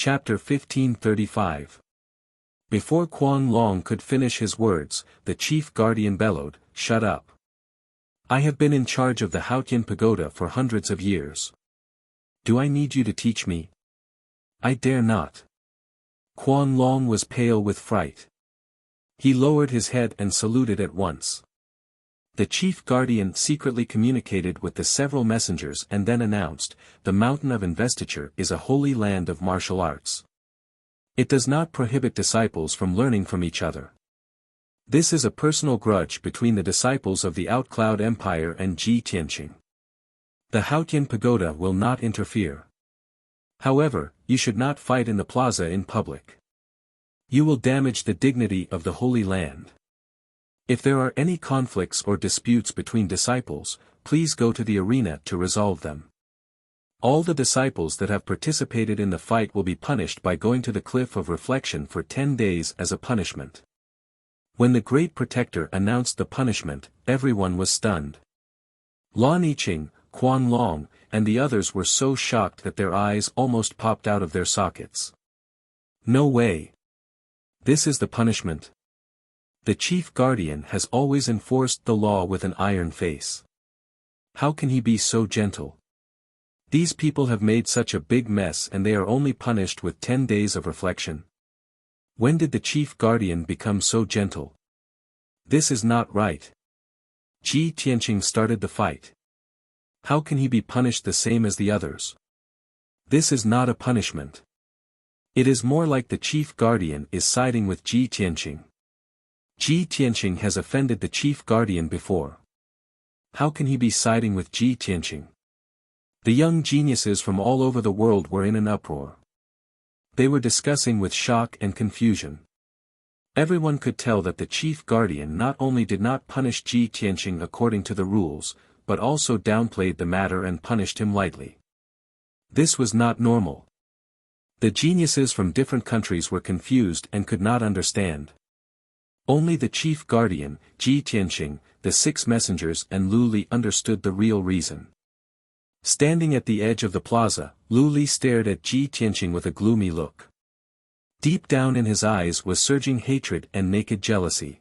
Chapter 1535. Before Quan Long could finish his words, the chief guardian bellowed, "Shut up. I have been in charge of the Haotian Pagoda for hundreds of years. Do I need you to teach me? I dare not." Quan Long was pale with fright. He lowered his head and saluted at once. The chief guardian secretly communicated with the several messengers and then announced, "The mountain of investiture is a holy land of martial arts. It does not prohibit disciples from learning from each other. This is a personal grudge between the disciples of the Outcloud Empire and Ji Tianqing. The Haotian Pagoda will not interfere. However, you should not fight in the plaza in public. You will damage the dignity of the Holy Land. If there are any conflicts or disputes between disciples, please go to the arena to resolve them. All the disciples that have participated in the fight will be punished by going to the Cliff of Reflection for 10 days as a punishment." When the Great Protector announced the punishment, everyone was stunned. Lan Yiqing, Quan Long, and the others were so shocked that their eyes almost popped out of their sockets. "No way! This is the punishment? The chief guardian has always enforced the law with an iron face. How can he be so gentle? These people have made such a big mess and they are only punished with 10 days of reflection. When did the chief guardian become so gentle? This is not right. Ji Tianqing started the fight. How can he be punished the same as the others? This is not a punishment. It is more like the chief guardian is siding with Ji Tianqing. Ji Tianqing has offended the chief guardian before. How can he be siding with Ji Tianqing? The young geniuses from all over the world were in an uproar. They were discussing with shock and confusion. Everyone could tell that the chief guardian not only did not punish Ji Tianqing according to the rules, but also downplayed the matter and punished him lightly. This was not normal. The geniuses from different countries were confused and could not understand. Only the chief guardian, Ji Tianqing, the 6 messengers and Lu Li understood the real reason. Standing at the edge of the plaza, Lu Li stared at Ji Tianqing with a gloomy look. Deep down in his eyes was surging hatred and naked jealousy.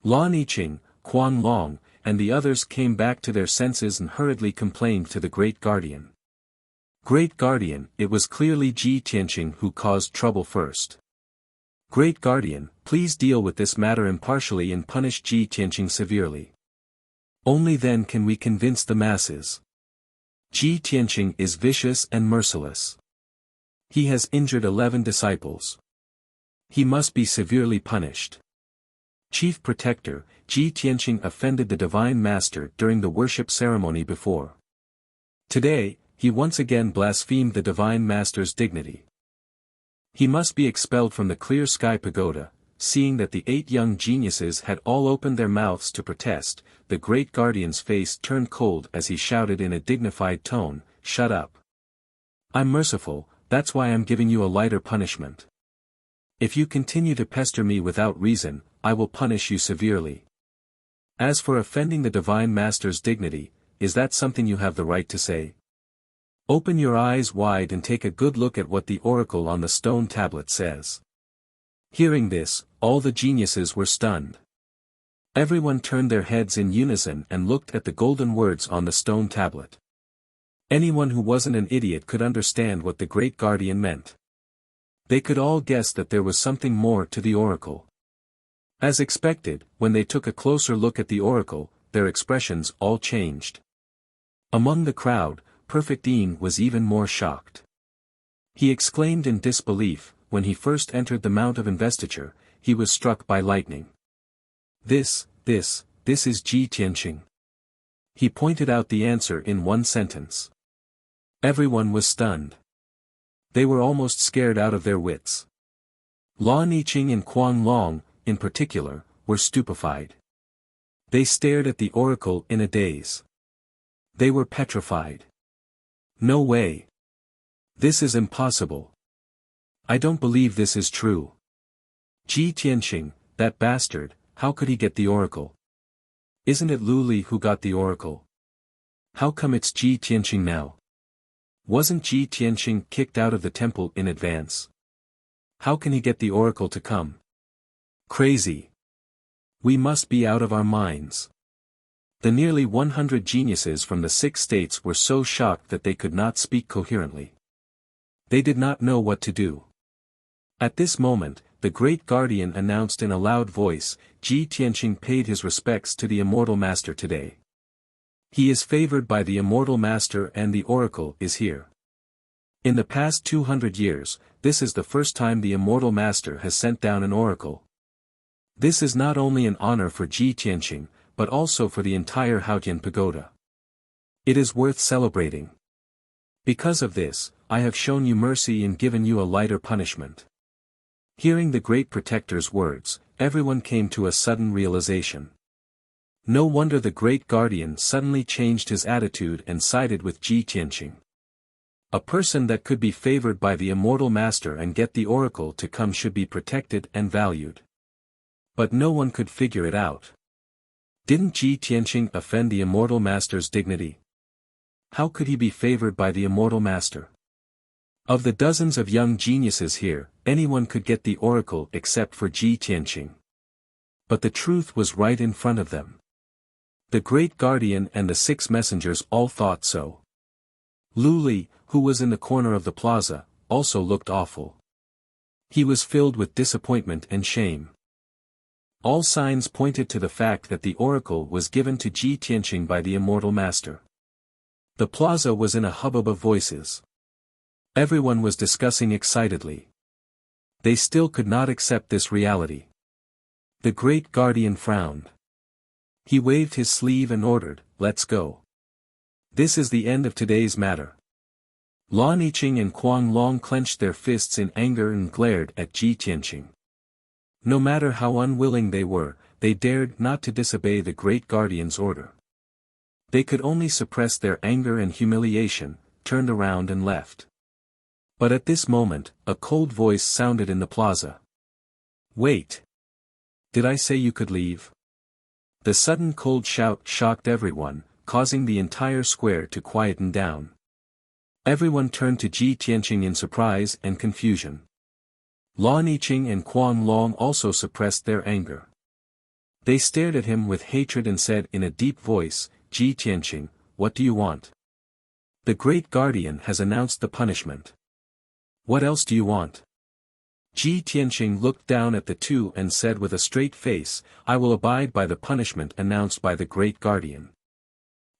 Lan Yiqing, Quan Long, and the others came back to their senses and hurriedly complained to the Great Guardian. "Great Guardian, it was clearly Ji Tianqing who caused trouble first. Great Guardian, please deal with this matter impartially and punish Ji Tianqing severely. Only then can we convince the masses. Ji Tianqing is vicious and merciless. He has injured 11 disciples. He must be severely punished. Chief Protector, Ji Tianqing offended the Divine Master during the worship ceremony before. Today, he once again blasphemed the Divine Master's dignity. He must be expelled from the Clear Sky Pagoda." Seeing that the 8 young geniuses had all opened their mouths to protest, the Great Guardian's face turned cold as he shouted in a dignified tone, "Shut up. I'm merciful, that's why I'm giving you a lighter punishment. If you continue to pester me without reason, I will punish you severely. As for offending the Divine Master's dignity, is that something you have the right to say? Open your eyes wide and take a good look at what the oracle on the stone tablet says." Hearing this, all the geniuses were stunned. Everyone turned their heads in unison and looked at the golden words on the stone tablet. Anyone who wasn't an idiot could understand what the Great Guardian meant. They could all guess that there was something more to the oracle. As expected, when they took a closer look at the oracle, their expressions all changed. Among the crowd, Perfect Yin was even more shocked. He exclaimed in disbelief. When he first entered the Mount of Investiture, he was struck by lightning. This is Ji Tianqing." He pointed out the answer in one sentence. Everyone was stunned. They were almost scared out of their wits. Lan Yiqing and Quan Long, in particular, were stupefied. They stared at the oracle in a daze. They were petrified. "No way. This is impossible. I don't believe this is true. Ji Tianqing, that bastard, how could he get the oracle? Isn't it Lu Li who got the oracle? How come it's Ji Tianqing now? Wasn't Ji Tianqing kicked out of the temple in advance? How can he get the oracle to come? Crazy. We must be out of our minds. The nearly 100 geniuses from the 6 states were so shocked that they could not speak coherently. They did not know what to do. At this moment, the great guardian announced in a loud voice, Ji Tianqing paid his respects to the immortal master today. He is favored by the immortal master and the oracle is here. In the past 200 years, this is the first time the immortal master has sent down an oracle. This is not only an honor for Ji Tianqing, but also for the entire Haotian pagoda. It is worth celebrating. Because of this, I have shown you mercy and given you a lighter punishment. Hearing the great protector's words, everyone came to a sudden realization. No wonder the great guardian suddenly changed his attitude and sided with Ji Tianqing. A person that could be favored by the immortal master and get the oracle to come should be protected and valued. But no one could figure it out. Didn't Ji Tianqing offend the immortal master's dignity? How could he be favored by the immortal master? Of the dozens of young geniuses here, anyone could get the oracle except for Ji Tianqing. But the truth was right in front of them. The great guardian and the 6 messengers all thought so. Lu Li, who was in the corner of the plaza, also looked awful. He was filled with disappointment and shame. All signs pointed to the fact that the oracle was given to Ji Tianqing by the immortal master. The plaza was in a hubbub of voices. Everyone was discussing excitedly. They still could not accept this reality. The great guardian frowned. He waved his sleeve and ordered, "Let's go. This is the end of today's matter." Lan Yiqing and Kuang Long clenched their fists in anger and glared at Ji Tianqing. No matter how unwilling they were, they dared not to disobey the great guardian's order. They could only suppress their anger and humiliation, turned around and left. But at this moment, a cold voice sounded in the plaza. "Wait! Did I say you could leave?" The sudden cold shout shocked everyone, causing the entire square to quieten down. Everyone turned to Ji Tianqing in surprise and confusion. Lan Yiqing and Kuang Long also suppressed their anger. They stared at him with hatred and said in a deep voice, "Ji Tianqing, what do you want? The great guardian has announced the punishment. What else do you want?" Ji Tianqing looked down at the two and said with a straight face, "I will abide by the punishment announced by the great guardian.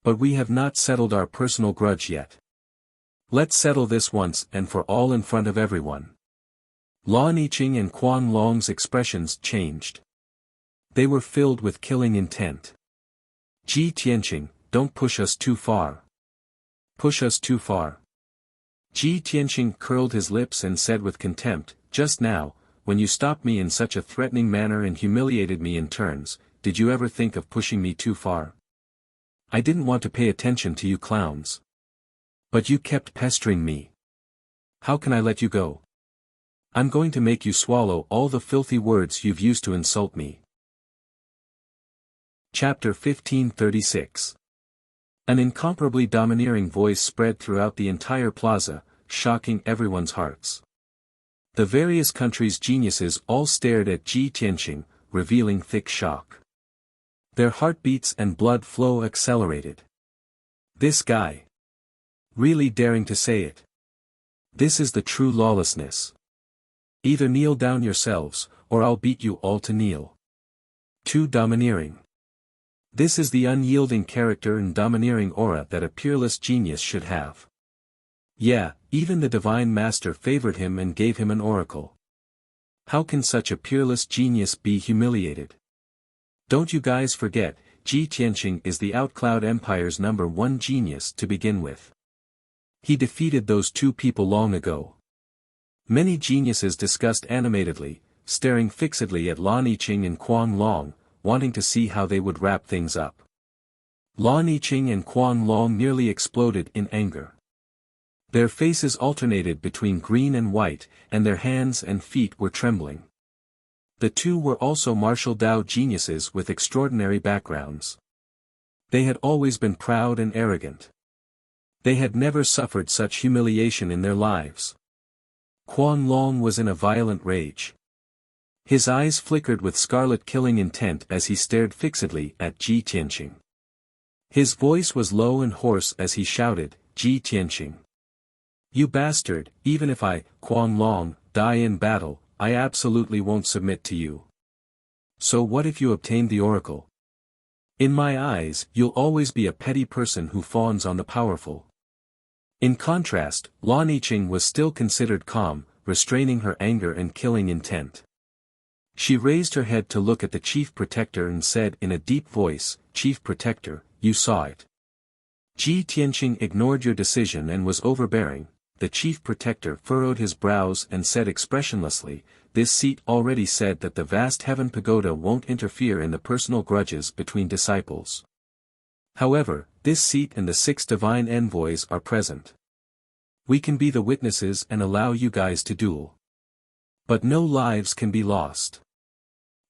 But we have not settled our personal grudge yet. Let's settle this once and for all in front of everyone." Lan Yiqing and Kuang Long's expressions changed. They were filled with killing intent. "Ji Tianqing, don't push us too far. Push us too far." Ji Tianqing curled his lips and said with contempt, "Just now, when you stopped me in such a threatening manner and humiliated me in turns, did you ever think of pushing me too far? I didn't want to pay attention to you clowns. But you kept pestering me. How can I let you go? I'm going to make you swallow all the filthy words you've used to insult me." Chapter 1536. An incomparably domineering voice spread throughout the entire plaza, shocking everyone's hearts. The various countries' geniuses all stared at Ji Tianqing, revealing thick shock. Their heartbeats and blood flow accelerated. This guy. Really daring to say it. This is the true lawlessness. Either kneel down yourselves, or I'll beat you all to kneel. Too domineering. This is the unyielding character and domineering aura that a peerless genius should have. Yeah, even the divine master favored him and gave him an oracle. How can such a peerless genius be humiliated? Don't you guys forget, Ji Tianqing is the Outcloud Empire's #1 genius to begin with. He defeated those two people long ago. Many geniuses discussed animatedly, staring fixedly at Lan Yiqing and Kuang Long, wanting to see how they would wrap things up. Lan Yiqing and Kuang Long nearly exploded in anger. Their faces alternated between green and white, and their hands and feet were trembling. The two were also martial Dao geniuses with extraordinary backgrounds. They had always been proud and arrogant. They had never suffered such humiliation in their lives. Quan Long was in a violent rage. His eyes flickered with scarlet killing intent as he stared fixedly at Ji Tianqing. His voice was low and hoarse as he shouted, "Ji Tianqing! You bastard, even if I, Quan Long, die in battle, I absolutely won't submit to you. So what if you obtain the oracle? In my eyes, you'll always be a petty person who fawns on the powerful." In contrast, Lan Yiqing was still considered calm, restraining her anger and killing intent. She raised her head to look at the Chief Protector and said in a deep voice, "Chief Protector, you saw it. Ji Tianqing ignored your decision and was overbearing." The Chief Protector furrowed his brows and said expressionlessly, "This seat already said that the vast heaven pagoda won't interfere in the personal grudges between disciples. However, this seat and the 6 divine envoys are present. We can be the witnesses and allow you guys to duel. But no lives can be lost."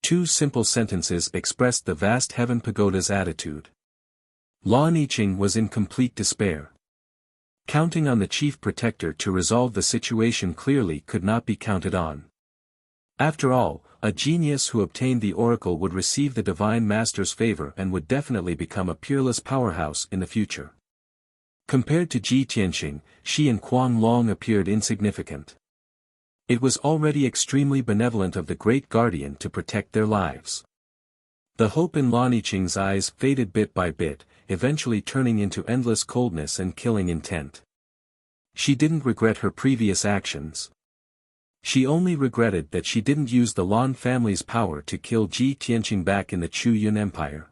2 simple sentences expressed the vast heaven pagoda's attitude. Lan Yiqing was in complete despair. Counting on the Chief Protector to resolve the situation clearly could not be counted on. After all, a genius who obtained the oracle would receive the Divine Master's favor and would definitely become a peerless powerhouse in the future. Compared to Ji Tianqing, she and Quan Long appeared insignificant. It was already extremely benevolent of the Great Guardian to protect their lives. The hope in Lan Yiqing's eyes faded bit by bit, eventually turning into endless coldness and killing intent. She didn't regret her previous actions. She only regretted that she didn't use the Lan family's power to kill Ji Tianqing back in the Chu Yun Empire.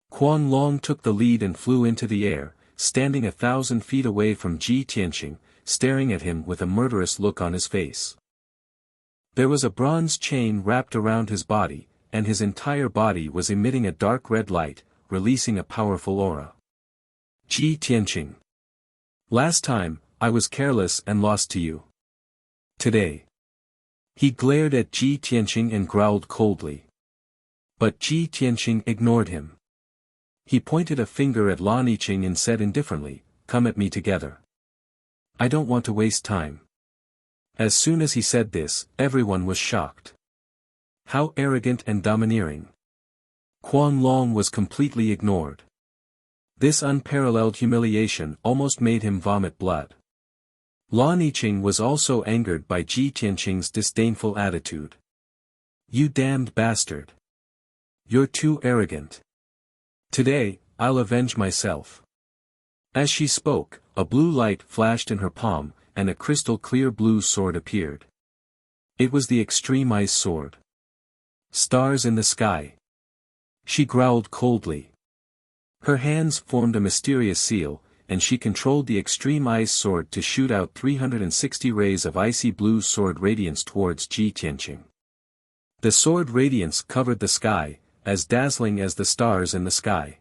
Quan Long took the lead and flew into the air, standing 1,000 feet away from Ji Tianqing, staring at him with a murderous look on his face. There was a bronze chain wrapped around his body, and his entire body was emitting a dark red light, releasing a powerful aura. "Ji Tianqing. Last time, I was careless and lost to you. Today." He glared at Ji Tianqing and growled coldly. But Ji Tianqing ignored him. He pointed a finger at Lan Yiqing and said indifferently, "Come at me together. I don't want to waste time." As soon as he said this, everyone was shocked. How arrogant and domineering. Quan Long was completely ignored. This unparalleled humiliation almost made him vomit blood. Lan Yiqing was also angered by Ji Tianqing's disdainful attitude. "You damned bastard. You're too arrogant. Today, I'll avenge myself." As she spoke, a blue light flashed in her palm, and a crystal-clear blue sword appeared. It was the Extreme Ice Sword. "Stars in the sky." She growled coldly. Her hands formed a mysterious seal, and she controlled the Extreme Ice Sword to shoot out 360 rays of icy blue sword radiance towards Ji Tianqing. The sword radiance covered the sky, as dazzling as the stars in the sky.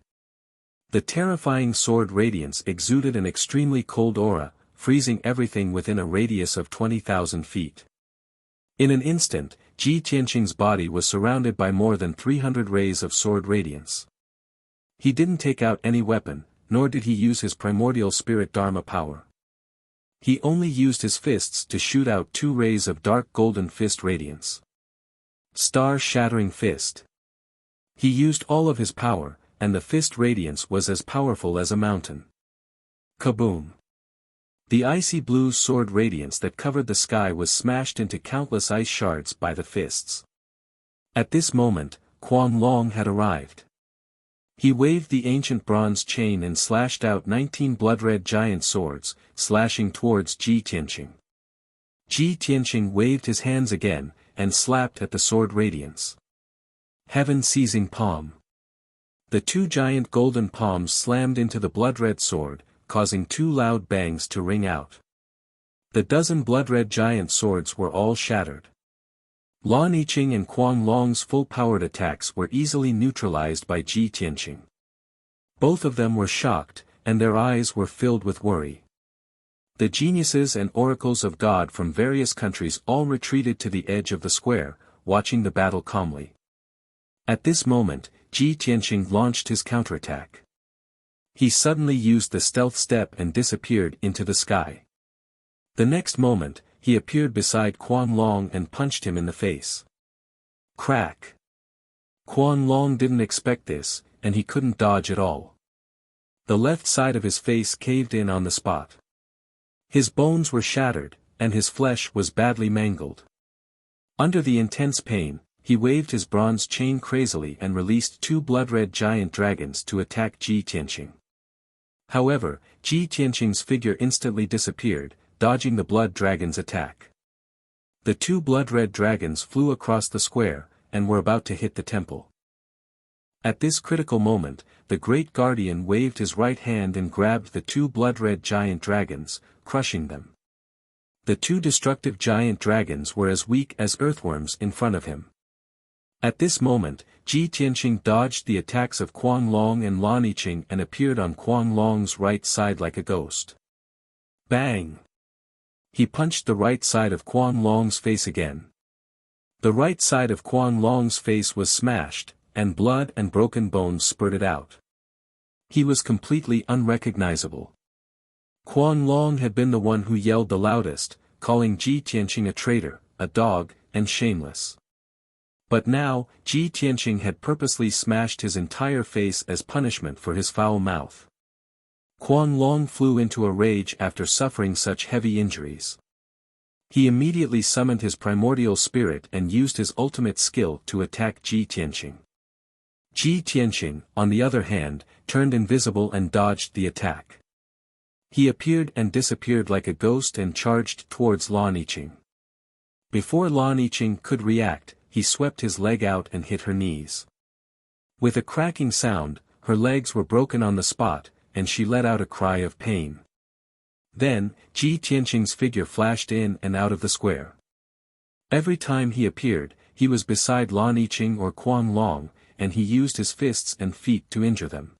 The terrifying sword radiance exuded an extremely cold aura, freezing everything within a radius of 20,000 feet. In an instant, Ji Tianqing's body was surrounded by more than 300 rays of sword radiance. He didn't take out any weapon, nor did he use his primordial spirit Dharma power. He only used his fists to shoot out 2 rays of dark golden fist radiance. Star-shattering fist. He used all of his power, and the fist radiance was as powerful as a mountain. Kaboom! The icy blue sword radiance that covered the sky was smashed into countless ice shards by the fists. At this moment, Quan Long had arrived. He waved the ancient bronze chain and slashed out 19 blood-red giant swords, slashing towards Ji Tianqing. Ji Tianqing waved his hands again, and slapped at the sword radiance. Heaven-seizing palm. The 2 giant golden palms slammed into the blood-red sword, causing 2 loud bangs to ring out. The dozen blood-red giant swords were all shattered. Lan Yiqing and Quan Long's full-powered attacks were easily neutralized by Ji Tianqing. Both of them were shocked, and their eyes were filled with worry. The geniuses and oracles of God from various countries all retreated to the edge of the square, watching the battle calmly. At this moment, Ji Tianqing launched his counterattack. He suddenly used the stealth step and disappeared into the sky. The next moment, he appeared beside Quan Long and punched him in the face. Crack! Quan Long didn't expect this, and he couldn't dodge at all. The left side of his face caved in on the spot. His bones were shattered, and his flesh was badly mangled. Under the intense pain, he waved his bronze chain crazily and released two blood-red giant dragons to attack Ji Tianqing. However, Ji Tianqing's figure instantly disappeared, dodging the blood dragon's attack. The two blood-red dragons flew across the square, and were about to hit the temple. At this critical moment, the great guardian waved his right hand and grabbed the two blood-red giant dragons, crushing them. The two destructive giant dragons were as weak as earthworms in front of him. At this moment, Ji Tianqing dodged the attacks of Quan Long and Lan Yiqing and appeared on Quan Long's right side like a ghost. Bang! He punched the right side of Quan Long's face again. The right side of Quan Long's face was smashed, and blood and broken bones spurted out. He was completely unrecognizable. Quan Long had been the one who yelled the loudest, calling Ji Tianqing a traitor, a dog, and shameless. But now, Ji Tianqing had purposely smashed his entire face as punishment for his foul mouth. Quan Long flew into a rage after suffering such heavy injuries. He immediately summoned his primordial spirit and used his ultimate skill to attack Ji Tianqing. Ji Tianqing, on the other hand, turned invisible and dodged the attack. He appeared and disappeared like a ghost and charged towards Lan Yiqing. Before Lan Yiqing could react, he swept his leg out and hit her knees. With a cracking sound, her legs were broken on the spot, and she let out a cry of pain. Then, Ji Tianqing's figure flashed in and out of the square. Every time he appeared, he was beside Lan Yiqing or Quan Long, and he used his fists and feet to injure them.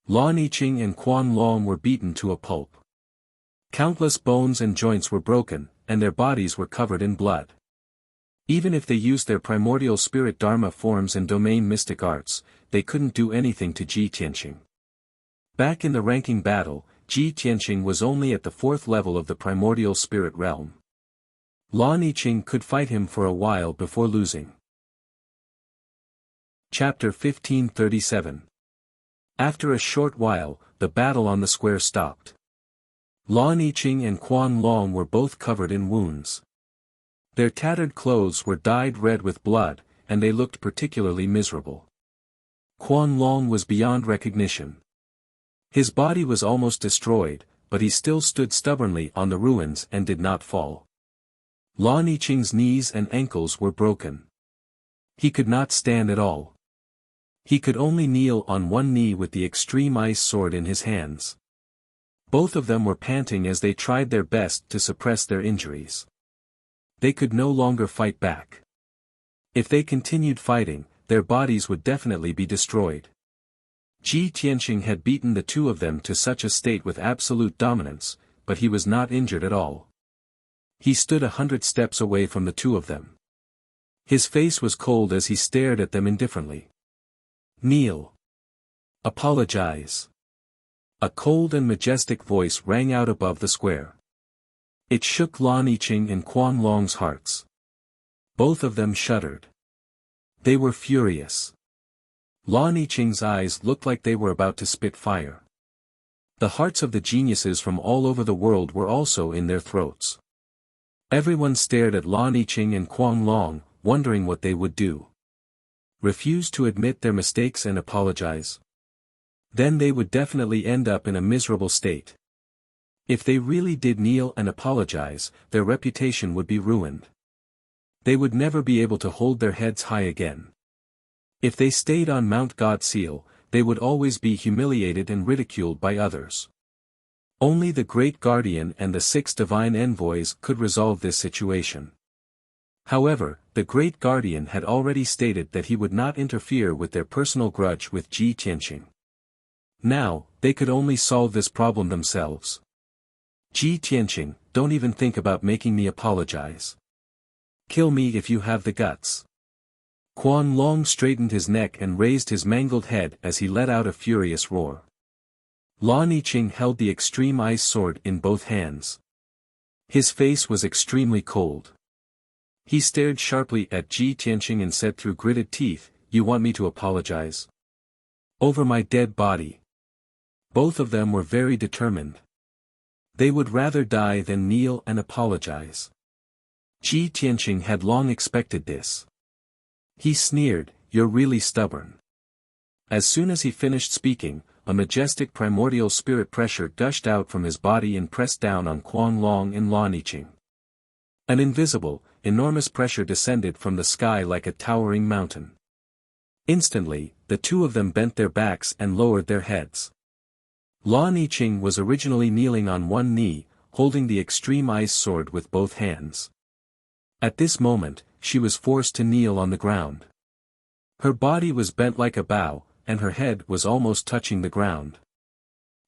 Lan Yiqing and Quan Long were beaten to a pulp. Countless bones and joints were broken, and their bodies were covered in blood. Even if they used their primordial spirit dharma forms and domain mystic arts, they couldn't do anything to Ji Tianqing. Back in the ranking battle, Ji Tianqing was only at the 4th level of the primordial spirit realm. Lan Yiqing could fight him for a while before losing. Chapter 1537. After a short while, the battle on the square stopped. Lan Yiqing and Quan Long were both covered in wounds. Their tattered clothes were dyed red with blood, and they looked particularly miserable. Quan Long was beyond recognition. His body was almost destroyed, but he still stood stubbornly on the ruins and did not fall. Lan Yiqing's knees and ankles were broken. He could not stand at all. He could only kneel on one knee with the extreme ice sword in his hands. Both of them were panting as they tried their best to suppress their injuries. They could no longer fight back. If they continued fighting, their bodies would definitely be destroyed. Ji Tianqing had beaten the two of them to such a state with absolute dominance, but he was not injured at all. He stood 100 steps away from the two of them. His face was cold as he stared at them indifferently. Kneel. Apologize. A cold and majestic voice rang out above the square. It shook Lan Yiqing and Quan Long's hearts. Both of them shuddered. They were furious. Lan Yiqing's eyes looked like they were about to spit fire. The hearts of the geniuses from all over the world were also in their throats. Everyone stared at Lan Yiqing and Quan Long, wondering what they would do. Refuse to admit their mistakes and apologize? Then they would definitely end up in a miserable state. If they really did kneel and apologize, their reputation would be ruined. They would never be able to hold their heads high again. If they stayed on Mount God Seal, they would always be humiliated and ridiculed by others. Only the Great Guardian and the 6 divine envoys could resolve this situation. However, the Great Guardian had already stated that he would not interfere with their personal grudge with Ji Tianqing. Now, they could only solve this problem themselves. Ji Tianqing, don't even think about making me apologize. Kill me if you have the guts. Quan Long straightened his neck and raised his mangled head as he let out a furious roar. Lan Yiqing held the extreme ice sword in both hands. His face was extremely cold. He stared sharply at Ji Tianqing and said through gritted teeth, "You want me to apologize? Over my dead body." Both of them were very determined. They would rather die than kneel and apologize. Ji Tianqing had long expected this. He sneered, "You're really stubborn." As soon as he finished speaking, a majestic primordial spirit pressure gushed out from his body and pressed down on Quan Long and Lan Yiqing. An invisible, enormous pressure descended from the sky like a towering mountain. Instantly, the two of them bent their backs and lowered their heads. Lan Yiqing was originally kneeling on one knee, holding the extreme ice sword with both hands. At this moment, she was forced to kneel on the ground. Her body was bent like a bow, and her head was almost touching the ground.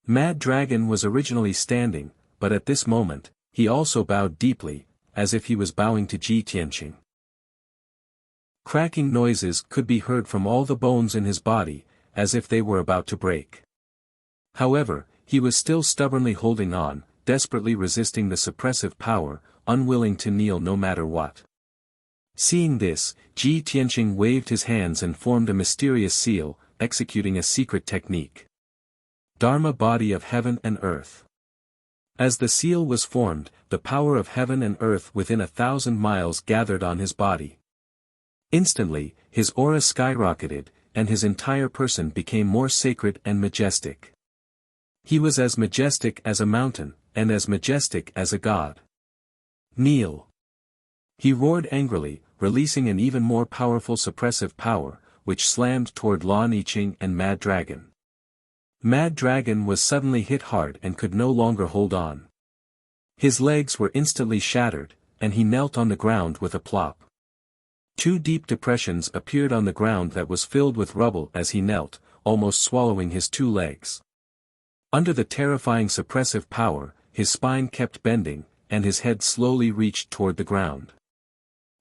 Mad Dragon was originally standing, but at this moment, he also bowed deeply, as if he was bowing to Ji Tianqing. Cracking noises could be heard from all the bones in his body, as if they were about to break. However, he was still stubbornly holding on, desperately resisting the suppressive power, unwilling to kneel no matter what. Seeing this, Ji Tianqing waved his hands and formed a mysterious seal, executing a secret technique. Dharma body of heaven and earth. As the seal was formed, the power of heaven and earth within 1,000 miles gathered on his body. Instantly, his aura skyrocketed, and his entire person became more sacred and majestic. He was as majestic as a mountain, and as majestic as a god. "Kneel!" He roared angrily, releasing an even more powerful suppressive power, which slammed toward Lan Yiqing and Mad Dragon. Mad Dragon was suddenly hit hard and could no longer hold on. His legs were instantly shattered, and he knelt on the ground with a plop. Two deep depressions appeared on the ground that was filled with rubble as he knelt, almost swallowing his two legs. Under the terrifying suppressive power, his spine kept bending, and his head slowly reached toward the ground.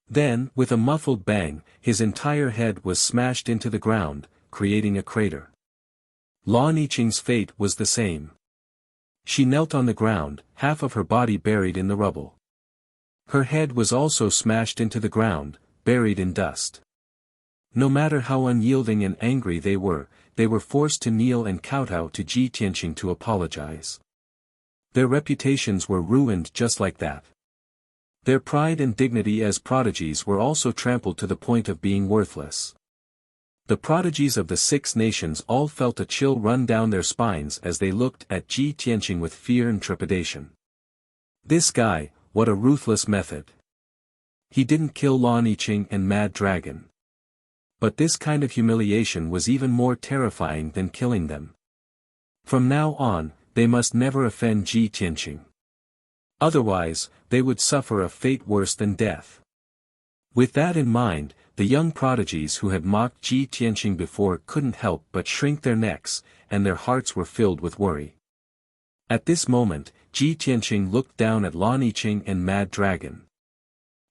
Then, with a muffled bang, his entire head was smashed into the ground, creating a crater. Lan Yiqing's fate was the same. She knelt on the ground, half of her body buried in the rubble. Her head was also smashed into the ground, buried in dust. No matter how unyielding and angry they were forced to kneel and kowtow to Ji Tianqing to apologize. Their reputations were ruined just like that. Their pride and dignity as prodigies were also trampled to the point of being worthless. The prodigies of the 6 nations all felt a chill run down their spines as they looked at Ji Tianqing with fear and trepidation. This guy, what a ruthless method. He didn't kill Lan Yiqing and Mad Dragon. But this kind of humiliation was even more terrifying than killing them. From now on, they must never offend Ji Tianqing. Otherwise, they would suffer a fate worse than death. With that in mind, the young prodigies who had mocked Ji Tianqing before couldn't help but shrink their necks, and their hearts were filled with worry. At this moment, Ji Tianqing looked down at Lan Yiqing and Mad Dragon.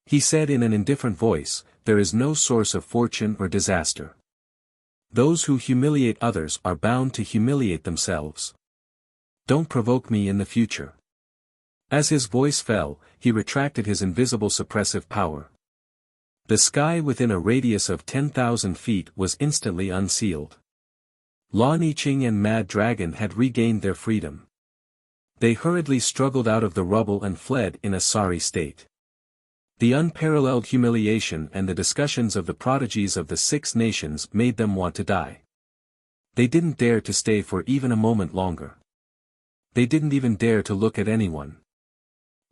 He said in an indifferent voice, "There is no source of fortune or disaster. Those who humiliate others are bound to humiliate themselves. Don't provoke me in the future." As his voice fell, he retracted his invisible suppressive power. The sky within a radius of 10,000 feet was instantly unsealed. Lan Yiqing and Mad Dragon had regained their freedom. They hurriedly struggled out of the rubble and fled in a sorry state. The unparalleled humiliation and the discussions of the prodigies of the 6 nations made them want to die. They didn't dare to stay for even a moment longer. They didn't even dare to look at anyone.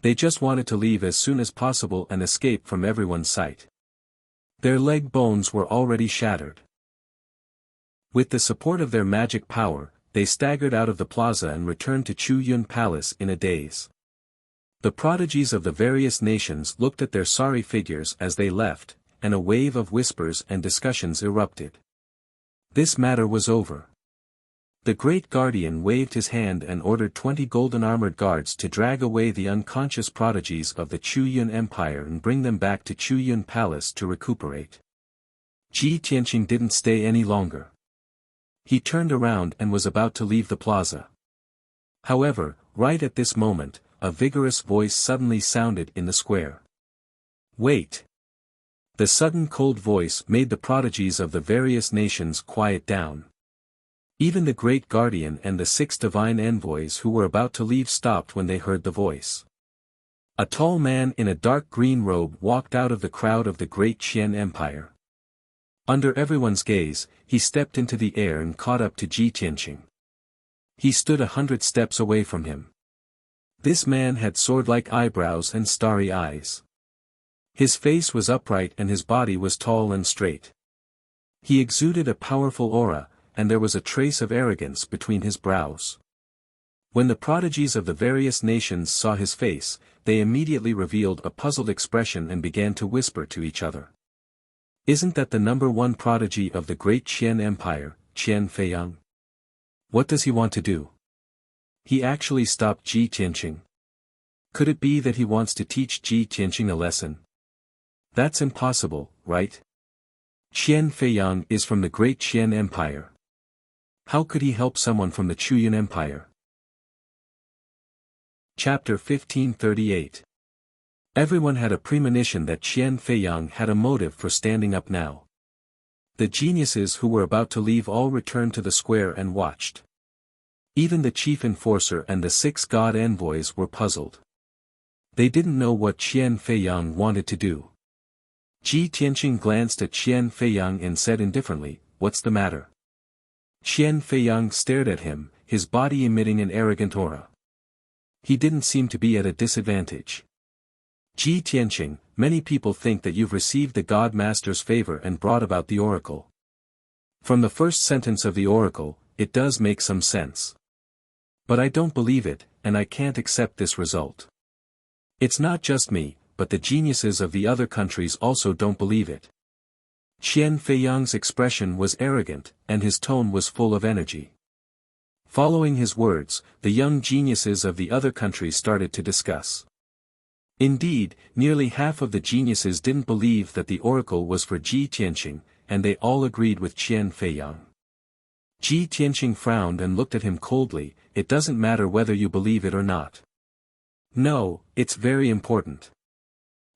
They just wanted to leave as soon as possible and escape from everyone's sight. Their leg bones were already shattered. With the support of their magic power, they staggered out of the plaza and returned to Chu Yun Palace in a daze. The prodigies of the various nations looked at their sorry figures as they left, and a wave of whispers and discussions erupted. This matter was over. The great guardian waved his hand and ordered 20 golden armored guards to drag away the unconscious prodigies of the Chu Yun Empire and bring them back to Chu Yun Palace to recuperate. Ji Tianqing didn't stay any longer. He turned around and was about to leave the plaza. However, right at this moment, a vigorous voice suddenly sounded in the square. "Wait!" The sudden cold voice made the prodigies of the various nations quiet down. Even the great guardian and the 6 divine envoys who were about to leave stopped when they heard the voice. A tall man in a dark green robe walked out of the crowd of the great Qian Empire. Under everyone's gaze, he stepped into the air and caught up to Ji Tianqing. He stood 100 steps away from him. This man had sword-like eyebrows and starry eyes. His face was upright and his body was tall and straight. He exuded a powerful aura, and there was a trace of arrogance between his brows. When the prodigies of the various nations saw his face, they immediately revealed a puzzled expression and began to whisper to each other. "Isn't that the #1 prodigy of the great Qian Empire, Qian Feiyang? What does he want to do? He actually stopped Ji Tianqing. Could it be that he wants to teach Ji Tianqing a lesson? That's impossible, right? Qian Feiyang is from the great Qian Empire. How could he help someone from the Chuyuan Empire?" Chapter 1538. Everyone had a premonition that Qian Feiyang had a motive for standing up now. The geniuses who were about to leave all returned to the square and watched. Even the chief enforcer and the 6 god envoys were puzzled. They didn't know what Qian Feiyang wanted to do. Ji Tianqing glanced at Qian Feiyang and said indifferently, "What's the matter?" Qian Feiyang stared at him, his body emitting an arrogant aura. He didn't seem to be at a disadvantage. "Ji Tianqing, many people think that you've received the God Master's favor and brought about the oracle. From the first sentence of the oracle, it does make some sense. But I don't believe it, and I can't accept this result. It's not just me, but the geniuses of the other countries also don't believe it." Qian Feiyang's expression was arrogant, and his tone was full of energy. Following his words, the young geniuses of the other countries started to discuss. Indeed, nearly half of the geniuses didn't believe that the oracle was for Ji Tianqing, and they all agreed with Qian Feiyang. Ji Tianqing frowned and looked at him coldly. "It doesn't matter whether you believe it or not." "No, it's very important."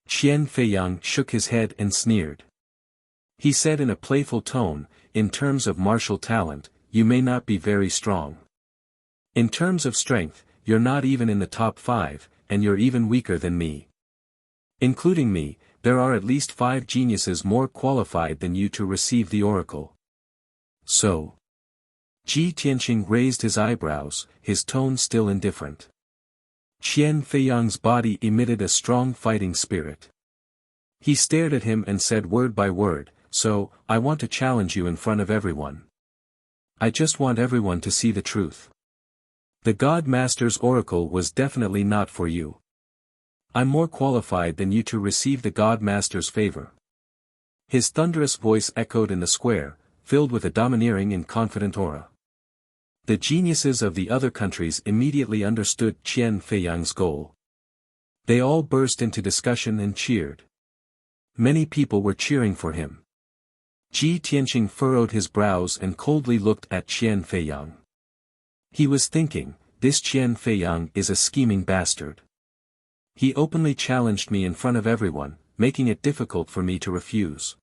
Qian Feiyang shook his head and sneered. He said in a playful tone, "In terms of martial talent, you may not be very strong. In terms of strength, you're not even in the top 5, and you're even weaker than me. Including me, there are at least 5 geniuses more qualified than you to receive the oracle. So?" Ji Tianqing raised his eyebrows, his tone still indifferent. Qian Feiyang's body emitted a strong fighting spirit. He stared at him and said word by word, "So, I want to challenge you in front of everyone. I just want everyone to see the truth. The God Master's oracle was definitely not for you. I'm more qualified than you to receive the God Master's favor." His thunderous voice echoed in the square, filled with a domineering and confident aura. The geniuses of the other countries immediately understood Qian Feiyang's goal. They all burst into discussion and cheered. Many people were cheering for him. Ji Tianqing furrowed his brows and coldly looked at Qian Feiyang. He was thinking, "This Qian Feiyang is a scheming bastard. He openly challenged me in front of everyone, making it difficult for me to refuse.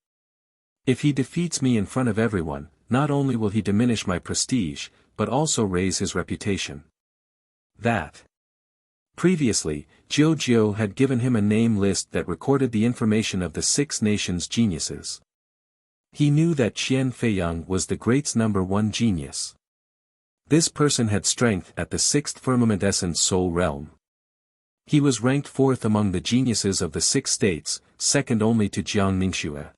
If he defeats me in front of everyone, not only will he diminish my prestige, but also raise his reputation." Previously, Jiu had given him a name list that recorded the information of the 6 nations' geniuses. He knew that Qian Feiyang was the great's #1 genius. This person had strength at the 6th firmament essence soul realm. He was ranked 4th among the geniuses of the 6 states, second only to Jiang Ningxue.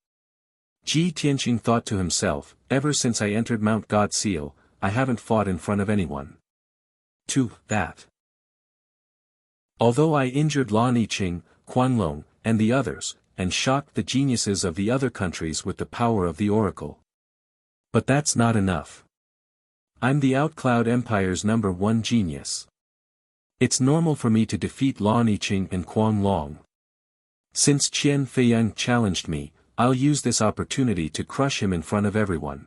Ji Tianqing thought to himself, "Ever since I entered Mount God Seal, I haven't fought in front of anyone. Although I injured Lan Yiqing, Quanlong, and the others, and shocked the geniuses of the other countries with the power of the oracle. But that's not enough. I'm the Outcloud Empire's #1 genius. It's normal for me to defeat Lan Yiqing and Quanlong. Since Qian Feiyang challenged me, I'll use this opportunity to crush him in front of everyone.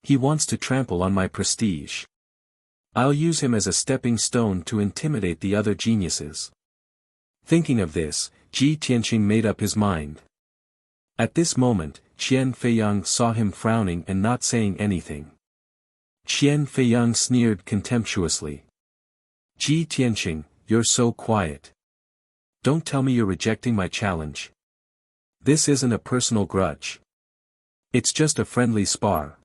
He wants to trample on my prestige. I'll use him as a stepping stone to intimidate the other geniuses. Thinking of this, Ji Tianqing made up his mind. At this moment, Qian Feiyang saw him frowning and not saying anything. Qian Feiyang sneered contemptuously. Ji Tianqing, you're so quiet. Don't tell me you're rejecting my challenge. This isn't a personal grudge. It's just a friendly spar.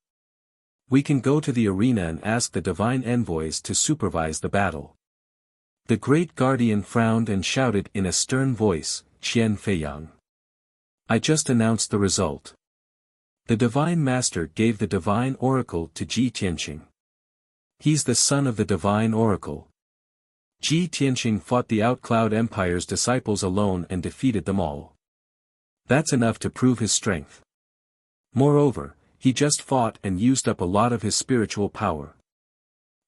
We can go to the arena and ask the divine envoys to supervise the battle. The great guardian frowned and shouted in a stern voice, Qian Feiyang. I just announced the result. The divine master gave the divine oracle to Ji Tianqing. He's the son of the divine oracle. Ji Tianqing fought the Outcloud Empire's disciples alone and defeated them all. That's enough to prove his strength. Moreover, he just fought and used up a lot of his spiritual power.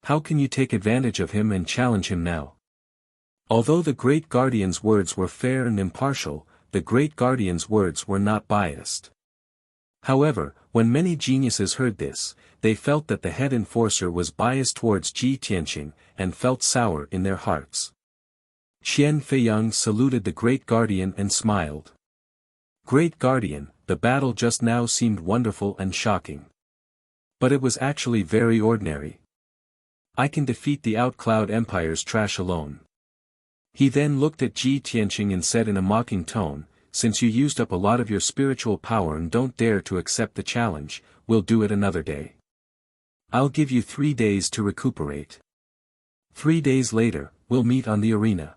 How can you take advantage of him and challenge him now? Although the Great Guardian's words were fair and impartial, the Great Guardian's words were not biased. However, when many geniuses heard this, they felt that the head enforcer was biased towards Ji Tianqing, and felt sour in their hearts. Qian Feiyang saluted the Great Guardian and smiled. Great Guardian, the battle just now seemed wonderful and shocking. But it was actually very ordinary. I can defeat the Outcloud Empire's trash alone. He then looked at Ji Tianqing and said in a mocking tone, since you used up a lot of your spiritual power and don't dare to accept the challenge, we'll do it another day. I'll give you 3 days to recuperate. 3 days later, we'll meet on the arena.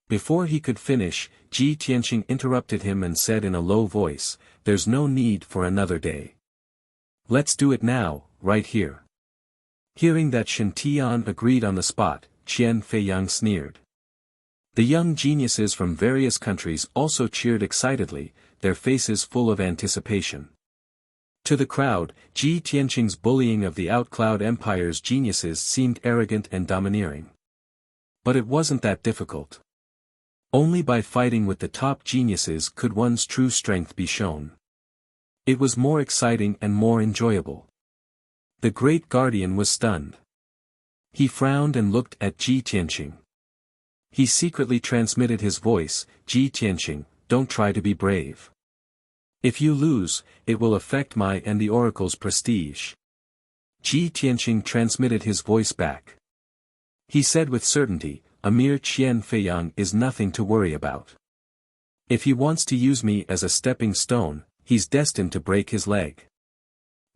Before he could finish, Ji Tianqing interrupted him and said in a low voice, there's no need for another day. Let's do it now, right here. Hearing that Shen Tian agreed on the spot, Qian Feiyang sneered. The young geniuses from various countries also cheered excitedly, their faces full of anticipation. To the crowd, Ji Tianqing's bullying of the Outcloud Empire's geniuses seemed arrogant and domineering. But it wasn't that difficult. Only by fighting with the top geniuses could one's true strength be shown. It was more exciting and more enjoyable. The Great Guardian was stunned. He frowned and looked at Ji Tianqing. He secretly transmitted his voice, Ji Tianqing, don't try to be brave. If you lose, it will affect my and the oracle's prestige. Ji Tianqing transmitted his voice back. He said with certainty, a mere Qian Feiyang is nothing to worry about. If he wants to use me as a stepping stone, he's destined to break his leg.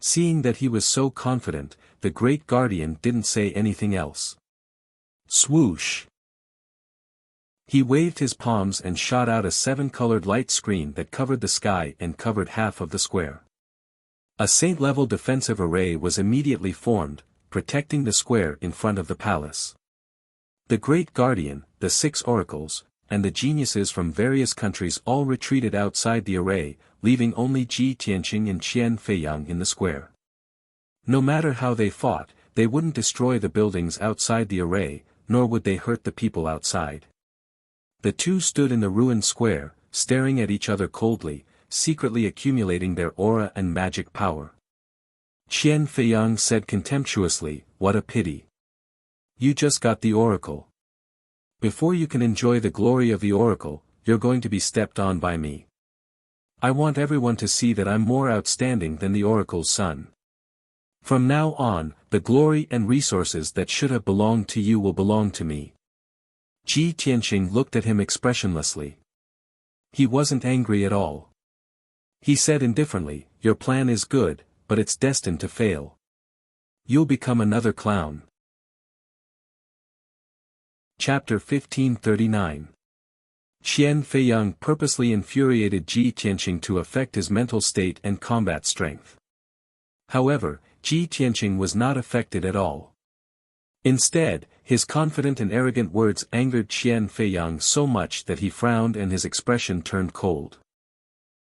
Seeing that he was so confident, the Great Guardian didn't say anything else. Swoosh! He waved his palms and shot out a 7-colored light screen that covered the sky and covered half of the square. A saint-level defensive array was immediately formed, protecting the square in front of the palace. The Great Guardian, the 6 oracles, and the geniuses from various countries all retreated outside the array, leaving only Ji Tianqing and Qian Feiyang in the square. No matter how they fought, they wouldn't destroy the buildings outside the array, nor would they hurt the people outside. The two stood in the ruined square, staring at each other coldly, secretly accumulating their aura and magic power. Qian Feiyang said contemptuously, what a pity. You just got the oracle. Before you can enjoy the glory of the oracle, you're going to be stepped on by me. I want everyone to see that I'm more outstanding than the oracle's son. From now on, the glory and resources that should have belonged to you will belong to me. Ji Tianqing looked at him expressionlessly. He wasn't angry at all. He said indifferently, your plan is good, but it's destined to fail. You'll become another clown. Chapter 1539. Qian Feiyang purposely infuriated Ji Tianqing to affect his mental state and combat strength. However, Ji Tianqing was not affected at all. Instead, his confident and arrogant words angered Qian Feiyang so much that he frowned and his expression turned cold.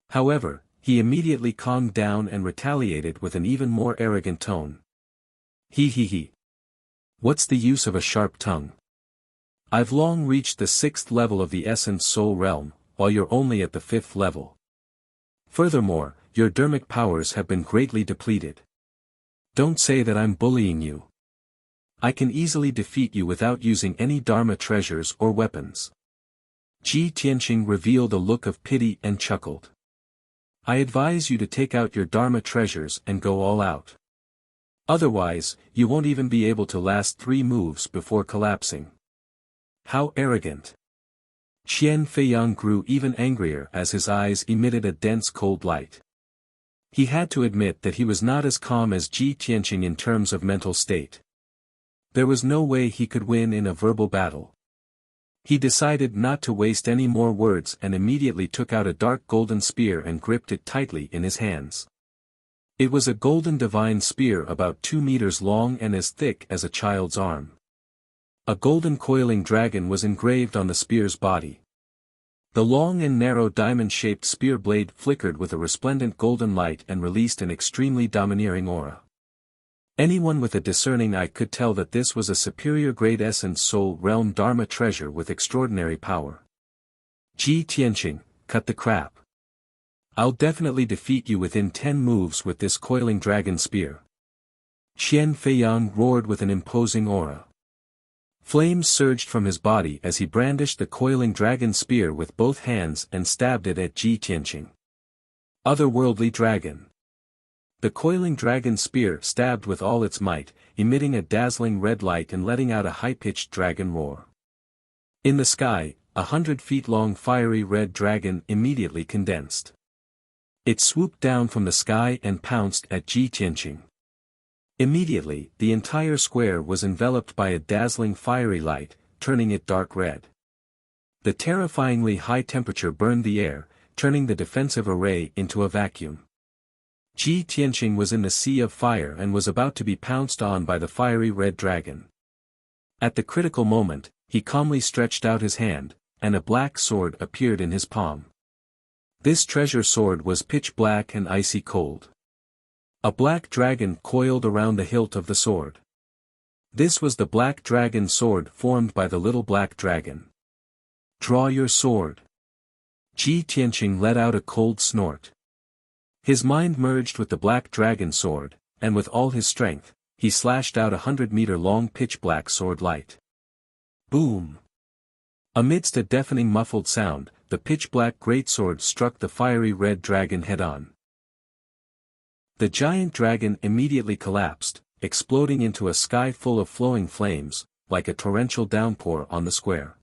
However, he immediately calmed down and retaliated with an even more arrogant tone. He. What's the use of a sharp tongue? I've long reached the 6th level of the Essence Soul Realm, while you're only at the 5th level. Furthermore, your dermic powers have been greatly depleted. Don't say that I'm bullying you. I can easily defeat you without using any Dharma treasures or weapons. Ji Tianqing revealed a look of pity and chuckled. I advise you to take out your Dharma treasures and go all out. Otherwise, you won't even be able to last 3 moves before collapsing. How arrogant. Qian Feiyang grew even angrier as his eyes emitted a dense cold light. He had to admit that he was not as calm as Ji Tianqing in terms of mental state. There was no way he could win in a verbal battle. He decided not to waste any more words and immediately took out a dark golden spear and gripped it tightly in his hands. It was a golden divine spear about 2 meters long and as thick as a child's arm. A golden coiling dragon was engraved on the spear's body. The long and narrow diamond-shaped spear blade flickered with a resplendent golden light and released an extremely domineering aura. Anyone with a discerning eye could tell that this was a superior grade essence soul realm Dharma treasure with extraordinary power. Ji Tianqing, cut the crap. I'll definitely defeat you within 10 moves with this coiling dragon spear. Qian Feiyang roared with an imposing aura. Flames surged from his body as he brandished the coiling dragon spear with both hands and stabbed it at Ji Tianqing. Otherworldly dragon. The coiling dragon spear stabbed with all its might, emitting a dazzling red light and letting out a high-pitched dragon roar. In the sky, 100 feet long fiery red dragon immediately condensed. It swooped down from the sky and pounced at Ji Tianqing. Immediately, the entire square was enveloped by a dazzling fiery light, turning it dark red. The terrifyingly high temperature burned the air, turning the defensive array into a vacuum. Ji Tianqing was in the sea of fire and was about to be pounced on by the fiery red dragon. At the critical moment, he calmly stretched out his hand, and a black sword appeared in his palm. This treasure sword was pitch black and icy cold. A black dragon coiled around the hilt of the sword. This was the black dragon sword formed by the little black dragon. Draw your sword. Ji Tianqing let out a cold snort. His mind merged with the black dragon sword, and with all his strength, he slashed out 100-meter-long pitch-black sword light. Boom! Amidst a deafening muffled sound, the pitch-black greatsword struck the fiery red dragon head-on. The giant dragon immediately collapsed, exploding into a sky full of flowing flames, like a torrential downpour on the square.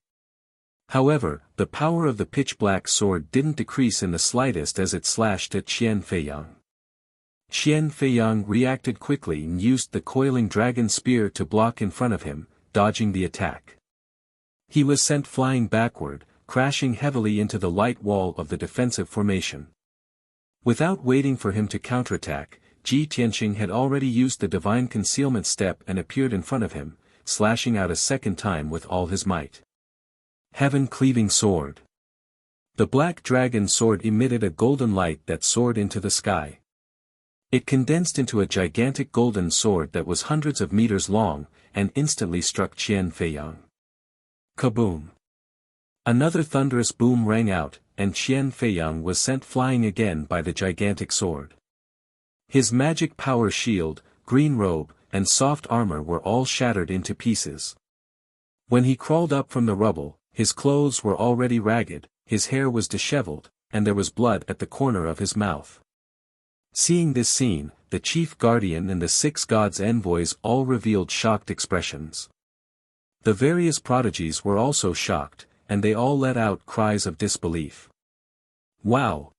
However, the power of the pitch-black sword didn't decrease in the slightest as it slashed at Qian Feiyang. Qian Feiyang reacted quickly and used the coiling dragon spear to block in front of him, dodging the attack. He was sent flying backward, crashing heavily into the light wall of the defensive formation. Without waiting for him to counterattack, Ji Tianqing had already used the divine concealment step and appeared in front of him, slashing out a second time with all his might. Heaven-cleaving sword. The black dragon sword emitted a golden light that soared into the sky. It condensed into a gigantic golden sword that was hundreds of meters long, and instantly struck Qian Feiyang. Kaboom! Another thunderous boom rang out, and Qian Feiyang was sent flying again by the gigantic sword. His magic power shield, green robe, and soft armor were all shattered into pieces. When he crawled up from the rubble, his clothes were already ragged, his hair was disheveled, and there was blood at the corner of his mouth. Seeing this scene, the chief guardian and the 6 gods' envoys all revealed shocked expressions. The various prodigies were also shocked, and they all let out cries of disbelief. Wow!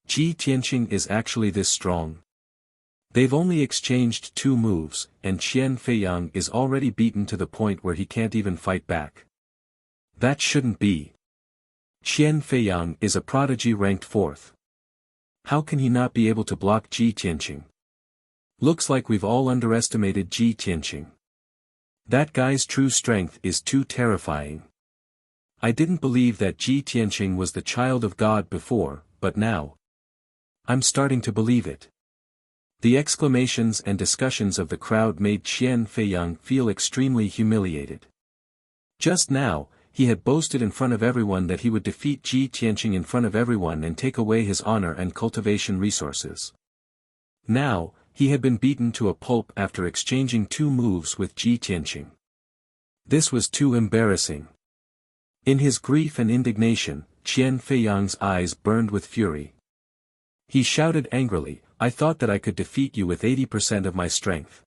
Ji Tianqing is actually this strong. They've only exchanged 2 moves, and Qian Feiyang is already beaten to the point where he can't even fight back. That shouldn't be. Qian Feiyang is a prodigy ranked 4th. How can he not be able to block Ji Tianqing? Looks like we've all underestimated Ji Tianqing. That guy's true strength is too terrifying. I didn't believe that Ji Tianqing was the child of God before, but now, I'm starting to believe it. The exclamations and discussions of the crowd made Qian Feiyang feel extremely humiliated. Just now, he had boasted in front of everyone that he would defeat Ji Tianqing in front of everyone and take away his honor and cultivation resources. Now, He had been beaten to a pulp after exchanging 2 moves with Ji Tianqing. This was too embarrassing. In his grief and indignation, Qian Feiyang's eyes burned with fury. He shouted angrily, "I thought that I could defeat you with 80% of my strength.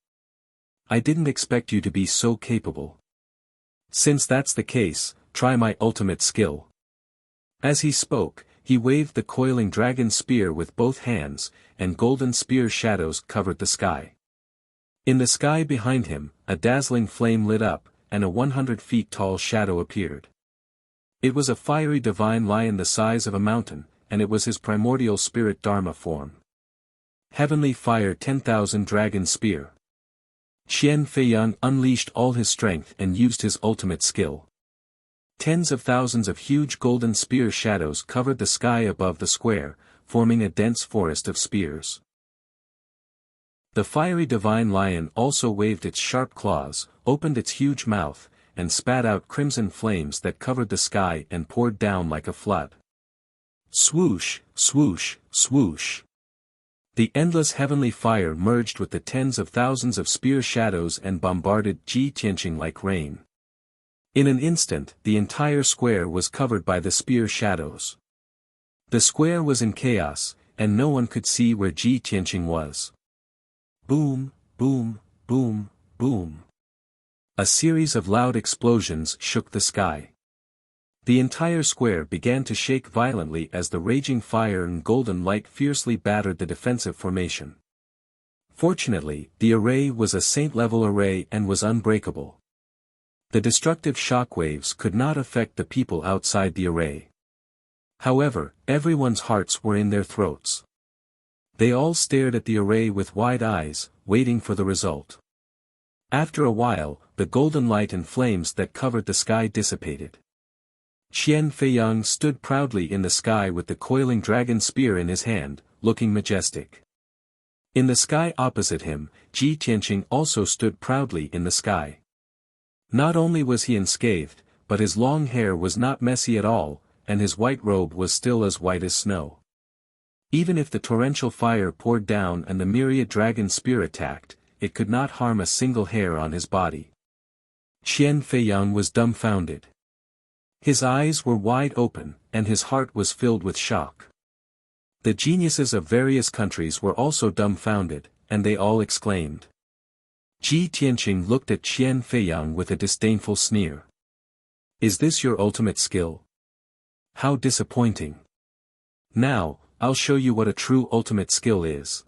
I didn't expect you to be so capable. Since that's the case, try my ultimate skill." As he spoke, he waved the coiling dragon spear with both hands, and golden spear shadows covered the sky. In the sky behind him, a dazzling flame lit up, and a 100 feet tall shadow appeared. It was a fiery divine lion the size of a mountain, and it was his primordial spirit Dharma form. Heavenly Fire 10,000 Dragon Spear. Qian Feiyang unleashed all his strength and used his ultimate skill. Tens of thousands of huge golden spear shadows covered the sky above the square, forming a dense forest of spears. The fiery divine lion also waved its sharp claws, opened its huge mouth, and spat out crimson flames that covered the sky and poured down like a flood. Swoosh, swoosh, swoosh. The endless heavenly fire merged with the tens of thousands of spear shadows and bombarded Ji Tianqing like rain. In an instant, the entire square was covered by the spear shadows. The square was in chaos, and no one could see where Ji Tianqing was. Boom, boom, boom, boom. A series of loud explosions shook the sky. The entire square began to shake violently as the raging fire and golden light fiercely battered the defensive formation. Fortunately, the array was a saint-level array and was unbreakable. The destructive shockwaves could not affect the people outside the array. However, everyone's hearts were in their throats. They all stared at the array with wide eyes, waiting for the result. After a while, the golden light and flames that covered the sky dissipated. Qian Feiyang stood proudly in the sky with the coiling dragon spear in his hand, looking majestic. In the sky opposite him, Ji Tianqing also stood proudly in the sky. Not only was he unscathed, but his long hair was not messy at all, and his white robe was still as white as snow. Even if the torrential fire poured down and the myriad dragon spear attacked, it could not harm a single hair on his body. Qian Feiyang was dumbfounded. His eyes were wide open, and his heart was filled with shock. The geniuses of various countries were also dumbfounded, and they all exclaimed. Ji Tianqing looked at Qian Feiyang with a disdainful sneer. "Is this your ultimate skill? How disappointing. Now, I'll show you what a true ultimate skill is."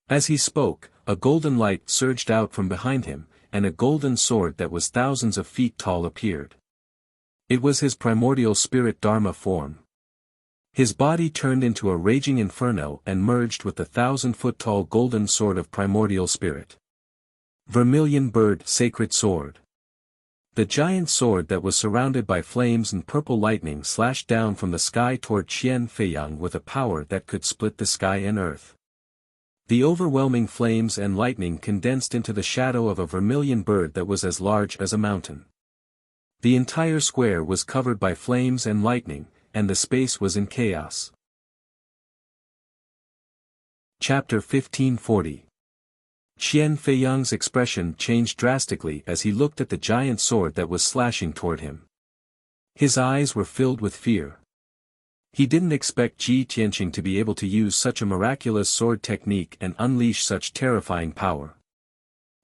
As he spoke, a golden light surged out from behind him, and a golden sword that was thousands of feet tall appeared. It was his primordial spirit Dharma form. His body turned into a raging inferno and merged with the 1,000-foot-tall golden sword of primordial spirit. Vermilion Bird Sacred Sword. The giant sword that was surrounded by flames and purple lightning slashed down from the sky toward Qian Feiyang with a power that could split the sky and earth. The overwhelming flames and lightning condensed into the shadow of a vermilion bird that was as large as a mountain. The entire square was covered by flames and lightning, and the space was in chaos. Chapter 1540. Qian Feiyang's expression changed drastically as he looked at the giant sword that was slashing toward him. His eyes were filled with fear. He didn't expect Ji Tianqing to be able to use such a miraculous sword technique and unleash such terrifying power.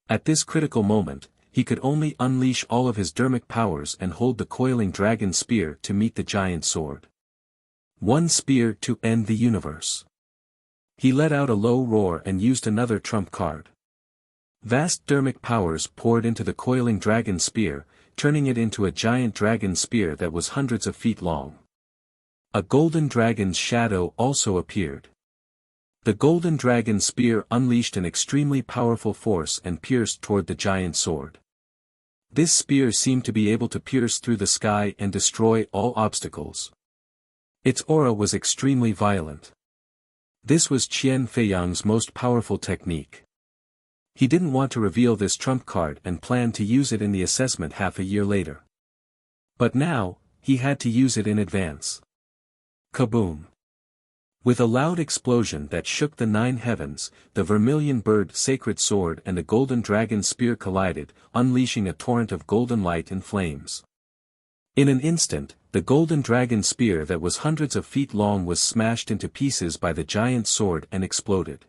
At this critical moment, he could only unleash all of his dermic powers and hold the coiling dragon spear to meet the giant sword. One spear to end the universe. He let out a low roar and used another trump card. Vast dermic powers poured into the coiling dragon spear, turning it into a giant dragon spear that was hundreds of feet long. A golden dragon's shadow also appeared. The golden dragon spear unleashed an extremely powerful force and pierced toward the giant sword. This spear seemed to be able to pierce through the sky and destroy all obstacles. Its aura was extremely violent. This was Qian Feiyang's most powerful technique. He didn't want to reveal this trump card and planned to use it in the assessment half a year later. But now, he had to use it in advance. Kaboom! With a loud explosion that shook the 9 heavens, the vermilion bird sacred sword and the golden dragon spear collided, unleashing a torrent of golden light and flames. In an instant, the golden dragon spear that was hundreds of feet long was smashed into pieces by the giant sword and exploded.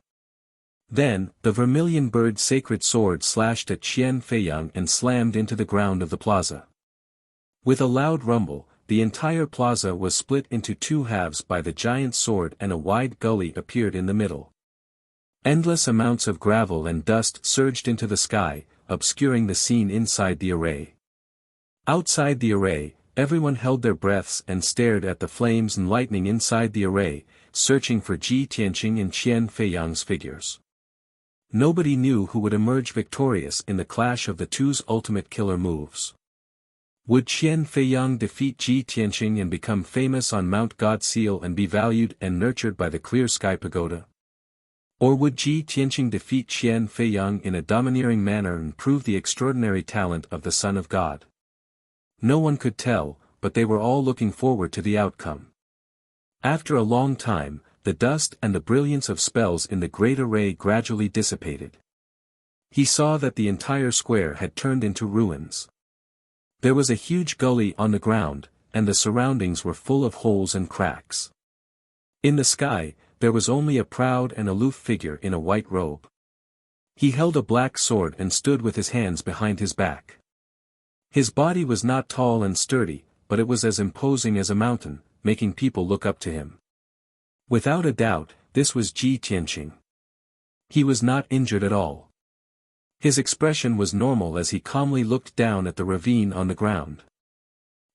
Then, the vermilion bird sacred sword slashed at Qian Feiyang and slammed into the ground of the plaza. With a loud rumble, the entire plaza was split into 2 halves by the giant sword and a wide gully appeared in the middle. Endless amounts of gravel and dust surged into the sky, obscuring the scene inside the array. Outside the array, everyone held their breaths and stared at the flames and lightning inside the array, searching for Ji Tianqing and Qian Feiyang's figures. Nobody knew who would emerge victorious in the clash of the two's ultimate killer moves. Would Qian Feiyang defeat Ji Tianqing and become famous on Mount God Seal and be valued and nurtured by the Clear Sky Pagoda? Or would Ji Tianqing defeat Qian Feiyang in a domineering manner and prove the extraordinary talent of the Son of God? No one could tell, but they were all looking forward to the outcome. After a long time, the dust and the brilliance of spells in the great array gradually dissipated. He saw that the entire square had turned into ruins. There was a huge gully on the ground, and the surroundings were full of holes and cracks. In the sky, there was only a proud and aloof figure in a white robe. He held a black sword and stood with his hands behind his back. His body was not tall and sturdy, but it was as imposing as a mountain, making people look up to him. Without a doubt, this was Ji Tianqing. He was not injured at all. His expression was normal as he calmly looked down at the ravine on the ground.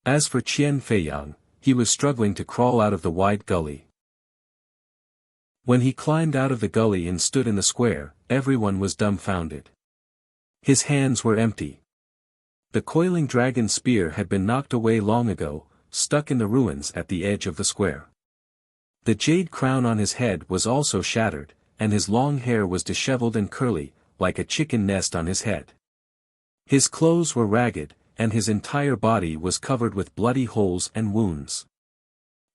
As for Qian Feiyang, he was struggling to crawl out of the wide gully. When he climbed out of the gully and stood in the square, everyone was dumbfounded. His hands were empty. The coiling dragon spear had been knocked away long ago, stuck in the ruins at the edge of the square. The jade crown on his head was also shattered, and his long hair was disheveled and curly, like a chicken nest on his head. His clothes were ragged, and his entire body was covered with bloody holes and wounds.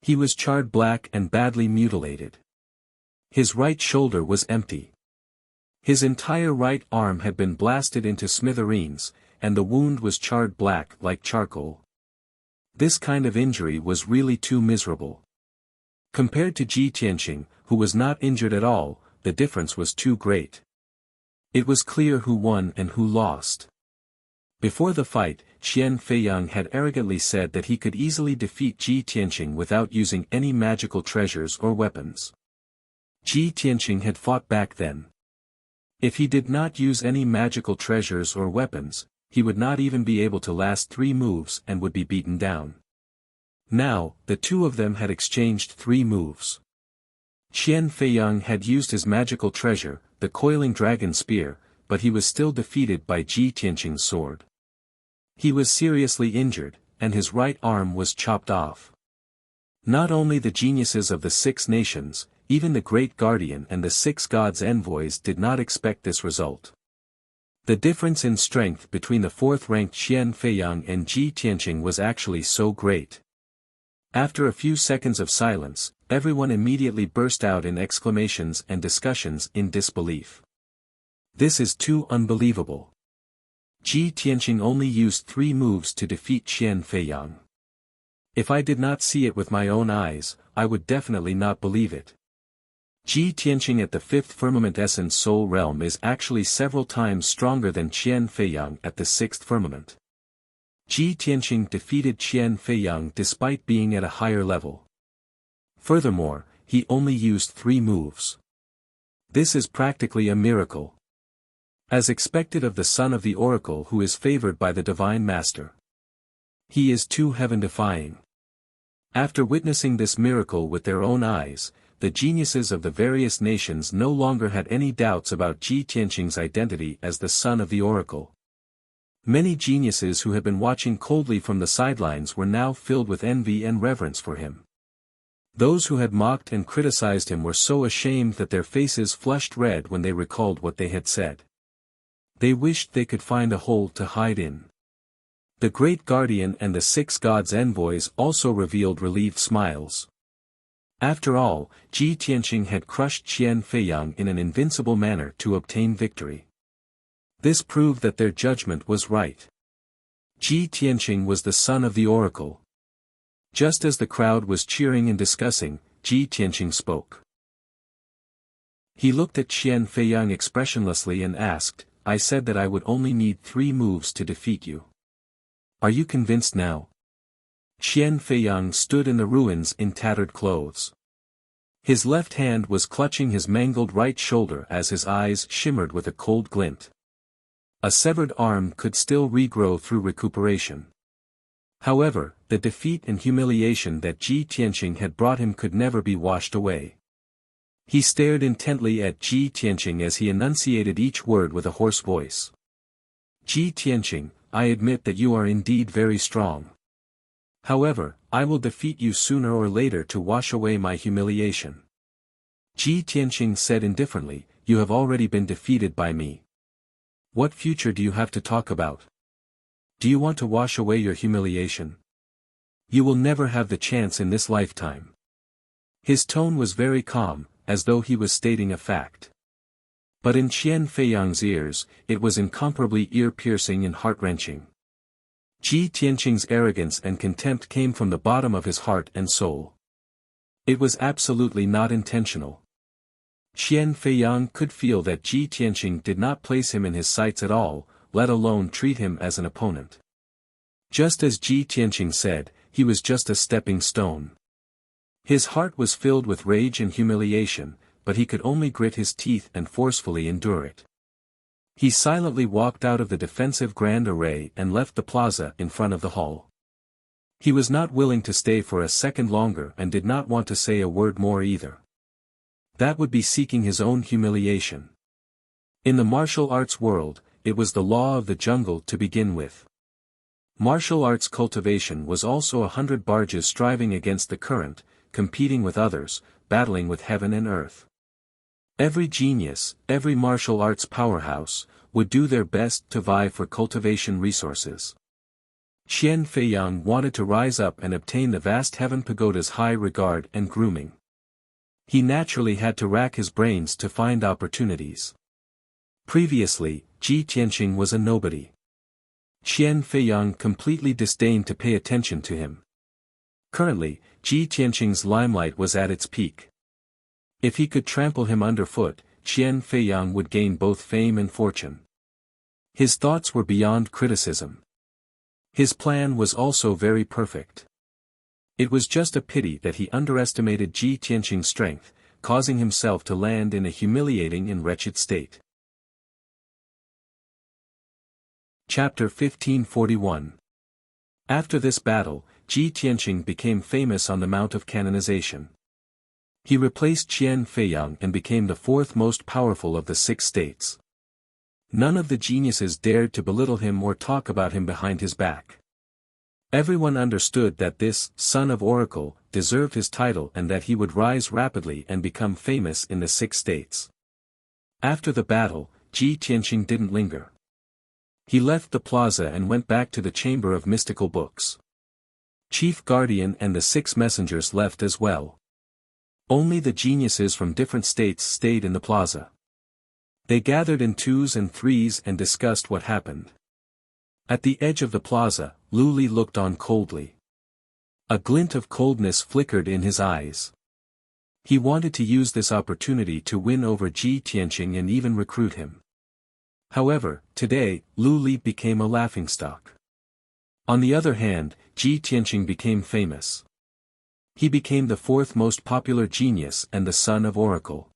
He was charred black and badly mutilated. His right shoulder was empty. His entire right arm had been blasted into smithereens, and the wound was charred black like charcoal. This kind of injury was really too miserable. Compared to Ji Tianqing, who was not injured at all, the difference was too great. It was clear who won and who lost. Before the fight, Qian Feiyang had arrogantly said that he could easily defeat Ji Tianqing without using any magical treasures or weapons. Ji Tianqing had fought back then. If he did not use any magical treasures or weapons, he would not even be able to last 3 moves and would be beaten down. Now, the two of them had exchanged 3 moves. Qian Feiyang had used his magical treasure, the coiling dragon spear, but he was still defeated by Ji Tianqing's sword. He was seriously injured, and his right arm was chopped off. Not only the geniuses of the 6 nations, even the Great Guardian and the 6 gods' envoys did not expect this result. The difference in strength between the 4th-ranked Qian Feiyang and Ji Tianqing was actually so great. After a few seconds of silence, everyone immediately burst out in exclamations and discussions in disbelief. This is too unbelievable. Ji Tianqing only used 3 moves to defeat Qian Feiyang. If I did not see it with my own eyes, I would definitely not believe it. Ji Tianqing at the 5th firmament essence soul realm is actually several times stronger than Qian Feiyang at the 6th firmament. Ji Tianqing defeated Qian Feiyang despite being at a higher level. Furthermore, he only used 3 moves. This is practically a miracle. As expected of the son of the oracle who is favored by the divine master. He is too heaven-defying. After witnessing this miracle with their own eyes, the geniuses of the various nations no longer had any doubts about Ji Tianqing's identity as the son of the oracle. Many geniuses who had been watching coldly from the sidelines were now filled with envy and reverence for him. Those who had mocked and criticized him were so ashamed that their faces flushed red when they recalled what they had said. They wished they could find a hole to hide in. The Great Guardian and the 6 gods' envoys also revealed relieved smiles. After all, Ji Tianqing had crushed Qian Feiyang in an invincible manner to obtain victory. This proved that their judgment was right. Ji Tianqing was the son of the oracle. Just as the crowd was cheering and discussing, Ji Tianqing spoke. He looked at Qian Feiyang expressionlessly and asked, "I said that I would only need 3 moves to defeat you. Are you convinced now?" Qian Feiyang stood in the ruins in tattered clothes. His left hand was clutching his mangled right shoulder as his eyes shimmered with a cold glint. A severed arm could still regrow through recuperation. However, the defeat and humiliation that Ji Tianqing had brought him could never be washed away. He stared intently at Ji Tianqing as he enunciated each word with a hoarse voice. "Ji Tianqing, I admit that you are indeed very strong. However, I will defeat you sooner or later to wash away my humiliation." Ji Tianqing said indifferently, "You have already been defeated by me. What future do you have to talk about? Do you want to wash away your humiliation? You will never have the chance in this lifetime." His tone was very calm, as though he was stating a fact. But in Qian Feiyang's ears, it was incomparably ear-piercing and heart-wrenching. Ji Tianqing's arrogance and contempt came from the bottom of his heart and soul. It was absolutely not intentional. Qian Feiyang could feel that Ji Tianqing did not place him in his sights at all, let alone treat him as an opponent. Just as Ji Tianqing said, he was just a stepping stone. His heart was filled with rage and humiliation, but he could only grit his teeth and forcefully endure it. He silently walked out of the defensive grand array and left the plaza in front of the hall. He was not willing to stay for a second longer and did not want to say a word more either. That would be seeking his own humiliation. In the martial arts world, it was the law of the jungle to begin with. Martial arts cultivation was also 100 barges striving against the current, competing with others, battling with heaven and earth. Every genius, every martial arts powerhouse, would do their best to vie for cultivation resources. Qian Feiyang wanted to rise up and obtain the vast heaven pagoda's high regard and grooming. He naturally had to rack his brains to find opportunities. Previously, Ji Tianqing was a nobody. Qian Feiyang completely disdained to pay attention to him. Currently, Ji Tianqing's limelight was at its peak. If he could trample him underfoot, Qian Feiyang would gain both fame and fortune. His thoughts were beyond criticism. His plan was also very perfect. It was just a pity that he underestimated Ji Tianqing's strength, causing himself to land in a humiliating and wretched state. Chapter 1541. After this battle, Ji Tianqing became famous on the Mount of Canonization. He replaced Qian Feiyang and became the 4th most powerful of the 6 states. None of the geniuses dared to belittle him or talk about him behind his back. Everyone understood that this son of Oracle deserved his title and that he would rise rapidly and become famous in the 6 states. After the battle, Ji Tianqing didn't linger. He left the plaza and went back to the Chamber of Mystical Books. Chief Guardian and the 6 messengers left as well. Only the geniuses from different states stayed in the plaza. They gathered in 2s and 3s and discussed what happened. At the edge of the plaza, Lu Li looked on coldly. A glint of coldness flickered in his eyes. He wanted to use this opportunity to win over Ji Tianqing and even recruit him. However, today, Lu Li became a laughingstock. On the other hand, Ji Tianqing became famous. He became the 4th most popular genius and the son of Oracle.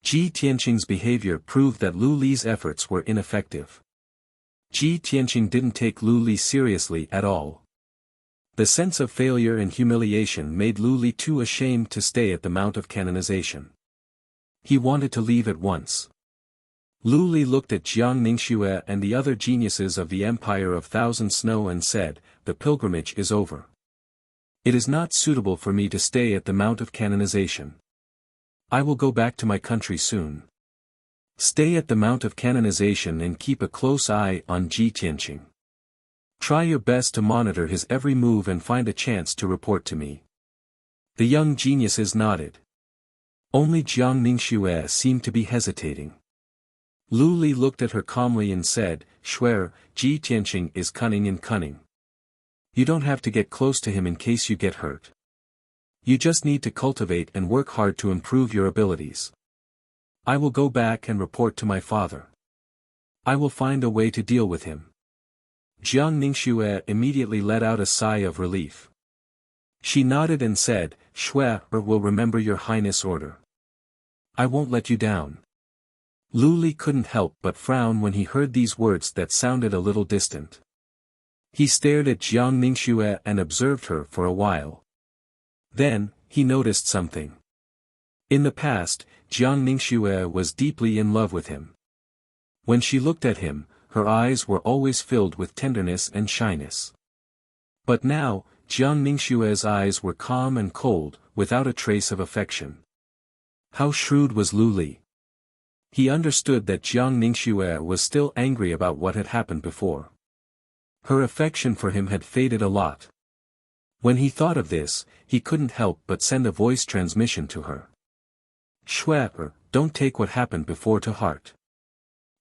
Ji Tianqing's behavior proved that Lu Li's efforts were ineffective. Ji Tianqing didn't take Lu Li seriously at all. The sense of failure and humiliation made Lu Li too ashamed to stay at the Mount of Canonization. He wanted to leave at once. Lu Li looked at Jiang Ningxue and the other geniuses of the Empire of Thousand Snow and said, "The pilgrimage is over. It is not suitable for me to stay at the Mount of Canonization. I will go back to my country soon. Stay at the Mount of Canonization and keep a close eye on Ji Tianqing. Try your best to monitor his every move and find a chance to report to me. The young geniuses nodded. Only Jiang Ningxue seemed to be hesitating. Lu Li looked at her calmly and said, "Shuer, Ji Tianqing is cunning and cunning. You don't have to get close to him in case you get hurt. You just need to cultivate and work hard to improve your abilities. I will go back and report to my father. I will find a way to deal with him." Jiang Ningxue immediately let out a sigh of relief. She nodded and said, "Shuer will remember your highness' order. I won't let you down." Lu Li couldn't help but frown when he heard these words that sounded a little distant. He stared at Jiang Ningxue and observed her for a while. Then, he noticed something. In the past, Jiang Ningxue was deeply in love with him. When she looked at him, her eyes were always filled with tenderness and shyness. But now, Jiang Ningxue's eyes were calm and cold, without a trace of affection. How shrewd was Lu Li! He understood that Jiang Ningxue was still angry about what had happened before. Her affection for him had faded a lot. When he thought of this, he couldn't help but send a voice transmission to her. "Shuer, don't take what happened before to heart.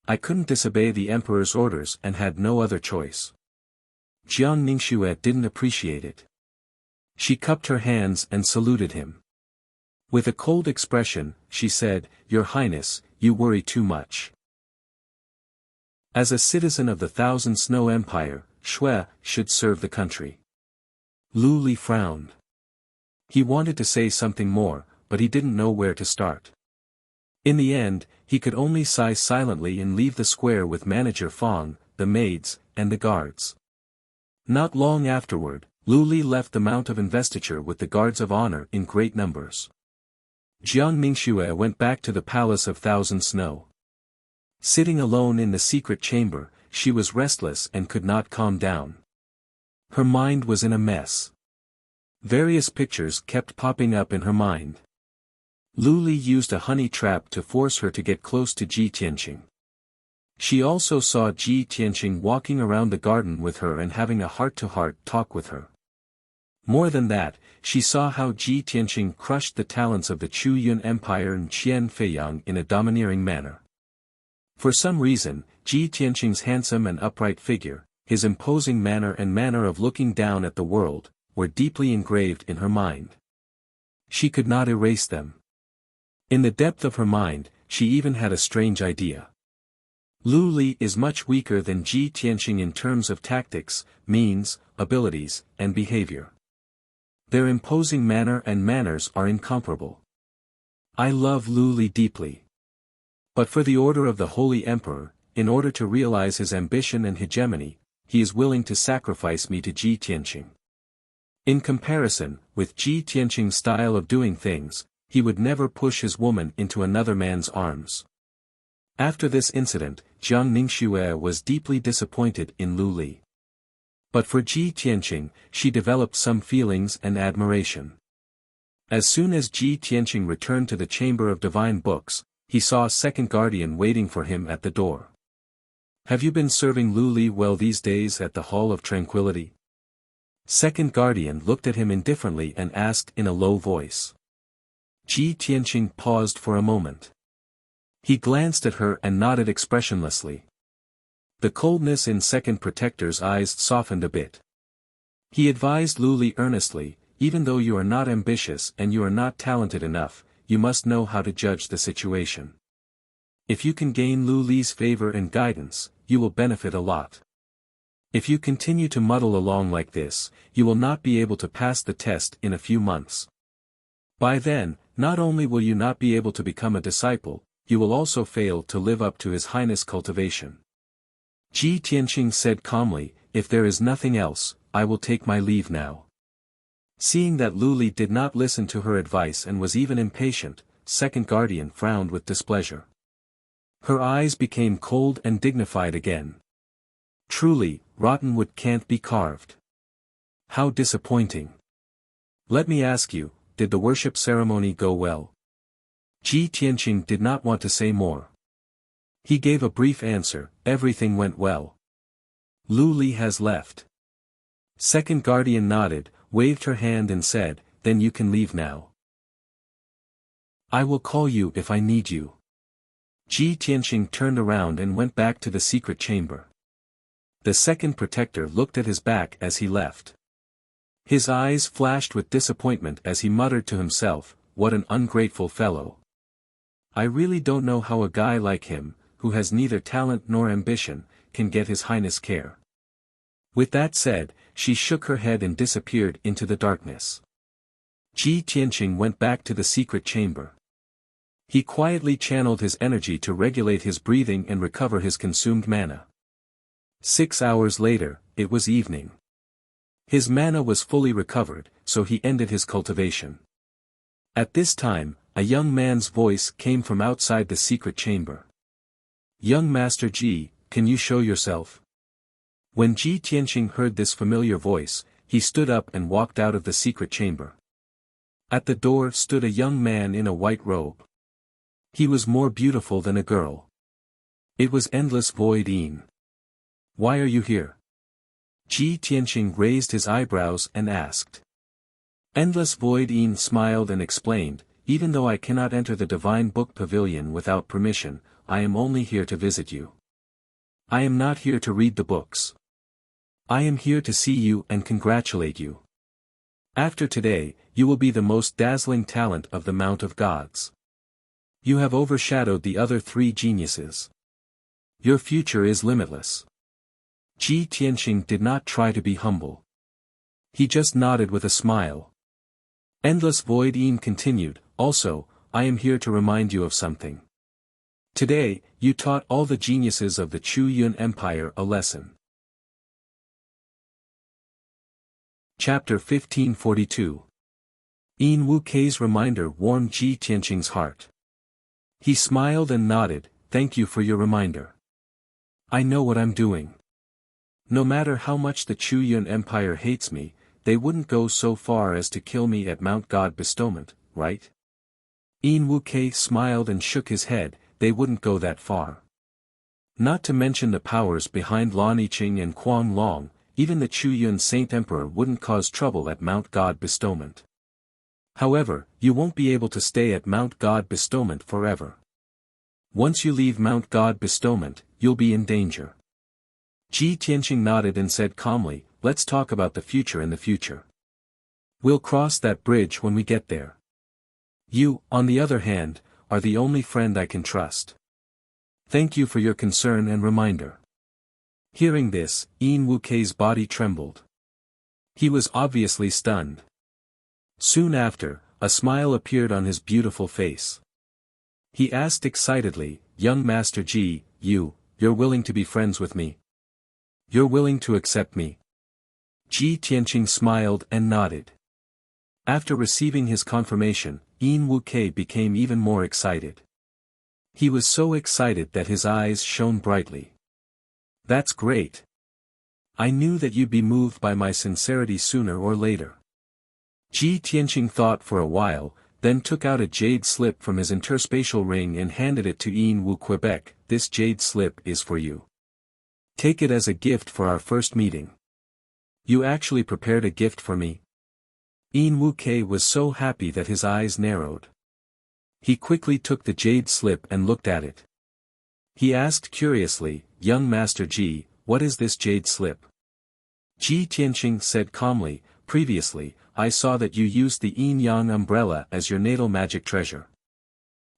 I couldn't disobey the emperor's orders and had no other choice." Jiang Ningxue didn't appreciate it. She cupped her hands and saluted him. With a cold expression, she said, "Your Highness, you worry too much." As a citizen of the Thousand Snow Empire, Shuer should serve the country. Lu Li frowned. He wanted to say something more, but he didn't know where to start. In the end, he could only sigh silently and leave the square with Manager Fong, the maids, and the guards. Not long afterward, Lu Li left the Mount of Investiture with the guards of honor in great numbers. Jiang Ningxue went back to the Palace of Thousand Snow. Sitting alone in the secret chamber, she was restless and could not calm down. Her mind was in a mess. Various pictures kept popping up in her mind. Lu Li used a honey trap to force her to get close to Ji Tianqing. She also saw Ji Tianqing walking around the garden with her and having a heart-to-heart talk with her. More than that, she saw how Ji Tianqing crushed the talents of the Chu Yun Empire and Qian Feiyang in a domineering manner. For some reason, Ji Tianqing's handsome and upright figure, his imposing manner and manner of looking down at the world, were deeply engraved in her mind. She could not erase them. In the depth of her mind, she even had a strange idea. Lu Li is much weaker than Ji Tianqing in terms of tactics, means, abilities, and behavior. Their imposing manner and manners are incomparable. I love Lu Li deeply. But for the order of the Holy Emperor, in order to realize his ambition and hegemony, he is willing to sacrifice me to Ji Tianqing. In comparison, with Ji Tianqing's style of doing things, he would never push his woman into another man's arms. After this incident, Jiang Ningxue was deeply disappointed in Lu Li. But for Ji Tianqing, she developed some feelings and admiration. As soon as Ji Tianqing returned to the Chamber of Divine Books, he saw a second guardian waiting for him at the door. "Have you been serving Lu Li well these days at the Hall of Tranquility?" Second guardian looked at him indifferently and asked in a low voice. Ji Tianqing paused for a moment. He glanced at her and nodded expressionlessly. The coldness in second protector's eyes softened a bit. He advised Lu Li earnestly, "Even though you are not ambitious and you are not talented enough, you must know how to judge the situation. If you can gain Lu Li's favor and guidance, you will benefit a lot. If you continue to muddle along like this, you will not be able to pass the test in a few months. By then, not only will you not be able to become a disciple, you will also fail to live up to His Highness' cultivation." Ji Tianqing said calmly, "If there is nothing else, I will take my leave now." Seeing that Lu Li did not listen to her advice and was even impatient, second guardian frowned with displeasure. Her eyes became cold and dignified again. "Truly, rotten wood can't be carved. How disappointing. Let me ask you, did the worship ceremony go well?" Ji Tianqing did not want to say more. He gave a brief answer, "Everything went well. Lu Li has left." Second guardian nodded, waved her hand and said, then you can leave now. I will call you if I need you. Ji Tianqing turned around and went back to the secret chamber. The second protector looked at his back as he left. His eyes flashed with disappointment as he muttered to himself, "What an ungrateful fellow. I really don't know how a guy like him, who has neither talent nor ambition, can get His Highness care." With that said, she shook her head and disappeared into the darkness. Ji Tianqing went back to the secret chamber. He quietly channeled his energy to regulate his breathing and recover his consumed mana. 6 hours later, it was evening. His mana was fully recovered, so he ended his cultivation. At this time, a young man's voice came from outside the secret chamber. "Young Master Ji, can you show yourself?" When Ji Tianqing heard this familiar voice, he stood up and walked out of the secret chamber. At the door stood a young man in a white robe. He was more beautiful than a girl. It was Endless Void Yin. "Why are you here?" Ji Tianqing raised his eyebrows and asked. Endless Void Yin smiled and explained, "Even though I cannot enter the Divine Book Pavilion without permission, I am only here to visit you. I am not here to read the books. I am here to see you and congratulate you. After today, you will be the most dazzling talent of the Mount of Gods. You have overshadowed the other 3 geniuses. Your future is limitless." Ji Tianqing did not try to be humble. He just nodded with a smile. Endless Void Yin continued, "Also, I am here to remind you of something. Today, you taught all the geniuses of the Chu Yun Empire a lesson." Chapter 1542. Yin Wu Kei's reminder warmed Ji Tianqing's heart. He smiled and nodded, "Thank you for your reminder. I know what I'm doing. No matter how much the Chu Yun Empire hates me, they wouldn't go so far as to kill me at Mount God Bestowment, right?" Yin Wu Kei smiled and shook his head, "They wouldn't go that far. Not to mention the powers behind Lan Yiqing and Quan Long, even the Chu Yun Saint Emperor wouldn't cause trouble at Mount God Bestowment. However, you won't be able to stay at Mount God Bestowment forever. Once you leave Mount God Bestowment, you'll be in danger." Ji Tianqing nodded and said calmly, "Let's talk about the future in the future. We'll cross that bridge when we get there. You, on the other hand, are the only friend I can trust. Thank you for your concern and reminder." Hearing this, Yin Wu Kei's body trembled. He was obviously stunned. Soon after, a smile appeared on his beautiful face. He asked excitedly, "Young Master Ji, you're willing to be friends with me? You're willing to accept me?" Ji Tianqing smiled and nodded. After receiving his confirmation, Yin Wu Kei became even more excited. He was so excited that his eyes shone brightly. "That's great. I knew that you'd be moved by my sincerity sooner or later." Ji Tianqing thought for a while, then took out a jade slip from his interspatial ring and handed it to Yin Wu Quebec. "This jade slip is for you. Take it as a gift for our first meeting." "You actually prepared a gift for me?" Yin Wu Kei was so happy that his eyes narrowed. He quickly took the jade slip and looked at it. He asked curiously, "Young Master Ji, what is this jade slip?" Ji Tianqing said calmly, "Previously, I saw that you used the yin-yang umbrella as your natal magic treasure.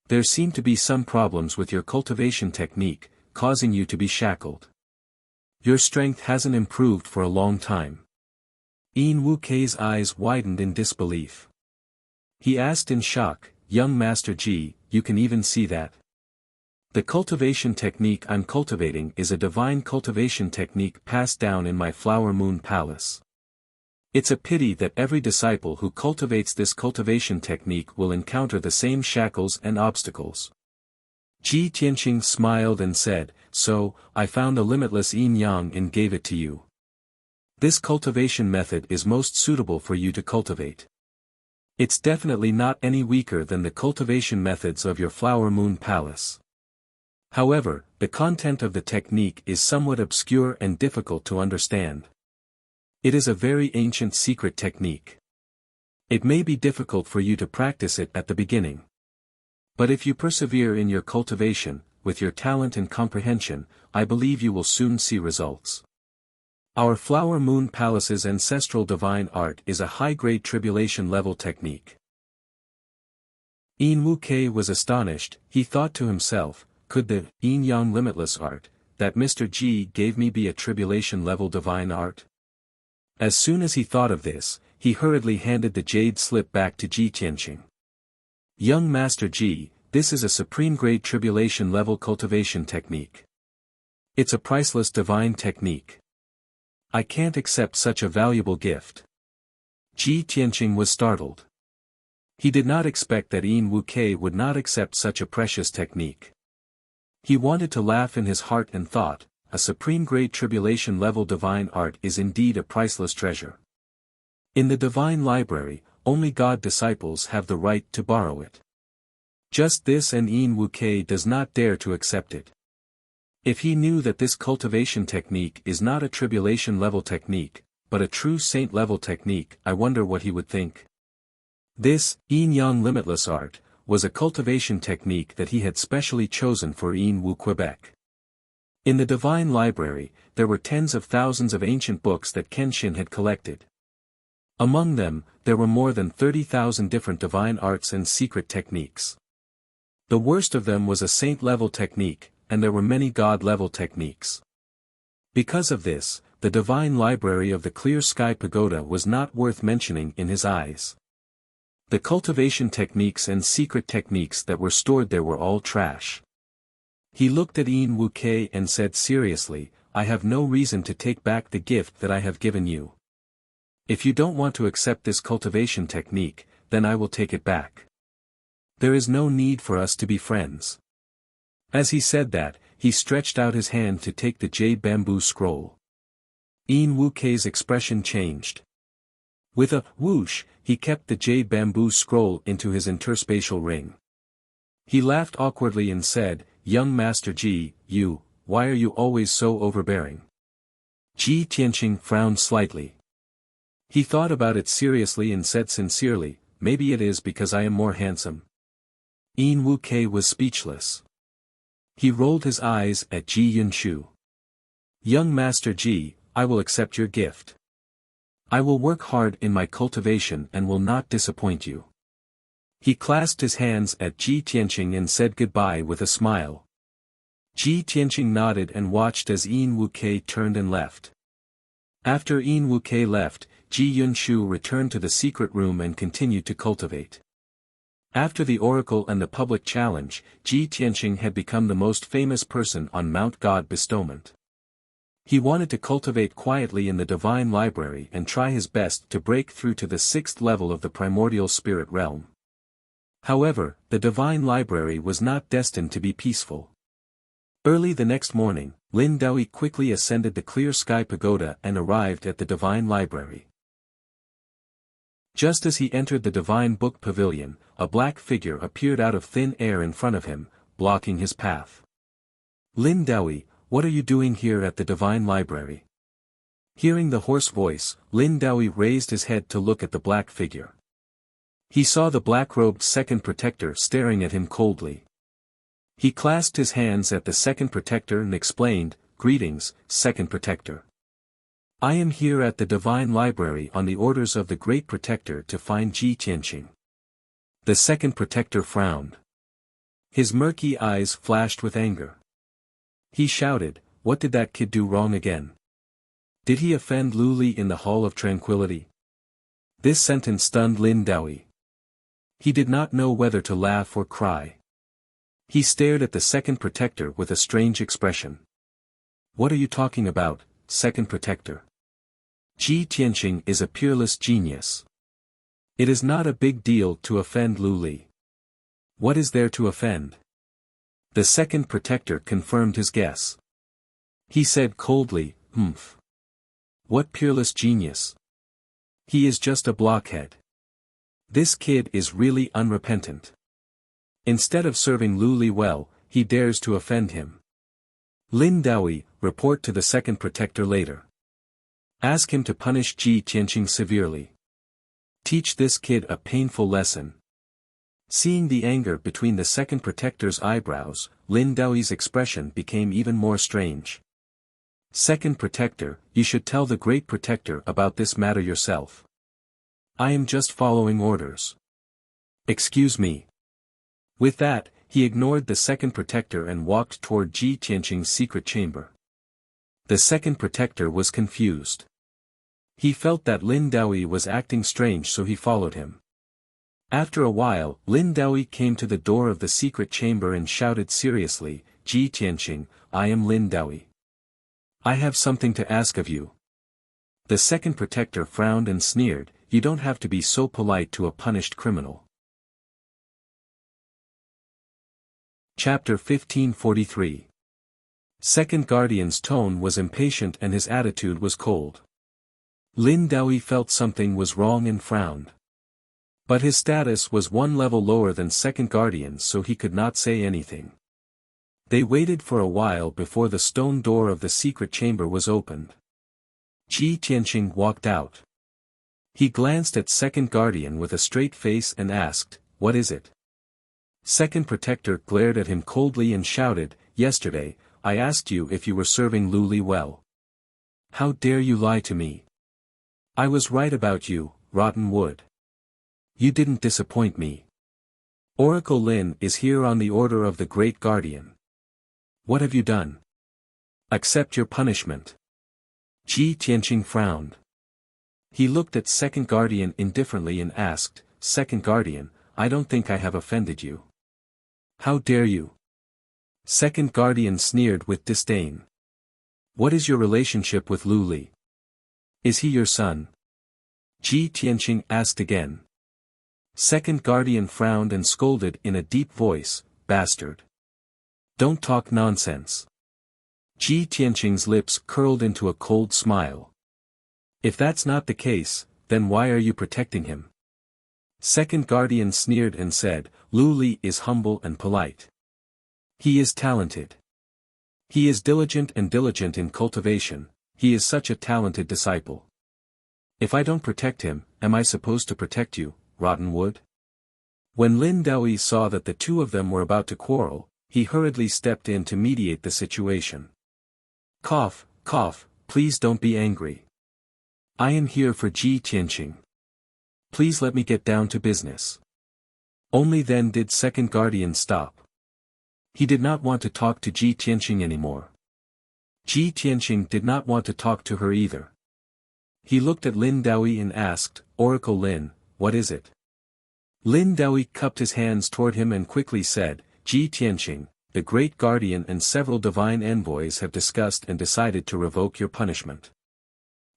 There seem to be some problems with your cultivation technique, causing you to be shackled. Your strength hasn't improved for a long time." Yin Wu Kei's eyes widened in disbelief. He asked in shock, "Young Master Ji, you can even see that? The cultivation technique I'm cultivating is a divine cultivation technique passed down in my Flower Moon Palace. It's a pity that every disciple who cultivates this cultivation technique will encounter the same shackles and obstacles." Ji Tianqing smiled and said, "So, I found a limitless yin-yang and gave it to you. This cultivation method is most suitable for you to cultivate. It's definitely not any weaker than the cultivation methods of your Flower Moon Palace. However, the content of the technique is somewhat obscure and difficult to understand. It is a very ancient secret technique. It may be difficult for you to practice it at the beginning. But if you persevere in your cultivation, with your talent and comprehension, I believe you will soon see results. Our Flower Moon Palace's ancestral divine art is a high-grade tribulation level technique. Yin Wuke was astonished. He thought to himself, could the Yin Yang limitless art that Mr. Ji gave me be a tribulation level divine art? As soon as he thought of this, he hurriedly handed the jade slip back to Ji Tianqing. Young Master Ji, this is a supreme grade tribulation level cultivation technique. It's a priceless divine technique. I can't accept such a valuable gift. Ji Tianqing was startled. He did not expect that Yin Wuke would not accept such a precious technique. He wanted to laugh in his heart and thought, a supreme grade tribulation level divine art is indeed a priceless treasure. In the divine library, only God disciples have the right to borrow it. Just this, and Yin Wuke does not dare to accept it. If he knew that this cultivation technique is not a tribulation level technique, but a true saint level technique, I wonder what he would think. This, Yin Yang limitless art, was a cultivation technique that he had specially chosen for Yin Wu Quebec. In the divine library, there were tens of thousands of ancient books that Kenshin had collected. Among them, there were more than 30,000 different divine arts and secret techniques. The worst of them was a saint-level technique, and there were many god-level techniques. Because of this, the divine library of the Clear Sky Pagoda was not worth mentioning in his eyes. The cultivation techniques and secret techniques that were stored there were all trash. He looked at Yin Wuke and said seriously, I have no reason to take back the gift that I have given you. If you don't want to accept this cultivation technique, then I will take it back. There is no need for us to be friends. As he said that, he stretched out his hand to take the jade bamboo scroll. Yin Wuke's expression changed. With a whoosh, he kept the jade bamboo scroll into his interspatial ring. He laughed awkwardly and said, Young Master Ji, why are you always so overbearing? Ji Tianqing frowned slightly. He thought about it seriously and said sincerely, maybe it is because I am more handsome. Yin Wuke was speechless. He rolled his eyes at Ji Yunshu. Young Master Ji, I will accept your gift. I will work hard in my cultivation and will not disappoint you. He clasped his hands at Ji Tianqing and said goodbye with a smile. Ji Tianqing nodded and watched as Yin Wuke turned and left. After Yin Wuke left, Ji Yunshu returned to the secret room and continued to cultivate. After the oracle and the public challenge, Ji Tianqing had become the most famous person on Mount God Bestowment. He wanted to cultivate quietly in the divine library and try his best to break through to the 6th level of the primordial spirit realm. However, the divine library was not destined to be peaceful. Early the next morning, Lin Daoi quickly ascended the Clear Sky Pagoda and arrived at the divine library. Just as he entered the divine book pavilion, a black figure appeared out of thin air in front of him, blocking his path. Lin Daoi, what are you doing here at the divine library? Hearing the hoarse voice, Lin Daoi raised his head to look at the black figure. He saw the black-robed second protector staring at him coldly. He clasped his hands at the second protector and explained, Greetings, second protector. I am here at the divine library on the orders of the great protector to find Ji Tianqing. The second protector frowned. His murky eyes flashed with anger. He shouted, what did that kid do wrong again? Did he offend Lu Li in the Hall of Tranquility? This sentence stunned Lin Daoi. He did not know whether to laugh or cry. He stared at the second protector with a strange expression. What are you talking about, second protector? Ji Tianqing is a peerless genius. It is not a big deal to offend Lu Li. What is there to offend? The second protector confirmed his guess. He said coldly, What peerless genius? He is just a blockhead. This kid is really unrepentant. Instead of serving Lu Li well, he dares to offend him. Lin Daoi, report to the second protector later. Ask him to punish Ji Tianqing severely. Teach this kid a painful lesson. Seeing the anger between the second protector's eyebrows, Lin Daoi's expression became even more strange. Second protector, you should tell the great protector about this matter yourself. I am just following orders. Excuse me. With that, he ignored the second protector and walked toward Ji Tianqing's secret chamber. The second protector was confused. He felt that Lin Daoi was acting strange, so he followed him. After a while, Lin Daoi came to the door of the secret chamber and shouted seriously, Ji Tianqing, I am Lin Daoi. I have something to ask of you. The second protector frowned and sneered, you don't have to be so polite to a punished criminal. Chapter 1543. Second Guardian's tone was impatient and his attitude was cold. Lin Daoi felt something was wrong and frowned. But his status was one level lower than Second Guardian's, so he could not say anything. They waited for a while before the stone door of the secret chamber was opened. Ji Tianqing walked out. He glanced at Second Guardian with a straight face and asked, what is it? Second Protector glared at him coldly and shouted, yesterday, I asked you if you were serving Lu Li well. How dare you lie to me? I was right about you, rotten wood. You didn't disappoint me. Oracle Lin is here on the order of the Great Guardian. What have you done? Accept your punishment. Ji Tianqing frowned. He looked at Second Guardian indifferently and asked, Second Guardian, I don't think I have offended you. How dare you? Second Guardian sneered with disdain. What is your relationship with Lu Li? Is he your son? Ji Tianqing asked again. Second Guardian frowned and scolded in a deep voice, bastard. Don't talk nonsense. Ji Tianqing's lips curled into a cold smile. If that's not the case, then why are you protecting him? Second Guardian sneered and said, Lu Li is humble and polite. He is talented. He is diligent in cultivation, he is such a talented disciple. If I don't protect him, am I supposed to protect you, rotten wood? When Lin Daoi saw that the two of them were about to quarrel, he hurriedly stepped in to mediate the situation. Cough, cough, please don't be angry. I am here for Ji Tianqing. Please let me get down to business. Only then did Second Guardian stop. He did not want to talk to Ji Tianqing anymore. Ji Tianqing did not want to talk to her either. He looked at Lin Daoi and asked, Oracle Lin, what is it? Lin Daoi cupped his hands toward him and quickly said, Ji Tianqing, the Great Guardian and several divine envoys have discussed and decided to revoke your punishment.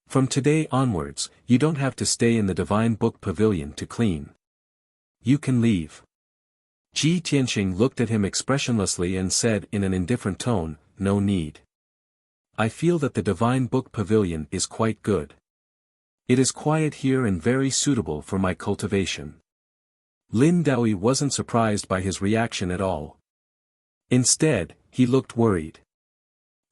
From today onwards, you don't have to stay in the Divine Book Pavilion to clean. You can leave. Ji Tianqing looked at him expressionlessly and said in an indifferent tone, no need. I feel that the Divine Book Pavilion is quite good. It is quiet here and very suitable for my cultivation. Lin Daoi wasn't surprised by his reaction at all. Instead, he looked worried.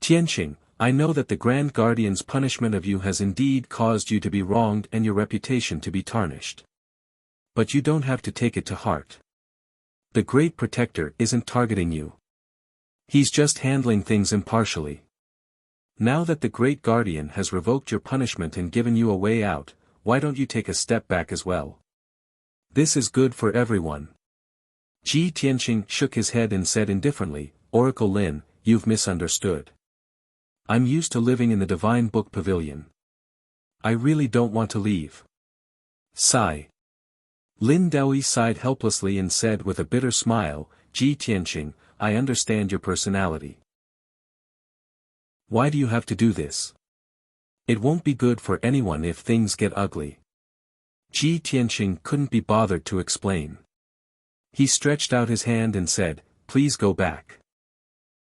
Tianqing, I know that the Grand Guardian's punishment of you has indeed caused you to be wronged and your reputation to be tarnished. But you don't have to take it to heart. The Great Protector isn't targeting you. He's just handling things impartially. Now that the Great Guardian has revoked your punishment and given you a way out, why don't you take a step back as well? This is good for everyone. Ji Tianqing shook his head and said indifferently, Oracle Lin, you've misunderstood. I'm used to living in the Divine Book Pavilion. I really don't want to leave. Sigh. Lin Daoi sighed helplessly and said with a bitter smile, Ji Tianqing, I understand your personality. Why do you have to do this? It won't be good for anyone if things get ugly. Ji Tianqing couldn't be bothered to explain. He stretched out his hand and said, please go back.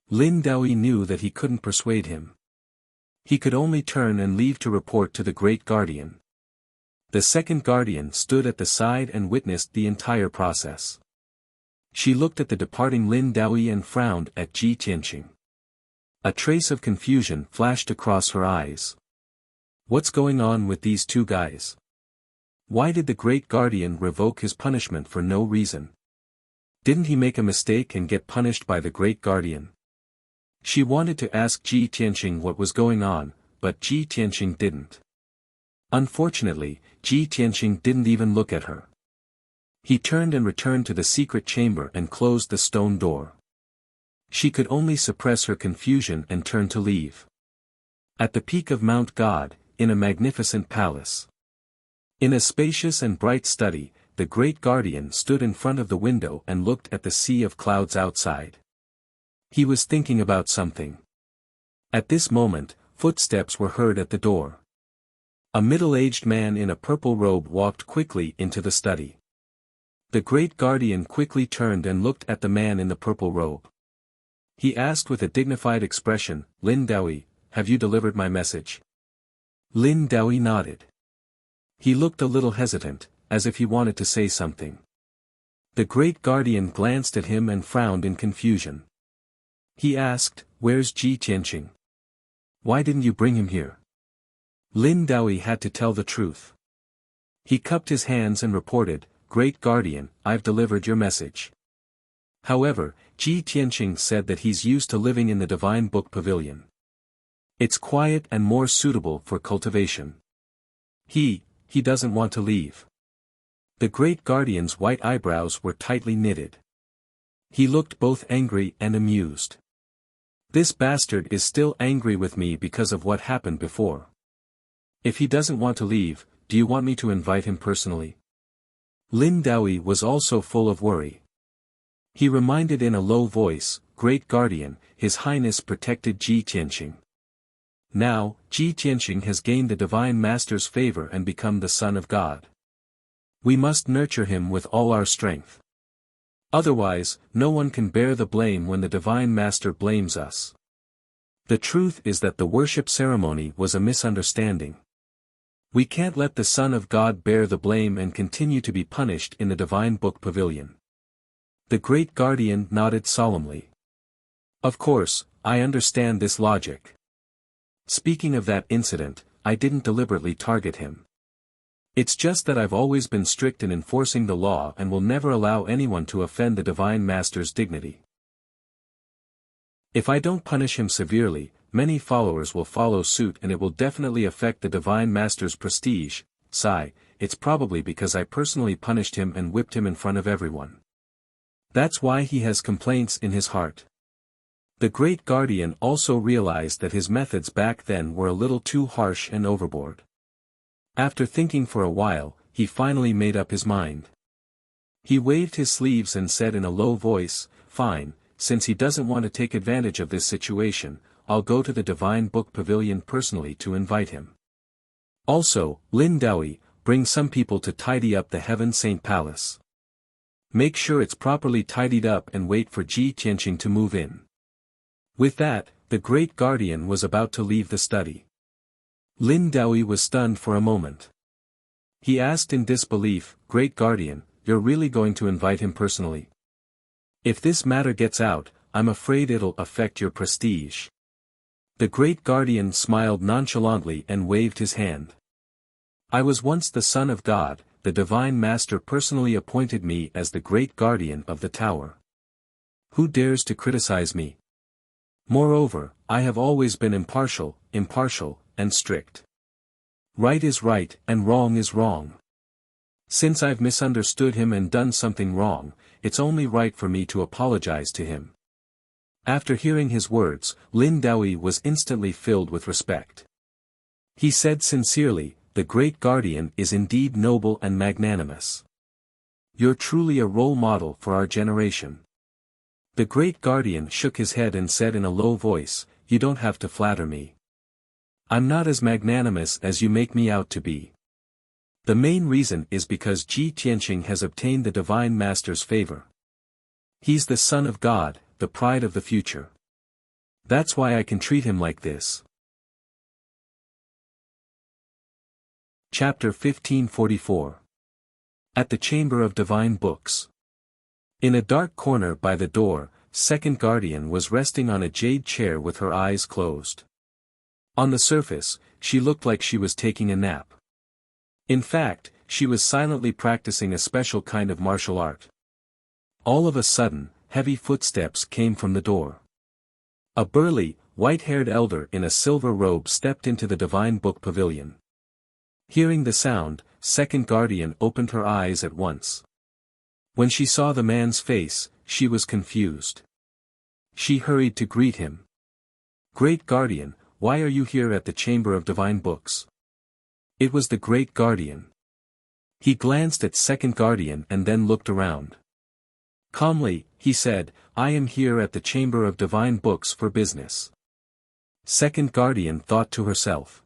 Lin Daoi knew that he couldn't persuade him. He could only turn and leave to report to the Great Guardian. The Second Guardian stood at the side and witnessed the entire process. She looked at the departing Lin Daoi and frowned at Ji Tianqing. A trace of confusion flashed across her eyes. What's going on with these two guys? Why did the Great Guardian revoke his punishment for no reason? Didn't he make a mistake and get punished by the Great Guardian? She wanted to ask Ji Tianqing what was going on, but Ji Tianqing didn't. Unfortunately, Ji Tianqing didn't even look at her. He turned and returned to the secret chamber and closed the stone door. She could only suppress her confusion and turn to leave. At the peak of Mount God, in a magnificent palace. In a spacious and bright study, the Great Guardian stood in front of the window and looked at the sea of clouds outside. He was thinking about something. At this moment, footsteps were heard at the door. A middle-aged man in a purple robe walked quickly into the study. The Great Guardian quickly turned and looked at the man in the purple robe. He asked with a dignified expression, "Lin Daoyi, have you delivered my message?" Lin Daoyi nodded. He looked a little hesitant, as if he wanted to say something. The Great Guardian glanced at him and frowned in confusion. He asked, "Where's Ji Tianqing? Why didn't you bring him here?" Lin Daoyi had to tell the truth. He cupped his hands and reported, "Great Guardian, I've delivered your message. However, Ji Tianqing said that he's used to living in the Divine Book Pavilion. It's quiet and more suitable for cultivation. He doesn't want to leave." The Great Guardian's white eyebrows were tightly knitted. He looked both angry and amused. "This bastard is still angry with me because of what happened before. If he doesn't want to leave, do you want me to invite him personally?" Lin Daoyi was also full of worry. He reminded in a low voice, "Great Guardian, His Highness protected Ji Tianqing. Now, Ji Tianqing has gained the Divine Master's favor and become the Son of God. We must nurture him with all our strength. Otherwise, no one can bear the blame when the Divine Master blames us. The truth is that the worship ceremony was a misunderstanding. We can't let the Son of God bear the blame and continue to be punished in the Divine Book Pavilion." The Great Guardian nodded solemnly. "Of course, I understand this logic. Speaking of that incident, I didn't deliberately target him. It's just that I've always been strict in enforcing the law and will never allow anyone to offend the Divine Master's dignity. If I don't punish him severely, many followers will follow suit and it will definitely affect the Divine Master's prestige. Sigh, it's probably because I personally punished him and whipped him in front of everyone. That's why he has complaints in his heart." The Great Guardian also realized that his methods back then were a little too harsh and overboard. After thinking for a while, he finally made up his mind. He waved his sleeves and said in a low voice, "Fine, since he doesn't want to take advantage of this situation, I'll go to the Divine Book Pavilion personally to invite him. Also, Lin Daoyi, bring some people to tidy up the Heaven Saint Palace. Make sure it's properly tidied up and wait for Ji Tianqing to move in." With that, the Great Guardian was about to leave the study. Lin Daoyi was stunned for a moment. He asked in disbelief, "Great Guardian, you're really going to invite him personally? If this matter gets out, I'm afraid it'll affect your prestige." The Great Guardian smiled nonchalantly and waved his hand. "I was once the Son of God, the Divine Master personally appointed me as the Great Guardian of the Tower. Who dares to criticize me? Moreover, I have always been impartial, and strict. Right is right and wrong is wrong. Since I've misunderstood him and done something wrong, it's only right for me to apologize to him." After hearing his words, Lin Daoyi was instantly filled with respect. He said sincerely, "The Great Guardian is indeed noble and magnanimous. You're truly a role model for our generation." The Great Guardian shook his head and said in a low voice, "You don't have to flatter me. I'm not as magnanimous as you make me out to be. The main reason is because Ji Tianqing has obtained the Divine Master's favor. He's the Son of God, the pride of the future. That's why I can treat him like this." Chapter 1544. At the Chamber of Divine Books. In a dark corner by the door, Second Guardian was resting on a jade chair with her eyes closed. On the surface, she looked like she was taking a nap. In fact, she was silently practicing a special kind of martial art. All of a sudden, heavy footsteps came from the door. A burly, white-haired elder in a silver robe stepped into the divine book pavilion. Hearing the sound, second guardian opened her eyes at once. When she saw the man's face, she was confused. She hurried to greet him. "Great guardian, why are you here at the chamber of divine books?" It was the great guardian. He glanced at second guardian and then looked around. Calmly, he said, "I am here at the chamber of divine books for business." Second guardian thought to herself.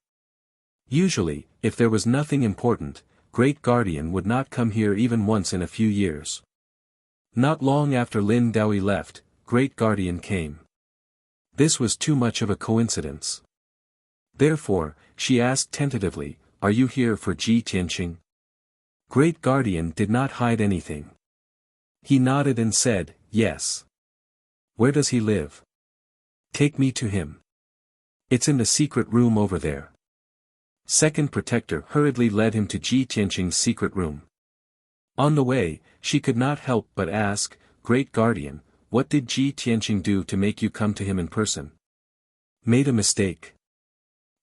Usually, if there was nothing important, great guardian would not come here even once in a few years. Not long after Lin Daoi left, great guardian came. This was too much of a coincidence. Therefore, she asked tentatively, "Are you here for Ji Tianqing?" Great guardian did not hide anything. He nodded and said, "Yes." "Where does he live?" "Take me to him. It's in the secret room over there." Second protector hurriedly led him to Ji Tianqing's secret room. On the way, she could not help but ask, "Great guardian, what did Ji Tianqing do to make you come to him in person?" "Made a mistake."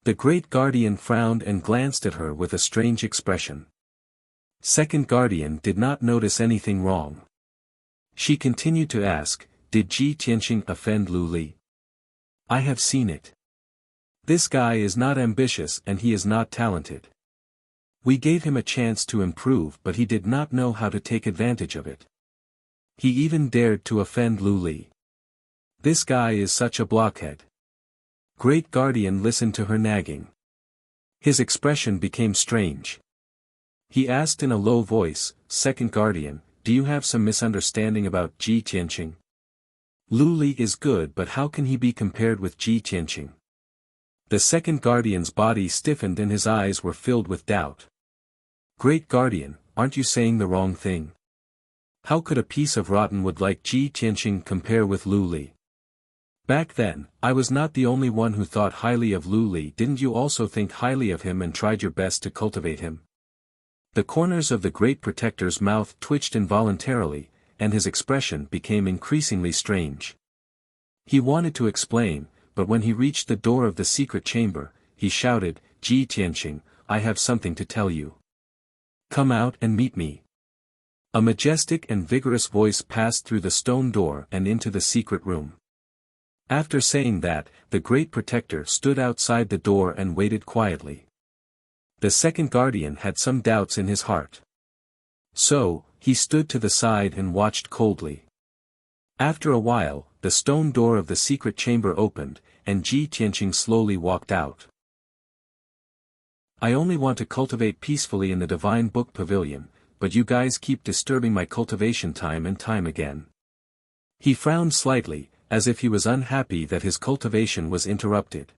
The great guardian frowned and glanced at her with a strange expression. Second guardian did not notice anything wrong. She continued to ask, "Did Ji Tianqing offend Lu Li?" "I have seen it. This guy is not ambitious and he is not talented. We gave him a chance to improve but he did not know how to take advantage of it. He even dared to offend Lu Li. This guy is such a blockhead." Great guardian listened to her nagging. His expression became strange. He asked in a low voice, "Second guardian, do you have some misunderstanding about Ji Tianqing? Lu Li is good but how can he be compared with Ji Tianqing?" The second guardian's body stiffened and his eyes were filled with doubt. "Great guardian, aren't you saying the wrong thing? How could a piece of rotten wood like Ji Tianqing compare with Lu Li? Back then, I was not the only one who thought highly of Lu Li. Didn't you also think highly of him and tried your best to cultivate him?" The corners of the great protector's mouth twitched involuntarily, and his expression became increasingly strange. He wanted to explain, but when he reached the door of the secret chamber, he shouted, "Ji Tianqing, I have something to tell you. Come out and meet me." A majestic and vigorous voice passed through the stone door and into the secret room. After saying that, the great protector stood outside the door and waited quietly. The second guardian had some doubts in his heart. So, he stood to the side and watched coldly. After a while, the stone door of the secret chamber opened, and Ji Tianqing slowly walked out. "I only want to cultivate peacefully in the divine book pavilion, but you guys keep disturbing my cultivation time and time again." He frowned slightly, as if he was unhappy that his cultivation was interrupted.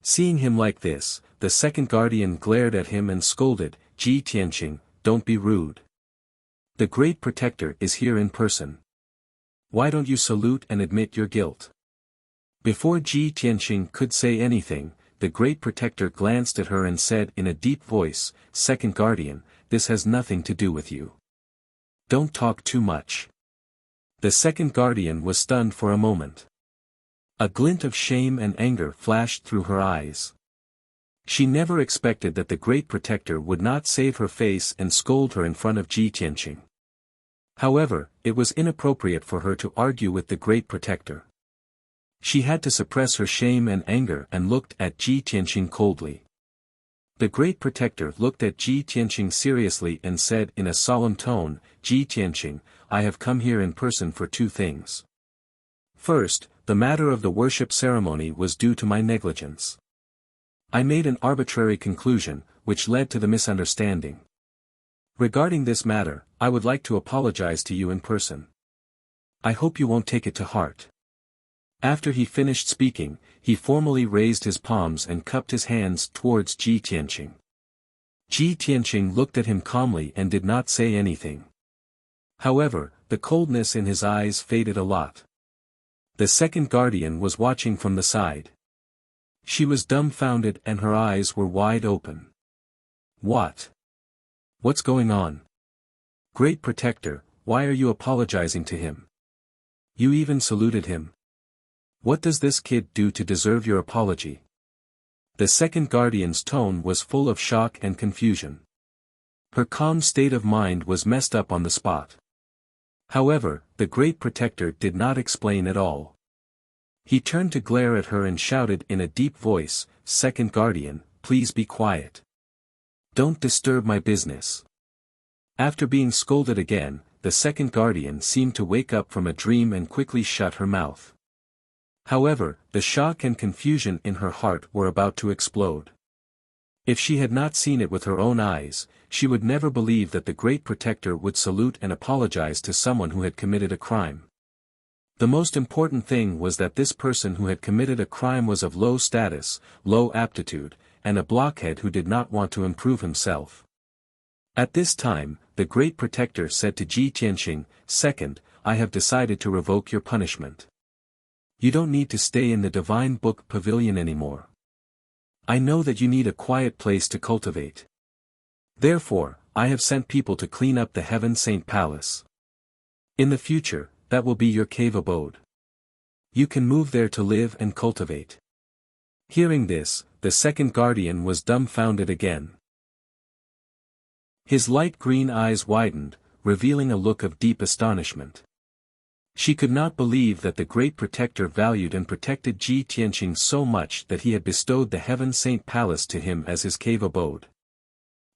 Seeing him like this, the second guardian glared at him and scolded, "Ji Tianqing, don't be rude. The great protector is here in person. Why don't you salute and admit your guilt?" Before Ji Tianqing could say anything, the great protector glanced at her and said in a deep voice, "Second guardian, this has nothing to do with you. Don't talk too much." The second guardian was stunned for a moment. A glint of shame and anger flashed through her eyes. She never expected that the great protector would not save her face and scold her in front of Ji Tianqing. However, it was inappropriate for her to argue with the great protector. She had to suppress her shame and anger and looked at Ji Tianqing coldly. The great protector looked at Ji Tianqing seriously and said in a solemn tone, "Ji Tianqing, I have come here in person for two things. First, the matter of the worship ceremony was due to my negligence. I made an arbitrary conclusion, which led to the misunderstanding. Regarding this matter, I would like to apologize to you in person. I hope you won't take it to heart." After he finished speaking, he formally raised his palms and cupped his hands towards Ji Tianqing. Ji Tianqing looked at him calmly and did not say anything. However, the coldness in his eyes faded a lot. The second guardian was watching from the side. She was dumbfounded and her eyes were wide open. "What? What's going on? Great Protector, why are you apologizing to him? You even saluted him. What does this kid do to deserve your apology? The second guardian's tone was full of shock and confusion. Her calm state of mind was messed up on the spot. However, the Great Protector did not explain at all. He turned to glare at her and shouted in a deep voice, "Second Guardian, please be quiet. Don't disturb my business." After being scolded again, the second guardian seemed to wake up from a dream and quickly shut her mouth. However, the shock and confusion in her heart were about to explode. If she had not seen it with her own eyes, she would never believe that the Great Protector would salute and apologize to someone who had committed a crime. The most important thing was that this person who had committed a crime was of low status, low aptitude, and a blockhead who did not want to improve himself. At this time, the Great Protector said to Ji Tianxing, "Second, I have decided to revoke your punishment. You don't need to stay in the Divine Book Pavilion anymore. I know that you need a quiet place to cultivate. Therefore, I have sent people to clean up the Heaven Saint Palace. In the future, that will be your cave abode. You can move there to live and cultivate." Hearing this, the second guardian was dumbfounded again. His light green eyes widened, revealing a look of deep astonishment. She could not believe that the Great Protector valued and protected Ji Tianxing so much that he had bestowed the Heaven Saint Palace to him as his cave abode.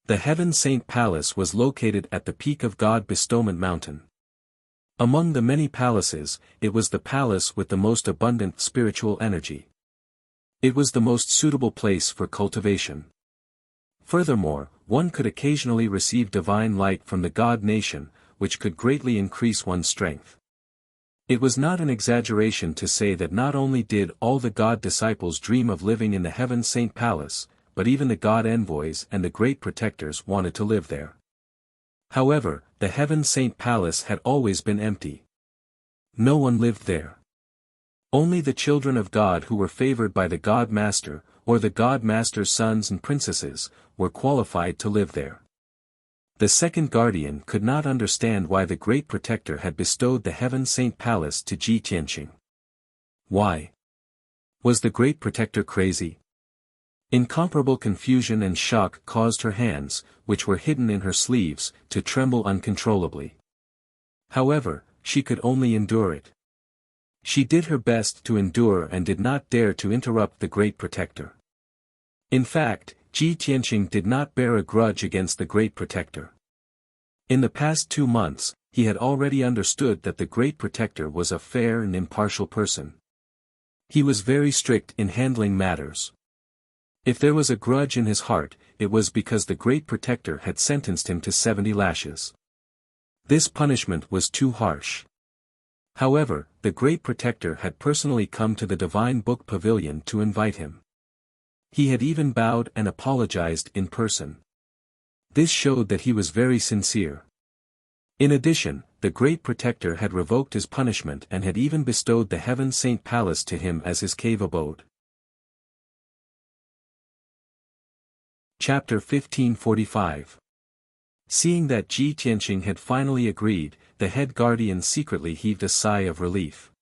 The Heaven Saint Palace was located at the peak of God Bestowment Mountain. Among the many palaces, it was the palace with the most abundant spiritual energy. It was the most suitable place for cultivation. Furthermore, one could occasionally receive divine light from the God Nation, which could greatly increase one's strength. It was not an exaggeration to say that not only did all the God disciples dream of living in the Heaven Saint Palace, but even the God envoys and the Great Protectors wanted to live there. However, the Heaven Saint Palace had always been empty. No one lived there. Only the children of God who were favored by the God Master, or the God Master's sons and princesses, were qualified to live there. The second guardian could not understand why the Great Protector had bestowed the Heaven Saint Palace to Ji Tianxing. Why? Was the Great Protector crazy? Incomparable confusion and shock caused her hands, which were hidden in her sleeves, to tremble uncontrollably. However, she could only endure it. She did her best to endure and did not dare to interrupt the Great Protector. In fact, Ji Tianxing did not bear a grudge against the Great Protector. In the past 2 months, he had already understood that the Great Protector was a fair and impartial person. He was very strict in handling matters. If there was a grudge in his heart, it was because the Great Protector had sentenced him to 70 lashes. This punishment was too harsh. However, the Great Protector had personally come to the Divine Book Pavilion to invite him. He had even bowed and apologized in person. This showed that he was very sincere. In addition, the Great Protector had revoked his punishment and had even bestowed the Heaven Saint Palace to him as his cave abode. Chapter 1545. Seeing that Ji Tianxing had finally agreed, the head guardian secretly heaved a sigh of relief.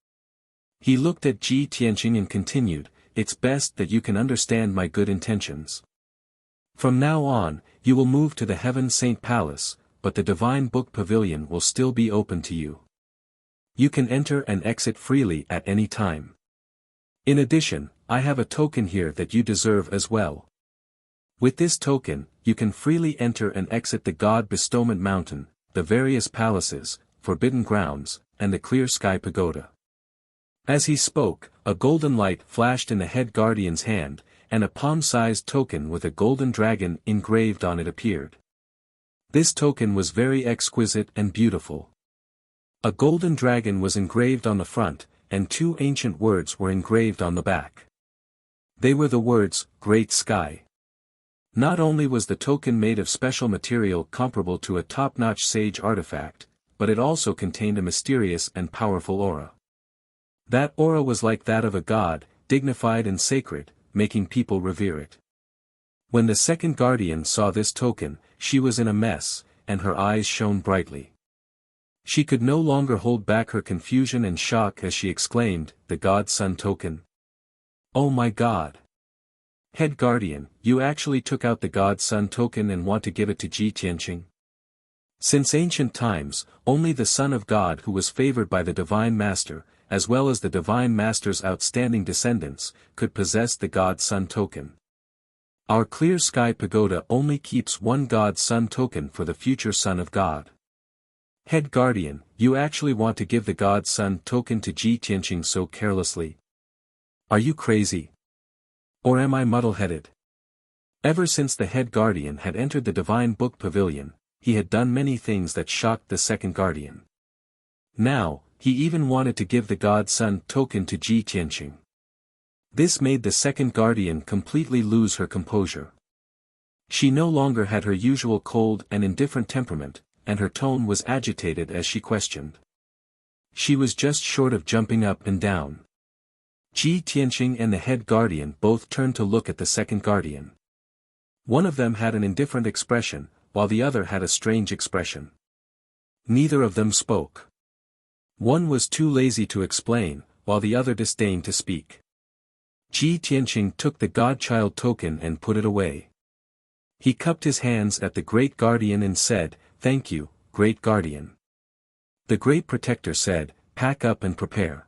He looked at Ji Tianxing and continued, "It's best that you can understand my good intentions. From now on, you will move to the Heaven Saint Palace, but the Divine Book Pavilion will still be open to you. You can enter and exit freely at any time. In addition, I have a token here that you deserve as well. With this token, you can freely enter and exit the God Bestowment Mountain, the various palaces, forbidden grounds, and the Clear Sky Pagoda." As he spoke, a golden light flashed in the head guardian's hand, and a palm-sized token with a golden dragon engraved on it appeared. This token was very exquisite and beautiful. A golden dragon was engraved on the front, and 2 ancient words were engraved on the back. They were the words, "Great Sky." Not only was the token made of special material comparable to a top-notch sage artifact, but it also contained a mysterious and powerful aura. That aura was like that of a god, dignified and sacred, making people revere it. When the second guardian saw this token, she was in a mess, and her eyes shone brightly. She could no longer hold back her confusion and shock as she exclaimed, "The God-Son token? Oh my God! Head Guardian, you actually took out the God-Son token and want to give it to Ji Tianqing?" Since ancient times, only the Son of God who was favored by the Divine Master, as well as the Divine Master's outstanding descendants, could possess the God-Son token. Our Clear Sky Pagoda only keeps one God-Son token for the future Son of God. Head Guardian, you actually want to give the God-Son token to Ji Tianqing so carelessly? Are you crazy? Or am I muddle-headed? Ever since the Head Guardian had entered the Divine Book Pavilion, he had done many things that shocked the second guardian. Now, he even wanted to give the God-Son token to Ji Tianqing. This made the second guardian completely lose her composure. She no longer had her usual cold and indifferent temperament, and her tone was agitated as she questioned. She was just short of jumping up and down. Ji Tianqing and the head guardian both turned to look at the second guardian. One of them had an indifferent expression, while the other had a strange expression. Neither of them spoke. One was too lazy to explain, while the other disdained to speak. Ji Tianqing took the Godchild token and put it away. He cupped his hands at the Great Guardian and said, "Thank you, Great Guardian." The Great Protector said, "Pack up and prepare.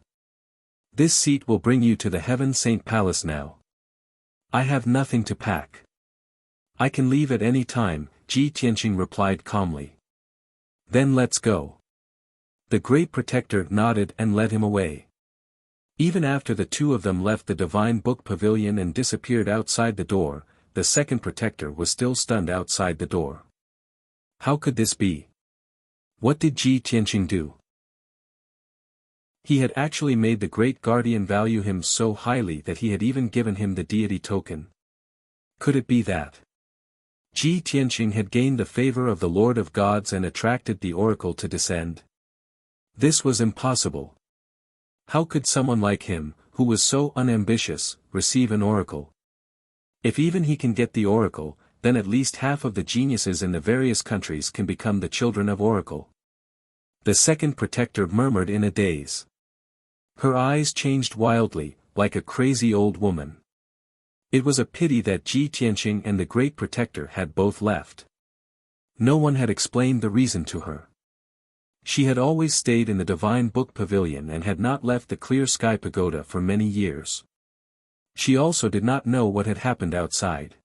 This seat will bring you to the Heaven Saint Palace now." "I have nothing to pack. I can leave at any time," Ji Tianqing replied calmly. "Then let's go." The Great Protector nodded and led him away. Even after the two of them left the Divine Book Pavilion and disappeared outside the door, the second Protector was still stunned outside the door. How could this be? What did Ji Tianqing do? He had actually made the Great Guardian value him so highly that he had even given him the deity token. Could it be that Ji Tianqing had gained the favor of the Lord of Gods and attracted the oracle to descend? This was impossible. How could someone like him, who was so unambitious, receive an oracle? If even he can get the oracle, then at least half of the geniuses in the various countries can become the children of oracle. The second Protector murmured in a daze. Her eyes changed wildly, like a crazy old woman. It was a pity that Ji Tianqing and the Great Protector had both left. No one had explained the reason to her. She had always stayed in the Divine Book Pavilion and had not left the Clear Sky Pagoda for many years. She also did not know what had happened outside.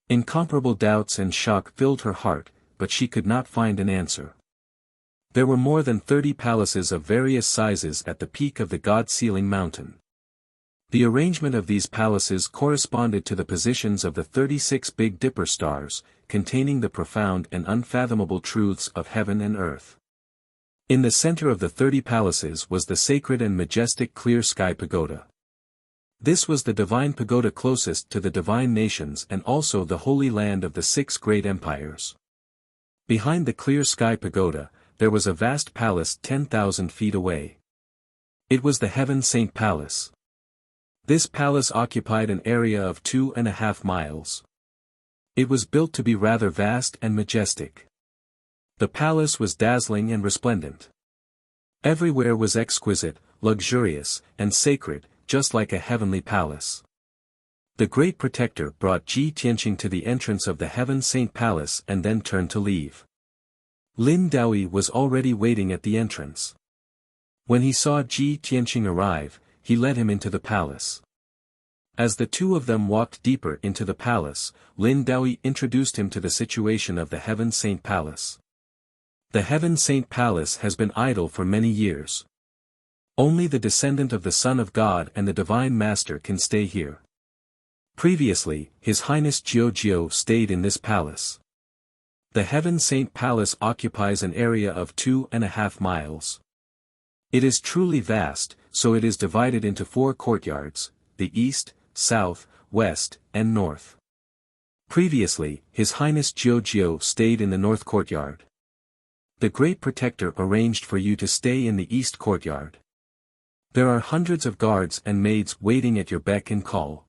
Incomparable doubts and shock filled her heart, but she could not find an answer. There were more than 30 palaces of various sizes at the peak of the God-Sealing Mountain. The arrangement of these palaces corresponded to the positions of the 36 Big Dipper stars, containing the profound and unfathomable truths of heaven and earth. In the center of the 30 palaces was the sacred and majestic Clear Sky Pagoda. This was the divine pagoda closest to the divine nations and also the holy land of the 6 great empires. Behind the Clear Sky Pagoda, there was a vast palace 10,000 feet away. It was the Heaven Saint Palace. This palace occupied an area of 2.5 miles. It was built to be rather vast and majestic. The palace was dazzling and resplendent. Everywhere was exquisite, luxurious, and sacred, just like a heavenly palace. The Great Protector brought Ji Tianqing to the entrance of the Heaven Saint Palace and then turned to leave. Lin Daoyi was already waiting at the entrance. When he saw Ji Tianqing arrive, he led him into the palace. As the two of them walked deeper into the palace, Lin Daoyi introduced him to the situation of the Heaven Saint Palace. The Heaven Saint Palace has been idle for many years. Only the descendant of the Son of God and the Divine Master can stay here. Previously, His Highness Jiao stayed in this palace. The Heaven Saint Palace occupies an area of 2.5 miles. It is truly vast, so it is divided into 4 courtyards, the east, south, west, and north. Previously, His Highness Jiao stayed in the north courtyard. The Great Protector arranged for you to stay in the east courtyard. There are hundreds of guards and maids waiting at your beck and call.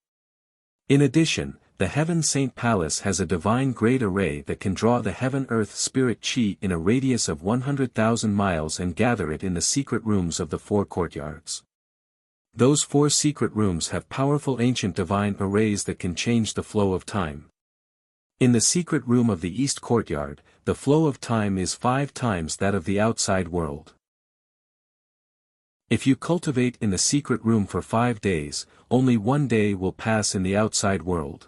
In addition, the Heaven Saint Palace has a divine grade array that can draw the Heaven-Earth Spirit Chi in a radius of 100,000 miles and gather it in the secret rooms of the 4 courtyards. Those 4 secret rooms have powerful ancient divine arrays that can change the flow of time. In the secret room of the East Courtyard, the flow of time is 5 times that of the outside world. If you cultivate in the secret room for 5 days, only 1 day will pass in the outside world.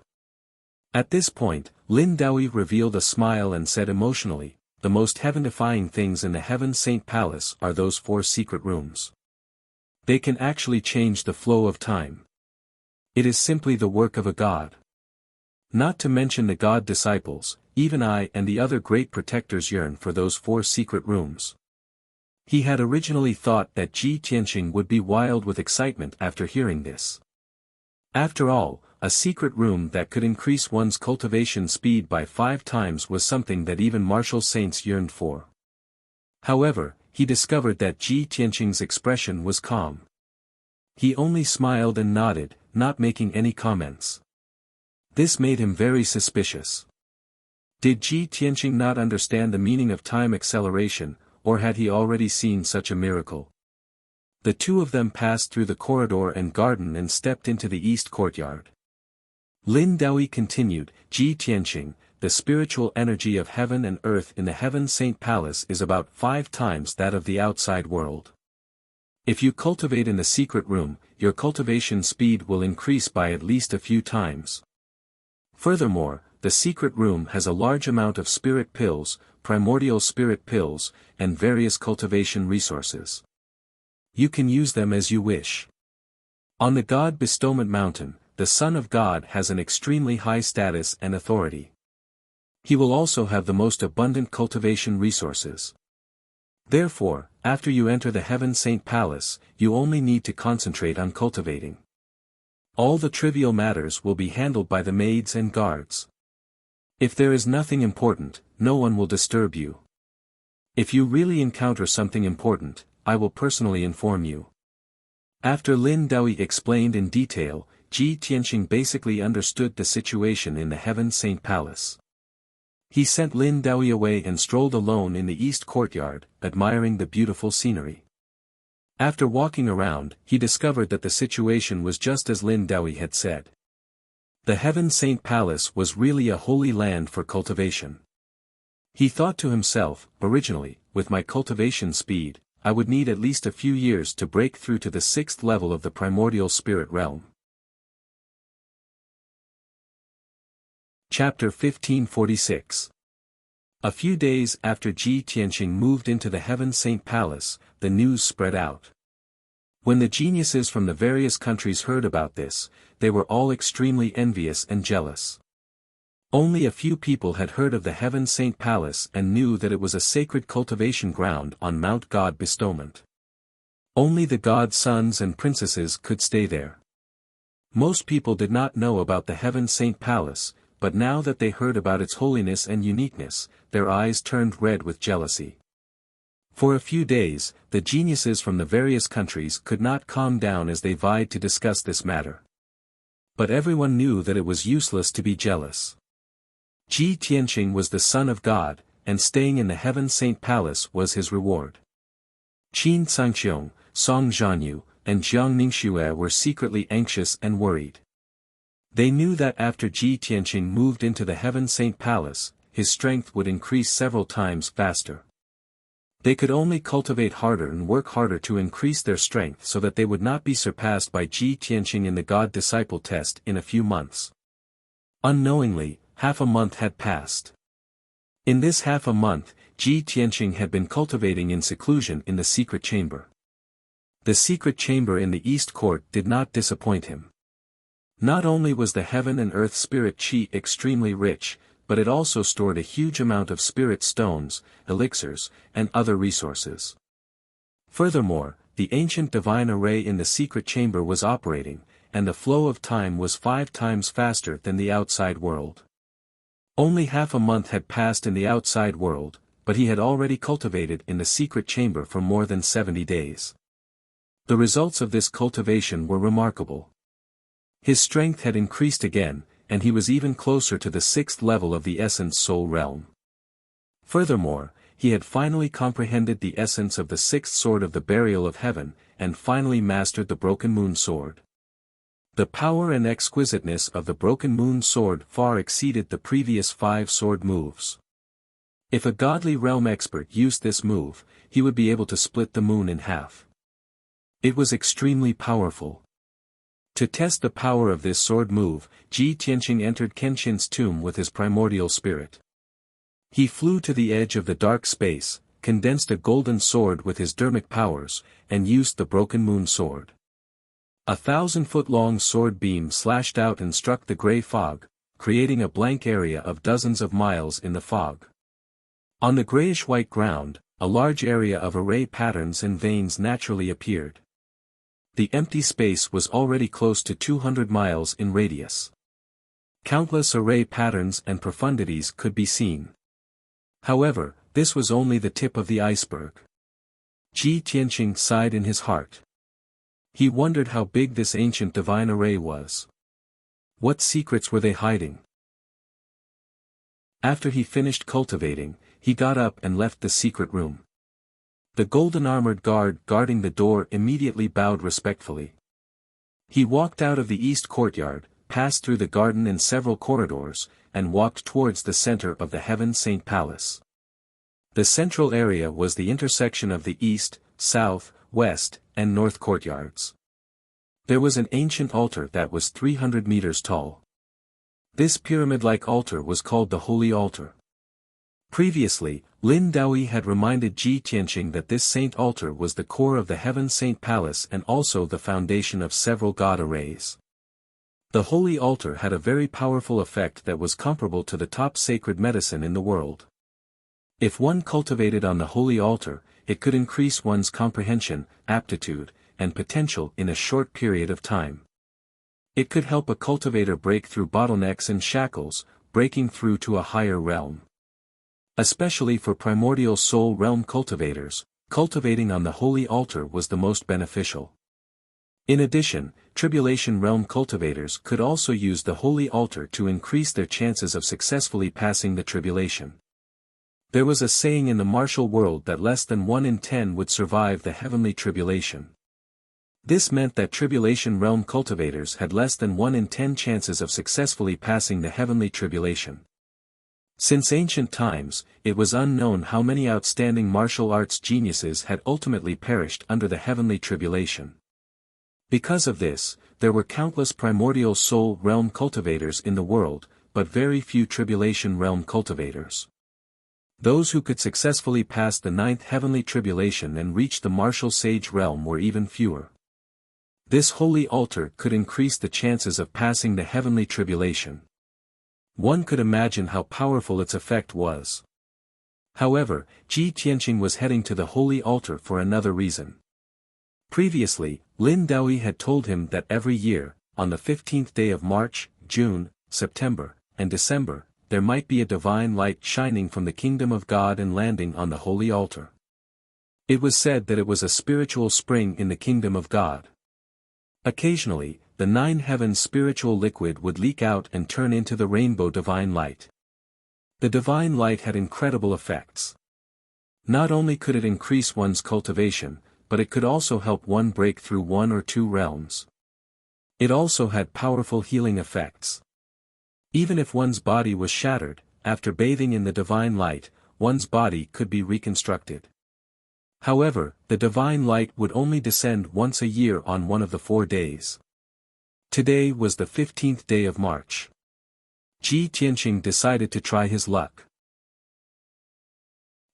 At this point, Lin Daoyi revealed a smile and said emotionally, the most heaven-defying things in the Heaven Saint Palace are those 4 secret rooms. They can actually change the flow of time. It is simply the work of a god. Not to mention the god disciples, even I and the other great protectors yearn for those 4 secret rooms. He had originally thought that Ji Tianqing would be wild with excitement after hearing this. After all, a secret room that could increase one's cultivation speed by 5 times was something that even martial saints yearned for. However, he discovered that Ji Tianqing's expression was calm. He only smiled and nodded, not making any comments. This made him very suspicious. Did Ji Tianqing not understand the meaning of time acceleration, or had he already seen such a miracle? The two of them passed through the corridor and garden and stepped into the East Courtyard. Lin Daoyi continued, Ji Tianqing, the spiritual energy of heaven and earth in the Heaven Saint Palace is about 5 times that of the outside world. If you cultivate in the secret room, your cultivation speed will increase by at least a few times. Furthermore, the secret room has a large amount of spirit pills, primordial spirit pills, and various cultivation resources. You can use them as you wish. On the God Bestowment Mountain, the Son of God has an extremely high status and authority. He will also have the most abundant cultivation resources. Therefore, after you enter the Heaven Saint Palace, you only need to concentrate on cultivating. All the trivial matters will be handled by the maids and guards. If there is nothing important, no one will disturb you. If you really encounter something important, I will personally inform you. After Lin Daoyi explained in detail, Ji Tianqing basically understood the situation in the Heaven Saint Palace. He sent Lin Daoyi away and strolled alone in the East Courtyard, admiring the beautiful scenery. After walking around, he discovered that the situation was just as Lin Daoyi had said. The Heaven Saint Palace was really a holy land for cultivation. He thought to himself, originally, with my cultivation speed, I would need at least a few years to break through to the 6th level of the primordial spirit realm. Chapter 1546. A few days after Ji Tianqing moved into the Heaven Saint Palace, the news spread out. When the geniuses from the various countries heard about this, they were all extremely envious and jealous. Only a few people had heard of the Heaven Saint Palace and knew that it was a sacred cultivation ground on Mount God Bestowment. Only the god sons and princesses could stay there. Most people did not know about the Heaven Saint Palace, but now that they heard about its holiness and uniqueness, their eyes turned red with jealousy. For a few days, the geniuses from the various countries could not calm down as they vied to discuss this matter. But everyone knew that it was useless to be jealous. Ji Tianqing was the son of God, and staying in the Heaven Saint Palace was his reward. Qin Sangxiong, Song Zhanyu, and Jiang Ningxue were secretly anxious and worried. They knew that after Ji Tianqing moved into the Heaven Saint Palace, his strength would increase several times faster. They could only cultivate harder and work harder to increase their strength so that they would not be surpassed by Ji Tianqing in the God-Disciple test in a few months. Unknowingly, half a month had passed. In this half a month, Ji Tianqing had been cultivating in seclusion in the secret chamber. The secret chamber in the East Court did not disappoint him. Not only was the heaven and earth spirit chi extremely rich, but it also stored a huge amount of spirit stones, elixirs, and other resources. Furthermore, the ancient divine array in the secret chamber was operating, and the flow of time was 5 times faster than the outside world. Only half a month had passed in the outside world, but he had already cultivated in the secret chamber for more than 70 days. The results of this cultivation were remarkable. His strength had increased again, and he was even closer to the sixth level of the essence soul realm. Furthermore, he had finally comprehended the essence of the sixth sword of the burial of heaven, and finally mastered the broken moon sword. The power and exquisiteness of the broken moon sword far exceeded the previous 5 sword moves. If a godly realm expert used this move, he would be able to split the moon in half. It was extremely powerful. To test the power of this sword move, Ji Tianqing entered Kenshin's tomb with his primordial spirit. He flew to the edge of the dark space, condensed a golden sword with his dermic powers, and used the broken moon sword. 1,000-foot-long sword beam slashed out and struck the gray fog, creating a blank area of dozens of miles in the fog. On the grayish-white ground, a large area of array patterns and veins naturally appeared. The empty space was already close to 200 miles in radius. Countless array patterns and profundities could be seen. However, this was only the tip of the iceberg. Ji Tianqing sighed in his heart. He wondered how big this ancient divine array was. What secrets were they hiding? After he finished cultivating, he got up and left the secret room. The golden-armored guard guarding the door immediately bowed respectfully. He walked out of the east courtyard, passed through the garden and several corridors, and walked towards the center of the Heaven Saint Palace. The central area was the intersection of the east, south, west, and north courtyards. There was an ancient altar that was 300 meters tall. This pyramid-like altar was called the Holy Altar. Previously, Lin Daoi had reminded Ji Tianqing that this saint altar was the core of the Heaven Saint Palace and also the foundation of several god arrays. The Holy Altar had a very powerful effect that was comparable to the top sacred medicine in the world. If one cultivated on the Holy Altar, it could increase one's comprehension, aptitude, and potential in a short period of time. It could help a cultivator break through bottlenecks and shackles, breaking through to a higher realm. Especially for primordial soul realm cultivators, cultivating on the Holy Altar was the most beneficial. In addition, tribulation realm cultivators could also use the Holy Altar to increase their chances of successfully passing the tribulation. There was a saying in the martial world that less than 1 in 10 would survive the heavenly tribulation. This meant that tribulation realm cultivators had less than 1 in 10 chances of successfully passing the heavenly tribulation. Since ancient times, it was unknown how many outstanding martial arts geniuses had ultimately perished under the heavenly tribulation. Because of this, there were countless primordial soul realm cultivators in the world, but very few tribulation realm cultivators. Those who could successfully pass the 9th heavenly tribulation and reach the martial sage realm were even fewer. This holy altar could increase the chances of passing the heavenly tribulation. One could imagine how powerful its effect was. However, Ji Tianqing was heading to the holy altar for another reason. Previously, Lin Daoi had told him that every year, on the 15th day of March, June, September, and December, there might be a divine light shining from the kingdom of God and landing on the holy altar. It was said that it was a spiritual spring in the kingdom of God. Occasionally, the 9 heavens spiritual liquid would leak out and turn into the rainbow divine light. The divine light had incredible effects. Not only could it increase one's cultivation, but it could also help one break through 1 or 2 realms. It also had powerful healing effects. Even if one's body was shattered, after bathing in the divine light, one's body could be reconstructed. However, the divine light would only descend once a year on one of the 4 days. Today was the 15th day of March. Ji Tianqing decided to try his luck.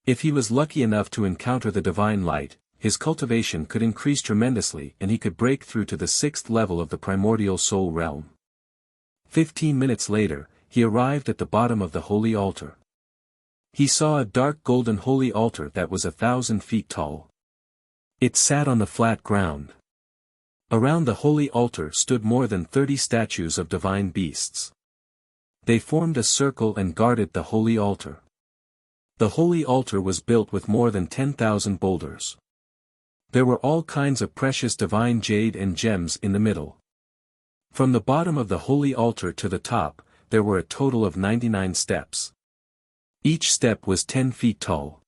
If he was lucky enough to encounter the divine light, his cultivation could increase tremendously and he could break through to the 6th level of the primordial soul realm. 15 minutes later, he arrived at the bottom of the holy altar. He saw a dark golden holy altar that was 1,000 feet tall. It sat on the flat ground. Around the holy altar stood more than 30 statues of divine beasts. They formed a circle and guarded the holy altar. The holy altar was built with more than 10,000 boulders. There were all kinds of precious divine jade and gems in the middle. From the bottom of the holy altar to the top, there were a total of 99 steps. Each step was 10 feet tall.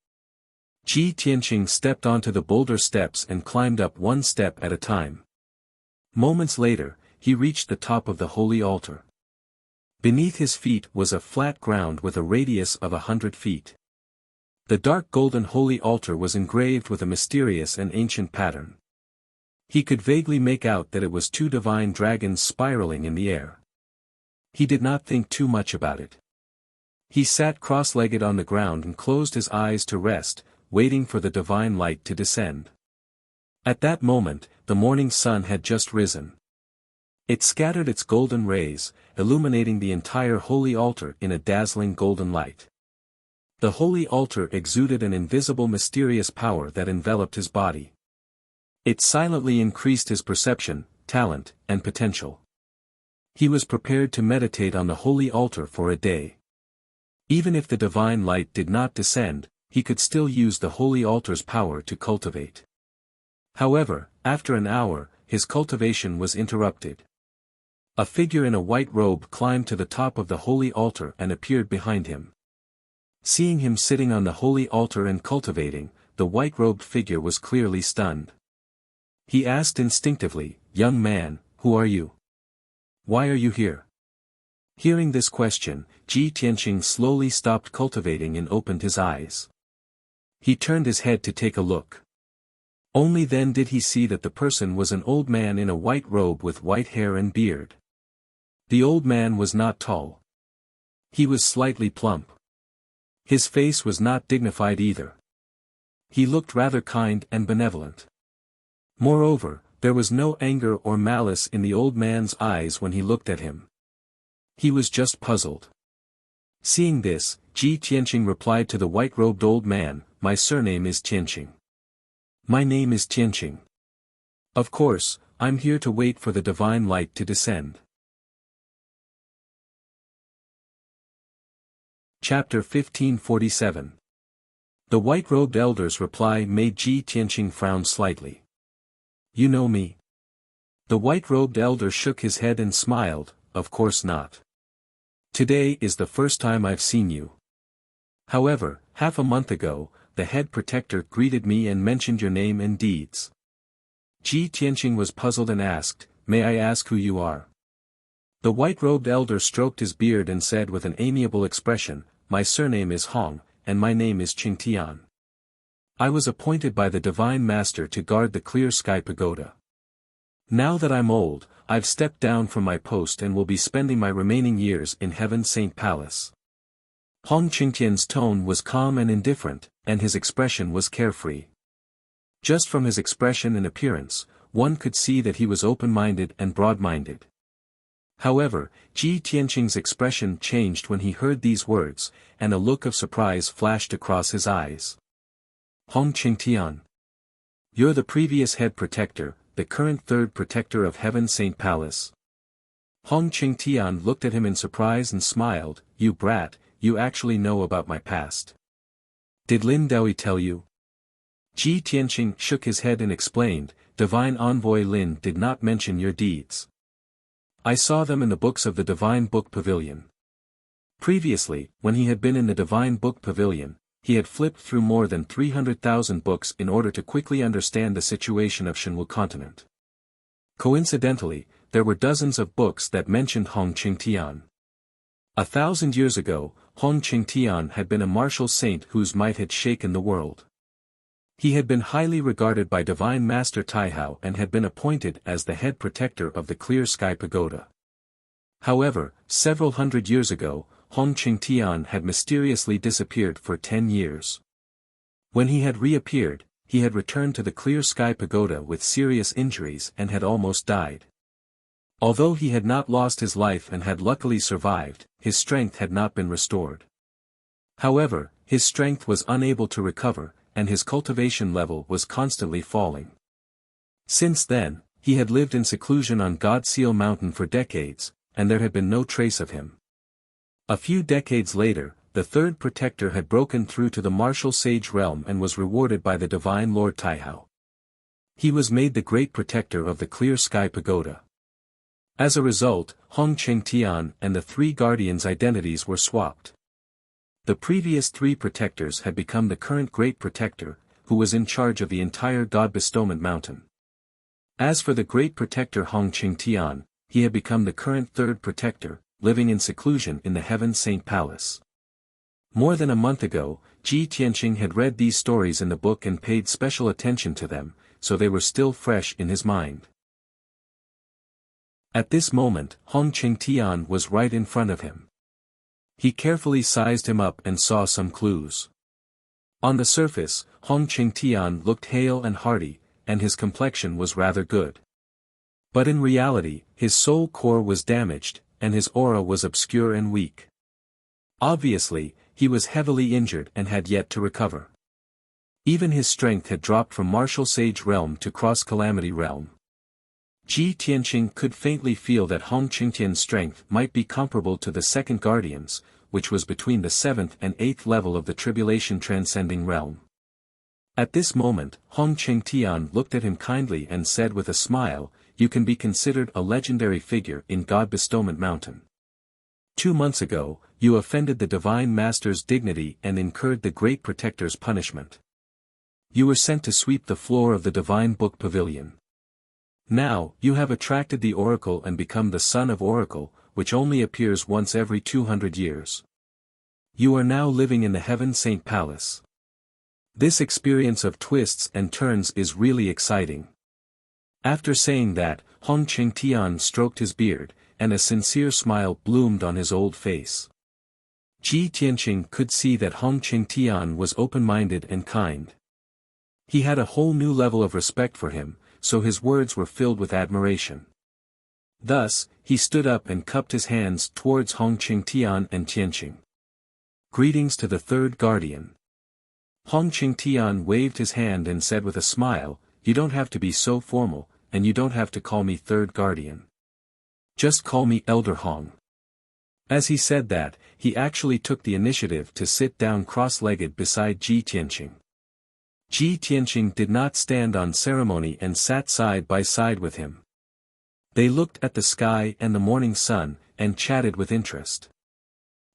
Ji Tianqing stepped onto the boulder steps and climbed up one step at a time. Moments later, he reached the top of the holy altar. Beneath his feet was a flat ground with a radius of 100 feet. The dark golden holy altar was engraved with a mysterious and ancient pattern. He could vaguely make out that it was two divine dragons spiraling in the air. He did not think too much about it. He sat cross-legged on the ground and closed his eyes to rest, waiting for the divine light to descend. At that moment, the morning sun had just risen. It scattered its golden rays, illuminating the entire holy altar in a dazzling golden light. The holy altar exuded an invisible mysterious power that enveloped his body. It silently increased his perception, talent, and potential. He was prepared to meditate on the holy altar for a day. Even if the divine light did not descend, he could still use the holy altar's power to cultivate. However, after an hour, his cultivation was interrupted. A figure in a white robe climbed to the top of the holy altar and appeared behind him. Seeing him sitting on the holy altar and cultivating, the white-robed figure was clearly stunned. He asked instinctively, "Young man, who are you? Why are you here?" Hearing this question, Ji Tianqing slowly stopped cultivating and opened his eyes. He turned his head to take a look. Only then did he see that the person was an old man in a white robe with white hair and beard. The old man was not tall. He was slightly plump. His face was not dignified either. He looked rather kind and benevolent. Moreover, there was no anger or malice in the old man's eyes when he looked at him. He was just puzzled. Seeing this, Ji Tianqing replied to the white-robed old man, "My surname is Tianqing. My name is Tianqing. Of course, I'm here to wait for the divine light to descend." Chapter 1547. The white-robed elder's reply made Ji Tianqing frown slightly. "You know me?" The white-robed elder shook his head and smiled, "Of course not. Today is the first time I've seen you. However, half a month ago, the head protector greeted me and mentioned your name and deeds." Ji Tianqing was puzzled and asked, "May I ask who you are?" The white-robed elder stroked his beard and said with an amiable expression, "My surname is Hong, and my name is Qingtian. I was appointed by the Divine Master to guard the Clear Sky Pagoda. Now that I'm old, I've stepped down from my post and will be spending my remaining years in Heaven's Saint Palace." Hong Qingtian's tone was calm and indifferent, and his expression was carefree. Just from his expression and appearance, one could see that he was open-minded and broad-minded. However, Ji Tianqing's expression changed when he heard these words, and a look of surprise flashed across his eyes. "Hong Qingtian. You're the previous head protector, the current third protector of Heaven's Saint Palace." Hong Qingtian looked at him in surprise and smiled, "You brat, you actually know about my past. Did Lin Daoi tell you?" Ji Tianqing shook his head and explained, "Divine Envoy Lin did not mention your deeds. I saw them in the books of the Divine Book Pavilion." Previously, when he had been in the Divine Book Pavilion, he had flipped through more than 300,000 books in order to quickly understand the situation of Shenwu continent. Coincidentally, there were dozens of books that mentioned Hong Qingtian. 1,000 years ago, Hong Qingtian had been a martial saint whose might had shaken the world. He had been highly regarded by Divine Master Taihao and had been appointed as the head protector of the Clear Sky Pagoda. However, several hundred years ago, Hong Qingtian had mysteriously disappeared for 10 years. When he had reappeared, he had returned to the Clear Sky Pagoda with serious injuries and had almost died. Although he had not lost his life and had luckily survived, his strength had not been restored. However, his strength was unable to recover, and his cultivation level was constantly falling. Since then, he had lived in seclusion on God Seal Mountain for decades, and there had been no trace of him. A few decades later, the third protector had broken through to the martial sage realm and was rewarded by the divine Lord Taihao. He was made the great protector of the Clear Sky Pagoda. As a result, Hong Chengtian and the three guardians' identities were swapped. The previous three protectors had become the current Great Protector, who was in charge of the entire God Bestowment Mountain. As for the Great Protector Hong Chengtian, he had become the current third protector, living in seclusion in the Heaven Saint Palace. More than a month ago, Ji Tianqing had read these stories in the book and paid special attention to them, so they were still fresh in his mind. At this moment, Hong Chengtian was right in front of him. He carefully sized him up and saw some clues. On the surface, Hong Chengtian looked hale and hearty, and his complexion was rather good. But in reality, his soul core was damaged, and his aura was obscure and weak. Obviously, he was heavily injured and had yet to recover. Even his strength had dropped from Martial Sage Realm to Cross Calamity Realm. Ji Tianqing could faintly feel that Hong Chengtian's strength might be comparable to the second Guardian's, which was between the 7th and 8th level of the Tribulation Transcending Realm. At this moment, Hong Chengtian looked at him kindly and said with a smile, "You can be considered a legendary figure in God Bestowment Mountain. 2 months ago, you offended the Divine Master's dignity and incurred the Great Protector's punishment. You were sent to sweep the floor of the Divine Book Pavilion. Now, you have attracted the Oracle and become the Son of Oracle, which only appears once every 200 years. You are now living in the Heaven Saint Palace. This experience of twists and turns is really exciting." After saying that, Hong Chengtian stroked his beard, and a sincere smile bloomed on his old face. Ji Tianqing could see that Hong Chengtian was open-minded and kind. He had a whole new level of respect for him, so his words were filled with admiration. Thus, he stood up and cupped his hands towards Hong Chengtian and Tianqing. "Greetings to the third guardian." Hong Chengtian waved his hand and said with a smile, "You don't have to be so formal, and you don't have to call me third guardian. Just call me Elder Hong." As he said that, he actually took the initiative to sit down cross-legged beside Ji Tianqing. Ji Tianqing did not stand on ceremony and sat side by side with him. They looked at the sky and the morning sun, and chatted with interest.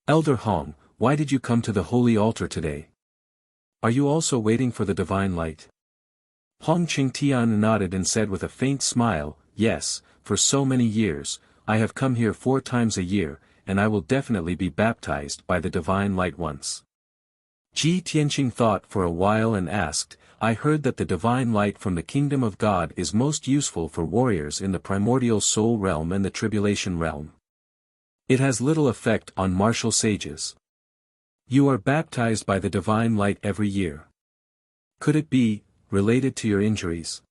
"Elder Hong, why did you come to the holy altar today? Are you also waiting for the divine light?" Hong Chengtian nodded and said with a faint smile, "Yes, for so many years, I have come here 4 times a year, and I will definitely be baptized by the divine light once." Ji Tianqing thought for a while and asked, "I heard that the divine light from the kingdom of God is most useful for warriors in the primordial soul realm and the tribulation realm. It has little effect on martial sages. You are baptized by the divine light every year. Could it be related to your injuries?"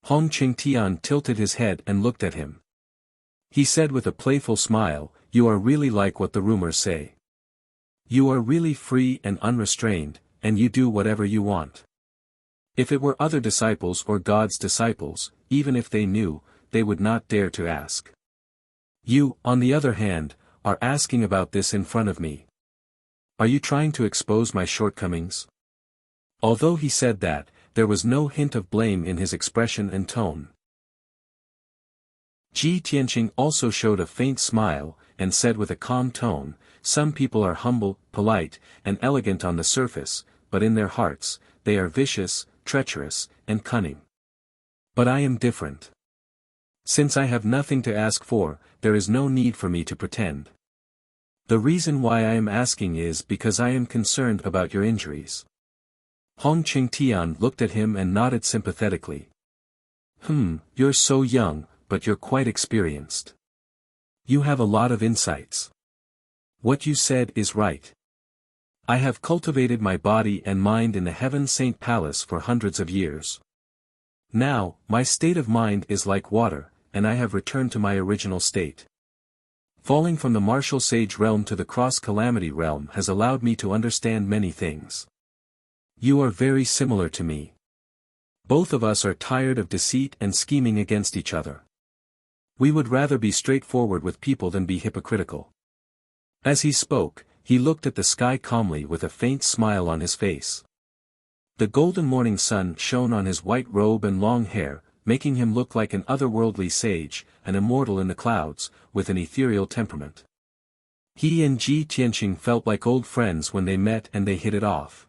Hong Chengtian tilted his head and looked at him. He said with a playful smile, "You are really like what the rumors say. You are really free and unrestrained, and you do whatever you want. If it were other disciples or God's disciples, even if they knew, they would not dare to ask. You, on the other hand, are asking about this in front of me. Are you trying to expose my shortcomings?" Although he said that, there was no hint of blame in his expression and tone. Ji Tianqing also showed a faint smile, and said with a calm tone, "Some people are humble, polite, and elegant on the surface, but in their hearts, they are vicious, treacherous, and cunning. But I am different. Since I have nothing to ask for, there is no need for me to pretend. The reason why I am asking is because I am concerned about your injuries." Hong Chengtian looked at him and nodded sympathetically. You're so young, but you're quite experienced. You have a lot of insights. What you said is right. I have cultivated my body and mind in the Heaven Saint Palace for hundreds of years. Now, my state of mind is like water, and I have returned to my original state. Falling from the Martial Sage Realm to the Cross Calamity Realm has allowed me to understand many things. You are very similar to me. Both of us are tired of deceit and scheming against each other. We would rather be straightforward with people than be hypocritical." As he spoke, he looked at the sky calmly with a faint smile on his face. The golden morning sun shone on his white robe and long hair, making him look like an otherworldly sage, an immortal in the clouds, with an ethereal temperament. He and Ji Tianqing felt like old friends when they met and they hit it off.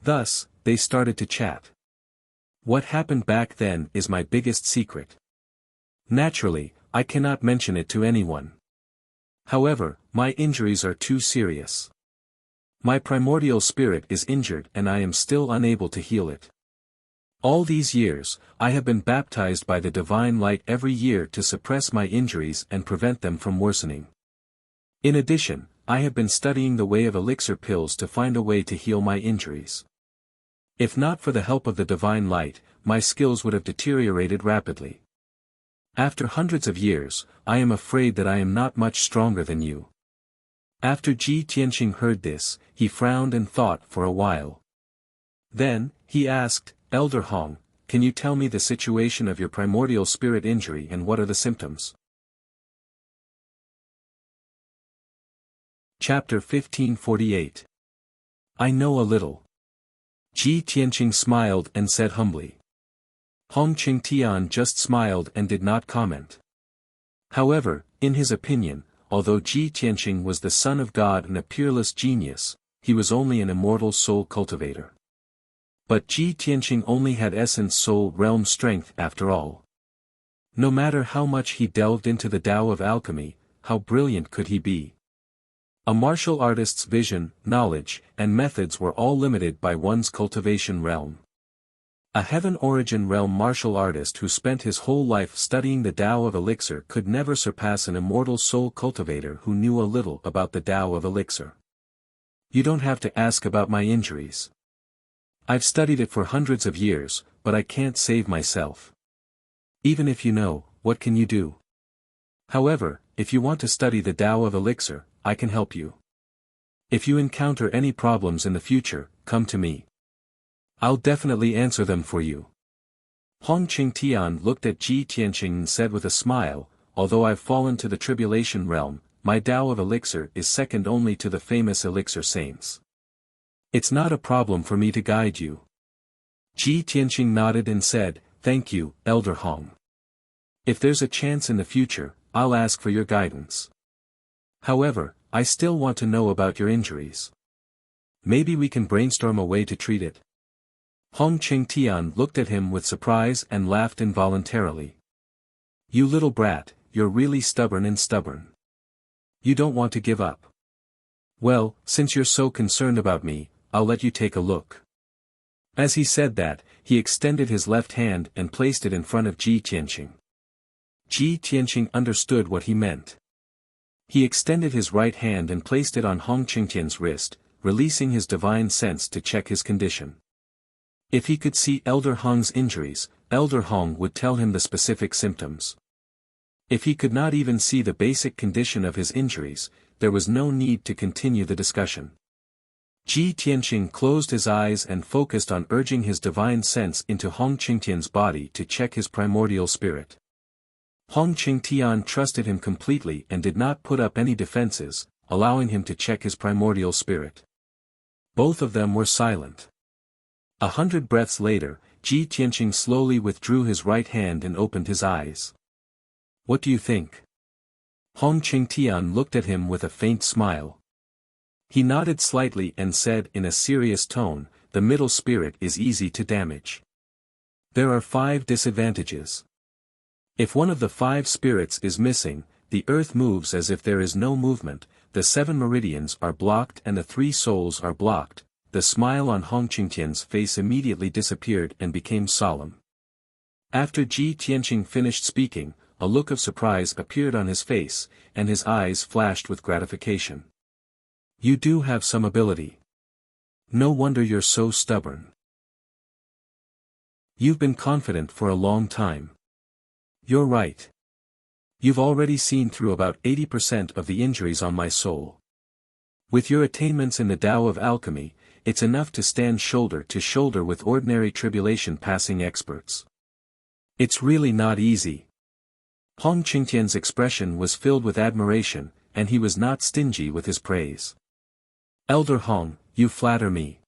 Thus, they started to chat. What happened back then is my biggest secret. Naturally, I cannot mention it to anyone. However, my injuries are too serious. My primordial spirit is injured and I am still unable to heal it. All these years, I have been baptized by the divine light every year to suppress my injuries and prevent them from worsening. In addition, I have been studying the way of elixir pills to find a way to heal my injuries. If not for the help of the divine light, my skills would have deteriorated rapidly. After hundreds of years, I am afraid that I am not much stronger than you. After Ji Tianqing heard this, he frowned and thought for a while. Then, he asked, Elder Hong, can you tell me the situation of your primordial spirit injury and what are the symptoms? Chapter 1548. I know a little. Ji Tianqing smiled and said humbly. Hong Qingtian just smiled and did not comment. However, in his opinion, although Ji Tianqing was the son of God and a peerless genius, he was only an immortal soul cultivator. But Ji Tianqing only had essence soul realm strength after all. No matter how much he delved into the Tao of alchemy, how brilliant could he be? A martial artist's vision, knowledge, and methods were all limited by one's cultivation realm. A heaven-origin realm martial artist who spent his whole life studying the Tao of elixir could never surpass an immortal soul cultivator who knew a little about the Tao of elixir. You don't have to ask about my injuries. I've studied it for hundreds of years, but I can't save myself. Even if you know, what can you do? However, if you want to study the Tao of elixir, I can help you. If you encounter any problems in the future, come to me. I'll definitely answer them for you. Hong Qingtian looked at Ji Tianqing and said with a smile, although I've fallen to the tribulation realm, my Tao of elixir is second only to the famous elixir saints. It's not a problem for me to guide you. Ji Tianqing nodded and said, thank you, Elder Hong. If there's a chance in the future, I'll ask for your guidance. However, I still want to know about your injuries. Maybe we can brainstorm a way to treat it. Hong Qingtian looked at him with surprise and laughed involuntarily. You little brat, you're really stubborn. You don't want to give up. Well, since you're so concerned about me, I'll let you take a look. As he said that, he extended his left hand and placed it in front of Ji Tianqing. Ji Tianqing understood what he meant. He extended his right hand and placed it on Hong Qingtian's wrist, releasing his divine sense to check his condition. If he could see Elder Hong's injuries, Elder Hong would tell him the specific symptoms. If he could not even see the basic condition of his injuries, there was no need to continue the discussion. Ji Tianqing closed his eyes and focused on urging his divine sense into Hong Qingtian's body to check his primordial spirit. Hong Qingtian trusted him completely and did not put up any defenses, allowing him to check his primordial spirit. Both of them were silent. 100 breaths later, Ji Tianqing slowly withdrew his right hand and opened his eyes. What do you think? Hong Qingtian looked at him with a faint smile. He nodded slightly and said in a serious tone, the middle spirit is easy to damage. There are 5 disadvantages. If one of the 5 spirits is missing, the earth moves as if there is no movement, the 7 meridians are blocked and the 3 souls are blocked. The smile on Hong Qingtian's face immediately disappeared and became solemn. After Ji Tianqing finished speaking, a look of surprise appeared on his face, and his eyes flashed with gratification. You do have some ability. No wonder you're so stubborn. You've been confident for a long time. You're right. You've already seen through about 80% of the injuries on my soul. With your attainments in the Tao of alchemy, it's enough to stand shoulder to shoulder with ordinary tribulation-passing experts. It's really not easy. Hong Qingtian's expression was filled with admiration, and he was not stingy with his praise. Elder Hong, you flatter me.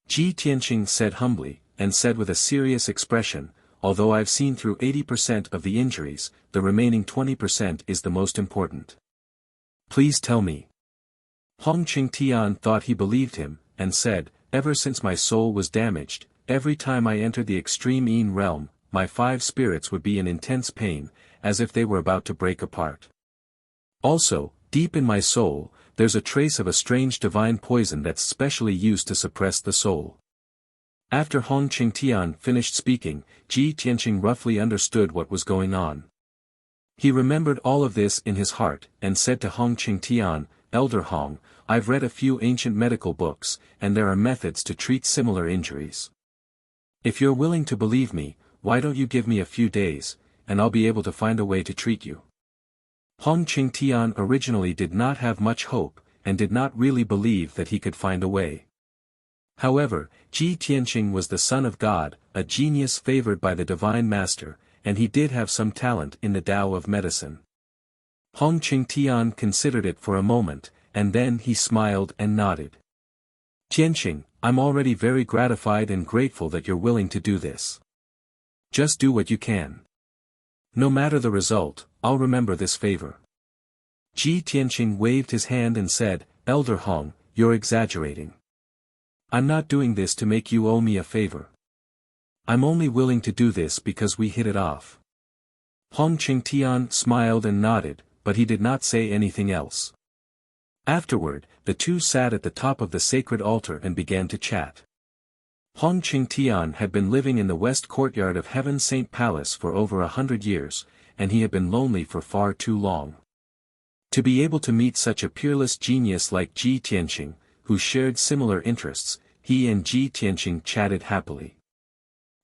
Ji Tianqing said humbly, and said with a serious expression, although I've seen through 80% of the injuries, the remaining 20% is the most important. Please tell me. Hong Qingtian thought he believed him, and said, ever since my soul was damaged, every time I entered the extreme Yin realm, my 5 spirits would be in intense pain, as if they were about to break apart. Also, deep in my soul, there's a trace of a strange divine poison that's specially used to suppress the soul. After Hong Qingtian finished speaking, Ji Tianqing roughly understood what was going on. He remembered all of this in his heart, and said to Hong Qingtian, Elder Hong, I've read a few ancient medical books, and there are methods to treat similar injuries. If you're willing to believe me, why don't you give me a few days, and I'll be able to find a way to treat you. Hong Qingtian originally did not have much hope, and did not really believe that he could find a way. However, Ji Tianqing was the son of God, a genius favored by the divine master, and he did have some talent in the Tao of medicine. Hong Qingtian considered it for a moment, and then he smiled and nodded. Tianqing, I'm already very gratified and grateful that you're willing to do this. Just do what you can. No matter the result, I'll remember this favor. Ji Tianqing waved his hand and said, Elder Hong, you're exaggerating. I'm not doing this to make you owe me a favor. I'm only willing to do this because we hit it off. Hong Qingtian smiled and nodded, but he did not say anything else. Afterward, the two sat at the top of the sacred altar and began to chat. Hong Qingtian had been living in the west courtyard of Heaven Saint Palace for over 100 years, and he had been lonely for far too long. To be able to meet such a peerless genius like Ji Tianqing, who shared similar interests, he and Ji Tianqing chatted happily.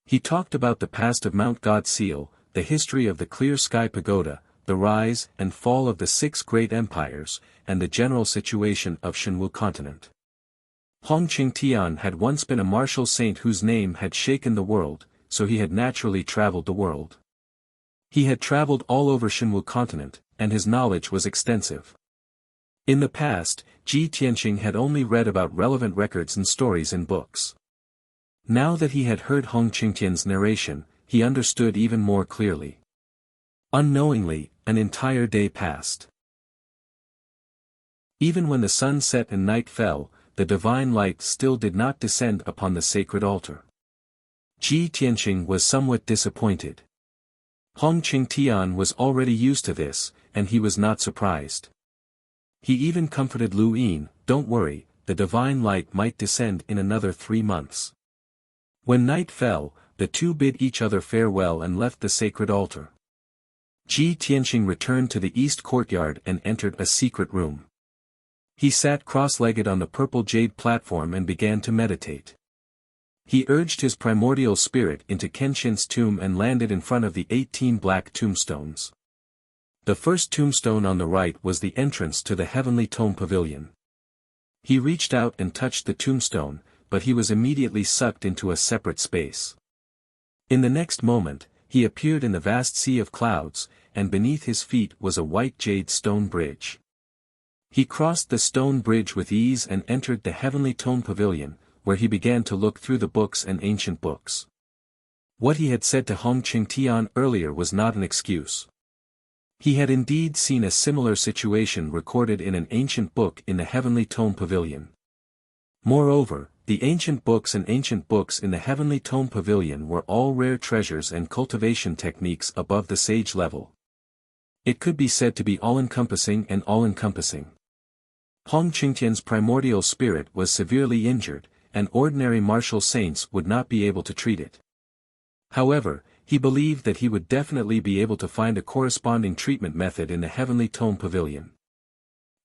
He talked about the past of Mount God Seal, the history of the Clear Sky Pagoda, the rise and fall of the 6 great empires, and the general situation of Shenwu continent. Hong Qingtian had once been a martial saint whose name had shaken the world, so he had naturally traveled the world. He had traveled all over Shenwu continent, and his knowledge was extensive. In the past, Ji Tianqing had only read about relevant records and stories in books. Now that he had heard Hong Qingtian's narration, he understood even more clearly. Unknowingly, an entire day passed. Even when the sun set and night fell, the divine light still did not descend upon the sacred altar. Ji Tianqing was somewhat disappointed. Hong Qingtian was already used to this, and he was not surprised. He even comforted Lu Yin, don't worry, the divine light might descend in another 3 months. When night fell, the two bid each other farewell and left the sacred altar. Ji Tianqing returned to the east courtyard and entered a secret room. He sat cross-legged on the purple jade platform and began to meditate. He urged his primordial spirit into Kenshin's tomb and landed in front of the 18 black tombstones. The first tombstone on the right was the entrance to the heavenly tome pavilion. He reached out and touched the tombstone, but he was immediately sucked into a separate space. In the next moment, he appeared in the vast sea of clouds, and beneath his feet was a white jade stone bridge. He crossed the stone bridge with ease and entered the heavenly tome pavilion, where he began to look through the books and ancient books. What he had said to Hong Qingtian earlier was not an excuse. He had indeed seen a similar situation recorded in an ancient book in the heavenly tome pavilion. Moreover, the ancient books in the heavenly tome pavilion were all rare treasures and cultivation techniques above the sage level. It could be said to be all-encompassing and all-encompassing. Hong Qingtian's primordial spirit was severely injured, and ordinary martial saints would not be able to treat it. However, he believed that he would definitely be able to find a corresponding treatment method in the heavenly tome pavilion.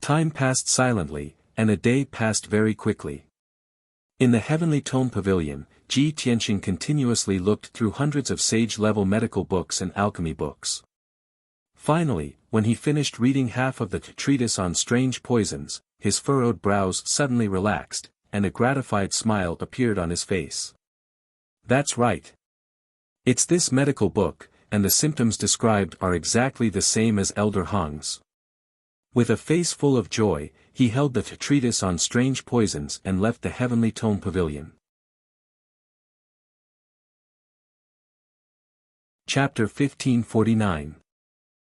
Time passed silently, and a day passed very quickly. In the heavenly tome pavilion, Ji Tianqing continuously looked through hundreds of sage-level medical books and alchemy books. Finally, when he finished reading half of the treatise on strange poisons, his furrowed brows suddenly relaxed, and a gratified smile appeared on his face. That's right. It's this medical book, and the symptoms described are exactly the same as Elder Hong's. With a face full of joy, he held the treatise on strange poisons and left the heavenly tome pavilion. Chapter 1549.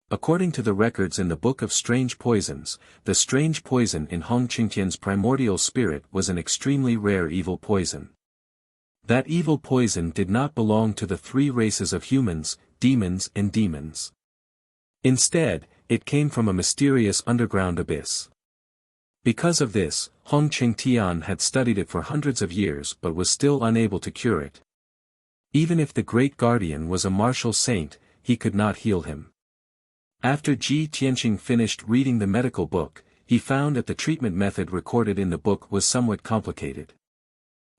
According to the records in the Book of Strange Poisons, the strange poison in Hong Qingtian's primordial spirit was an extremely rare evil poison. That evil poison did not belong to the three races of humans, demons and demons. Instead, it came from a mysterious underground abyss. Because of this, Hong Qingtian had studied it for hundreds of years but was still unable to cure it. Even if the great guardian was a martial saint, he could not heal him. After Ji Tianqing finished reading the medical book, he found that the treatment method recorded in the book was somewhat complicated.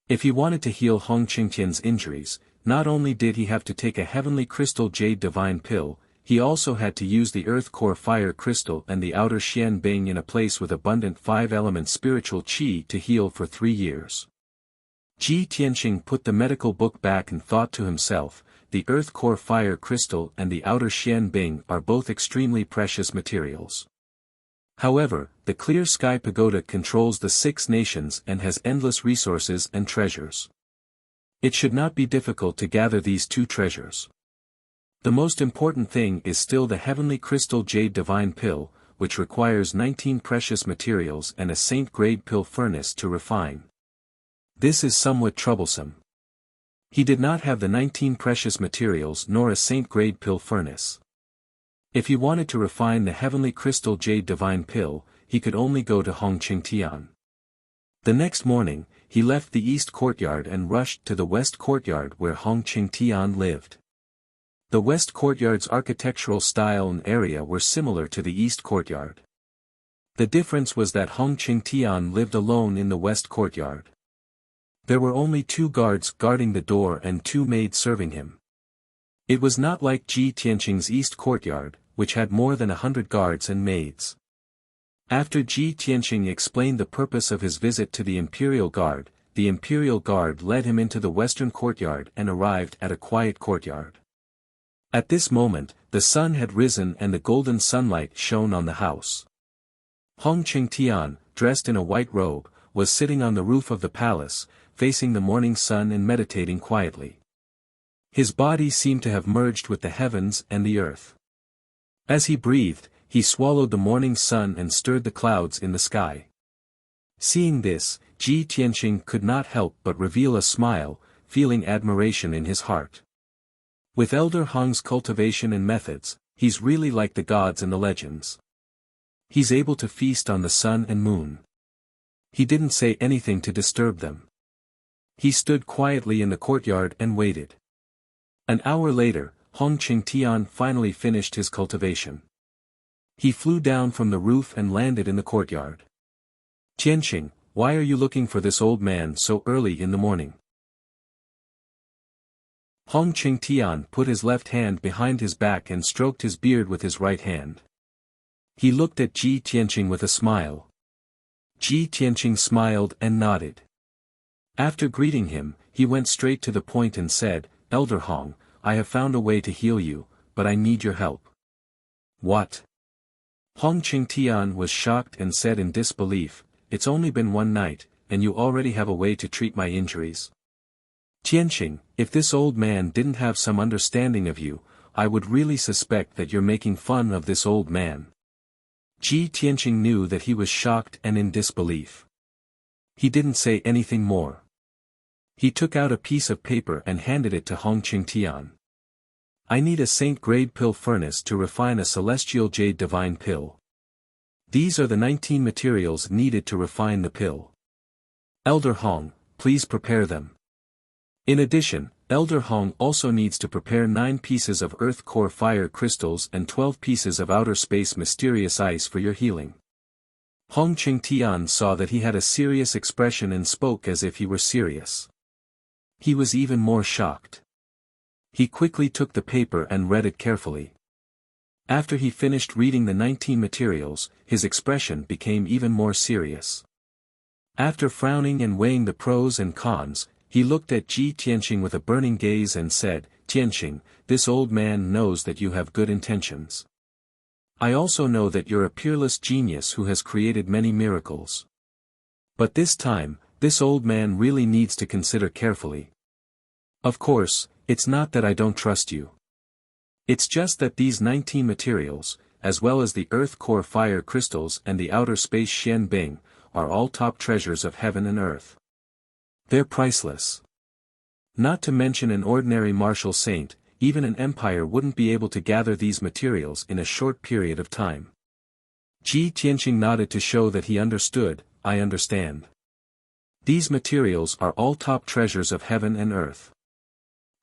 If he wanted to heal Hong Qingtian's injuries, not only did he have to take a heavenly crystal jade divine pill, he also had to use the earth core fire crystal and the outer Xian Bing in a place with abundant 5-element spiritual qi to heal for 3 years. Ji Tianqing put the medical book back and thought to himself, the earth core fire crystal and the outer Xian Bing are both extremely precious materials. However, the clear sky pagoda controls the 6 nations and has endless resources and treasures. It should not be difficult to gather these 2 treasures. The most important thing is still the heavenly crystal jade divine pill, which requires 19 precious materials and a saint-grade pill furnace to refine. This is somewhat troublesome. He did not have the 19 precious materials nor a saint-grade pill furnace. If he wanted to refine the heavenly crystal jade divine pill, he could only go to Hong Qingtian. The next morning, he left the east courtyard and rushed to the west courtyard where Hong Qingtian lived. The west courtyard's architectural style and area were similar to the east courtyard. The difference was that Hong Qingtian lived alone in the west courtyard. There were only 2 guards guarding the door and 2 maids serving him. It was not like Ji Tianqing's east courtyard, which had more than 100 guards and maids. After Ji Tianqing explained the purpose of his visit to the Imperial Guard led him into the western courtyard and arrived at a quiet courtyard. At this moment, the sun had risen and the golden sunlight shone on the house. Hong Qingtian, dressed in a white robe, was sitting on the roof of the palace, facing the morning sun and meditating quietly. His body seemed to have merged with the heavens and the earth. As he breathed, he swallowed the morning sun and stirred the clouds in the sky. Seeing this, Ji Tianqing could not help but reveal a smile, feeling admiration in his heart. With Elder Hong's cultivation and methods, he's really like the gods in the legends. He's able to feast on the sun and moon. He didn't say anything to disturb them. He stood quietly in the courtyard and waited. An hour later, Hong Qingtian finally finished his cultivation. He flew down from the roof and landed in the courtyard. Tianqing, why are you looking for this old man so early in the morning? Hong Qingtian put his left hand behind his back and stroked his beard with his right hand. He looked at Ji Tianqing with a smile. Ji Tianqing smiled and nodded. After greeting him, he went straight to the point and said, Elder Hong, I have found a way to heal you, but I need your help. What? Hong Qingtian was shocked and said in disbelief, it's only been 1 night, and you already have a way to treat my injuries. Tianqing, if this old man didn't have some understanding of you, I would really suspect that you're making fun of this old man. Ji Tianqing knew that he was shocked and in disbelief. He didn't say anything more. He took out a piece of paper and handed it to Hong Qingtian. I need a saint-grade pill furnace to refine a celestial jade divine pill. These are the 19 materials needed to refine the pill. Elder Hong, please prepare them. In addition, Elder Hong also needs to prepare 9 pieces of earth core fire crystals and 12 pieces of outer space mysterious ice for your healing. Hong Qingtian saw that he had a serious expression and spoke as if he were serious. He was even more shocked. He quickly took the paper and read it carefully. After he finished reading the 19 materials, his expression became even more serious. After frowning and weighing the pros and cons, he looked at Ji Tianqing with a burning gaze and said, Tianqing, this old man knows that you have good intentions. I also know that you're a peerless genius who has created many miracles. But this time, this old man really needs to consider carefully. Of course, it's not that I don't trust you. It's just that these 19 materials, as well as the earth core fire crystals and the outer space Xian Bing, are all top treasures of heaven and earth. They're priceless. Not to mention an ordinary martial saint, even an empire wouldn't be able to gather these materials in a short period of time. Ji Tianqing nodded to show that he understood. I understand. These materials are all top treasures of heaven and earth.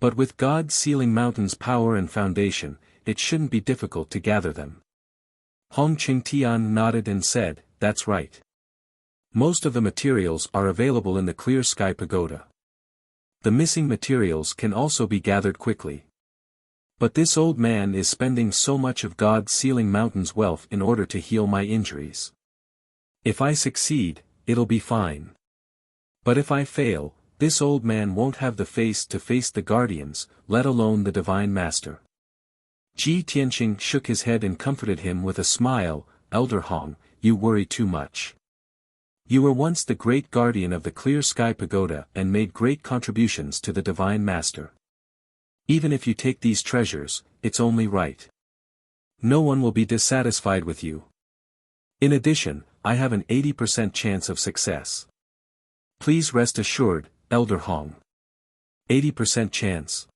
But with God sealing mountains' power and foundation, it shouldn't be difficult to gather them. Hong Qingtian nodded and said, that's right. Most of the materials are available in the Clear Sky Pagoda. The missing materials can also be gathered quickly. But this old man is spending so much of God's sealing mountains' wealth in order to heal my injuries. If I succeed, it'll be fine. But if I fail, this old man won't have the face to face the guardians, let alone the divine master. Ji Tianqing shook his head and comforted him with a smile. Elder Hong, you worry too much. You were once the great guardian of the Clear Sky Pagoda and made great contributions to the divine master. Even if you take these treasures, it's only right. No one will be dissatisfied with you. In addition, I have an 80% chance of success. Please rest assured, Elder Hong. 80% chance.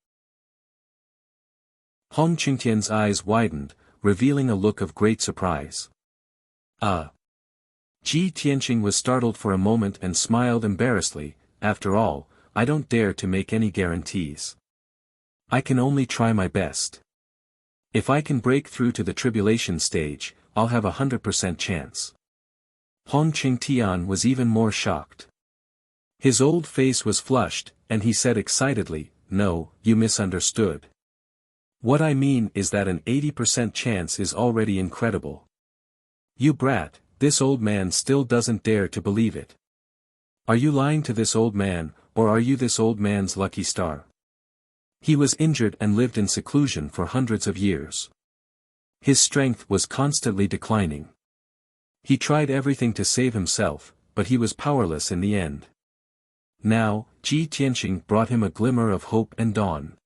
Hong Qingtian's eyes widened, revealing a look of great surprise. Ji Tianqing was startled for a moment and smiled embarrassedly. After all, I don't dare to make any guarantees. I can only try my best. If I can break through to the tribulation stage, I'll have 100% chance. Hong Qingtian was even more shocked. His old face was flushed, and he said excitedly, no, you misunderstood. What I mean is that an 80% chance is already incredible. You brat, this old man still doesn't dare to believe it. Are you lying to this old man, or are you this old man's lucky star? He was injured and lived in seclusion for hundreds of years. His strength was constantly declining. He tried everything to save himself, but he was powerless in the end. Now, Ji Tianqing brought him a glimmer of hope and dawn.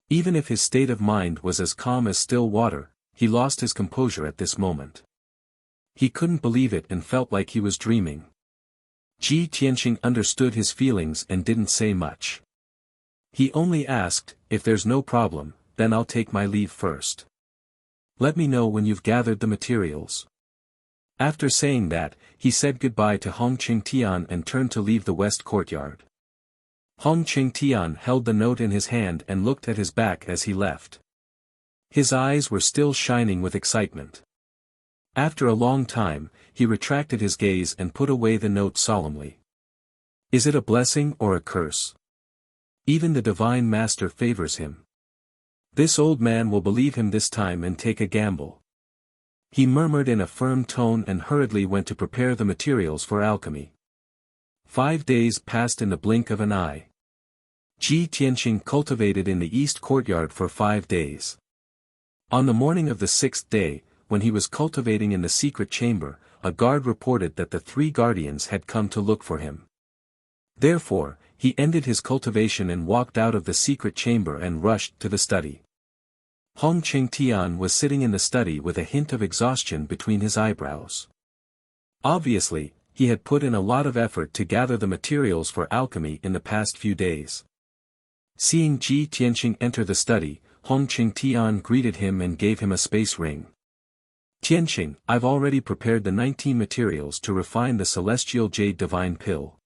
Even if his state of mind was as calm as still water, he lost his composure at this moment. He couldn't believe it and felt like he was dreaming. Ji Tianqing understood his feelings and didn't say much. He only asked, if there's no problem, then I'll take my leave first. Let me know when you've gathered the materials. After saying that, he said goodbye to Hong Qingtian and turned to leave the west courtyard. Hong Qingtian held the note in his hand and looked at his back as he left. His eyes were still shining with excitement. After a long time, he retracted his gaze and put away the note solemnly. Is it a blessing or a curse? Even the divine master favors him. This old man will believe him this time and take a gamble. He murmured in a firm tone and hurriedly went to prepare the materials for alchemy. 5 days passed in the blink of an eye. Ji Tianqing cultivated in the east courtyard for 5 days. On the morning of the 6th day, when he was cultivating in the secret chamber, a guard reported that the 3 guardians had come to look for him. Therefore, he ended his cultivation and walked out of the secret chamber and rushed to the study. Hong Qingtian was sitting in the study with a hint of exhaustion between his eyebrows. Obviously, he had put in a lot of effort to gather the materials for alchemy in the past few days. Seeing Ji Tianqing enter the study, Hong Qingtian greeted him and gave him a space ring. Tianqing, I've already prepared the 19 materials to refine the celestial jade divine pill.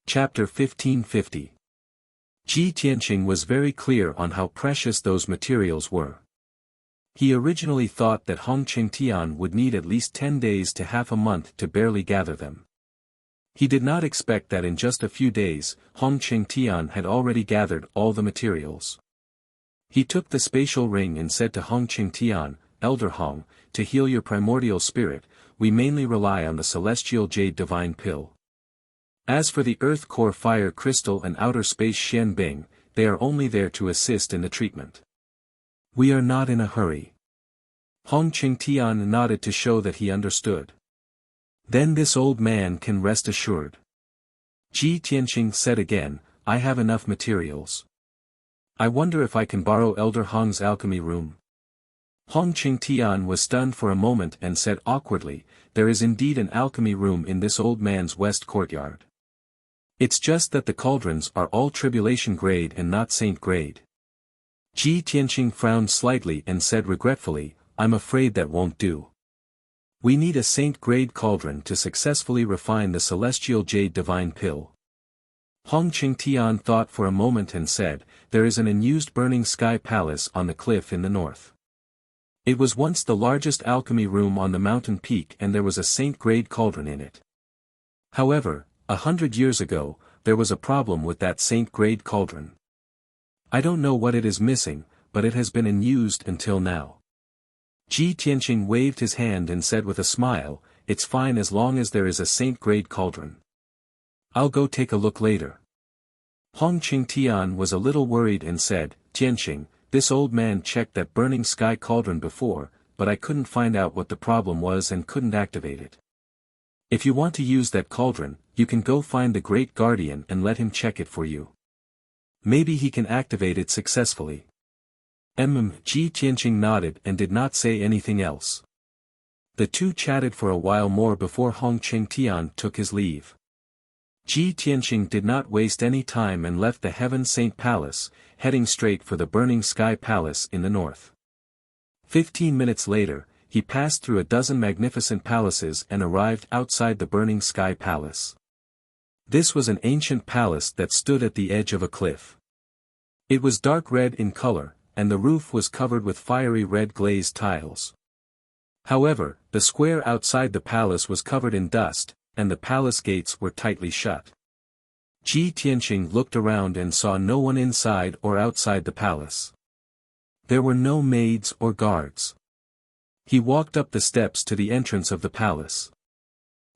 Chapter 1550. Ji Tianqing was very clear on how precious those materials were. He originally thought that Hong Qingtian would need at least 10 days to half a month to barely gather them. He did not expect that in just a few days, Hong Qingtian had already gathered all the materials. He took the spatial ring and said to Hong Qingtian, Elder Hong, to heal your primordial spirit, we mainly rely on the celestial jade divine pill. As for the earth core fire crystal and outer space Xian Bing, they are only there to assist in the treatment. We are not in a hurry. Hong Qingtian nodded to show that he understood. Then this old man can rest assured. Ji Tianqing said again, I have enough materials. I wonder if I can borrow Elder Hong's alchemy room. Hong Qingtian was stunned for a moment and said awkwardly, there is indeed an alchemy room in this old man's west courtyard. It's just that the cauldrons are all tribulation grade and not saint grade. Ji Tianqing frowned slightly and said regretfully, I'm afraid that won't do. We need a saint-grade cauldron to successfully refine the celestial jade divine pill. Hong Qingtian thought for a moment and said, there is an unused burning sky palace on the cliff in the north. It was once the largest alchemy room on the mountain peak and there was a saint-grade cauldron in it. However, 100 years ago, there was a problem with that saint-grade cauldron. I don't know what it is missing, but it has been unused until now. Ji Tianqing waved his hand and said with a smile, it's fine as long as there is a saint-grade cauldron. I'll go take a look later. Hong Qingtian was a little worried and said, Tianqing, this old man checked that burning sky cauldron before, but I couldn't find out what the problem was and couldn't activate it. If you want to use that cauldron, you can go find the Great Guardian and let him check it for you. Maybe he can activate it successfully. Ji Tianqing nodded and did not say anything else. The two chatted for a while more before Hong Qingtian took his leave. Ji Tianqing did not waste any time and left the Heaven Saint Palace, heading straight for the Burning Sky Palace in the north. 15 minutes later, he passed through a dozen magnificent palaces and arrived outside the Burning Sky Palace. This was an ancient palace that stood at the edge of a cliff. It was dark red in color, and the roof was covered with fiery red glazed tiles. However, the square outside the palace was covered in dust, and the palace gates were tightly shut. Ji Tianqing looked around and saw no one inside or outside the palace. There were no maids or guards. He walked up the steps to the entrance of the palace.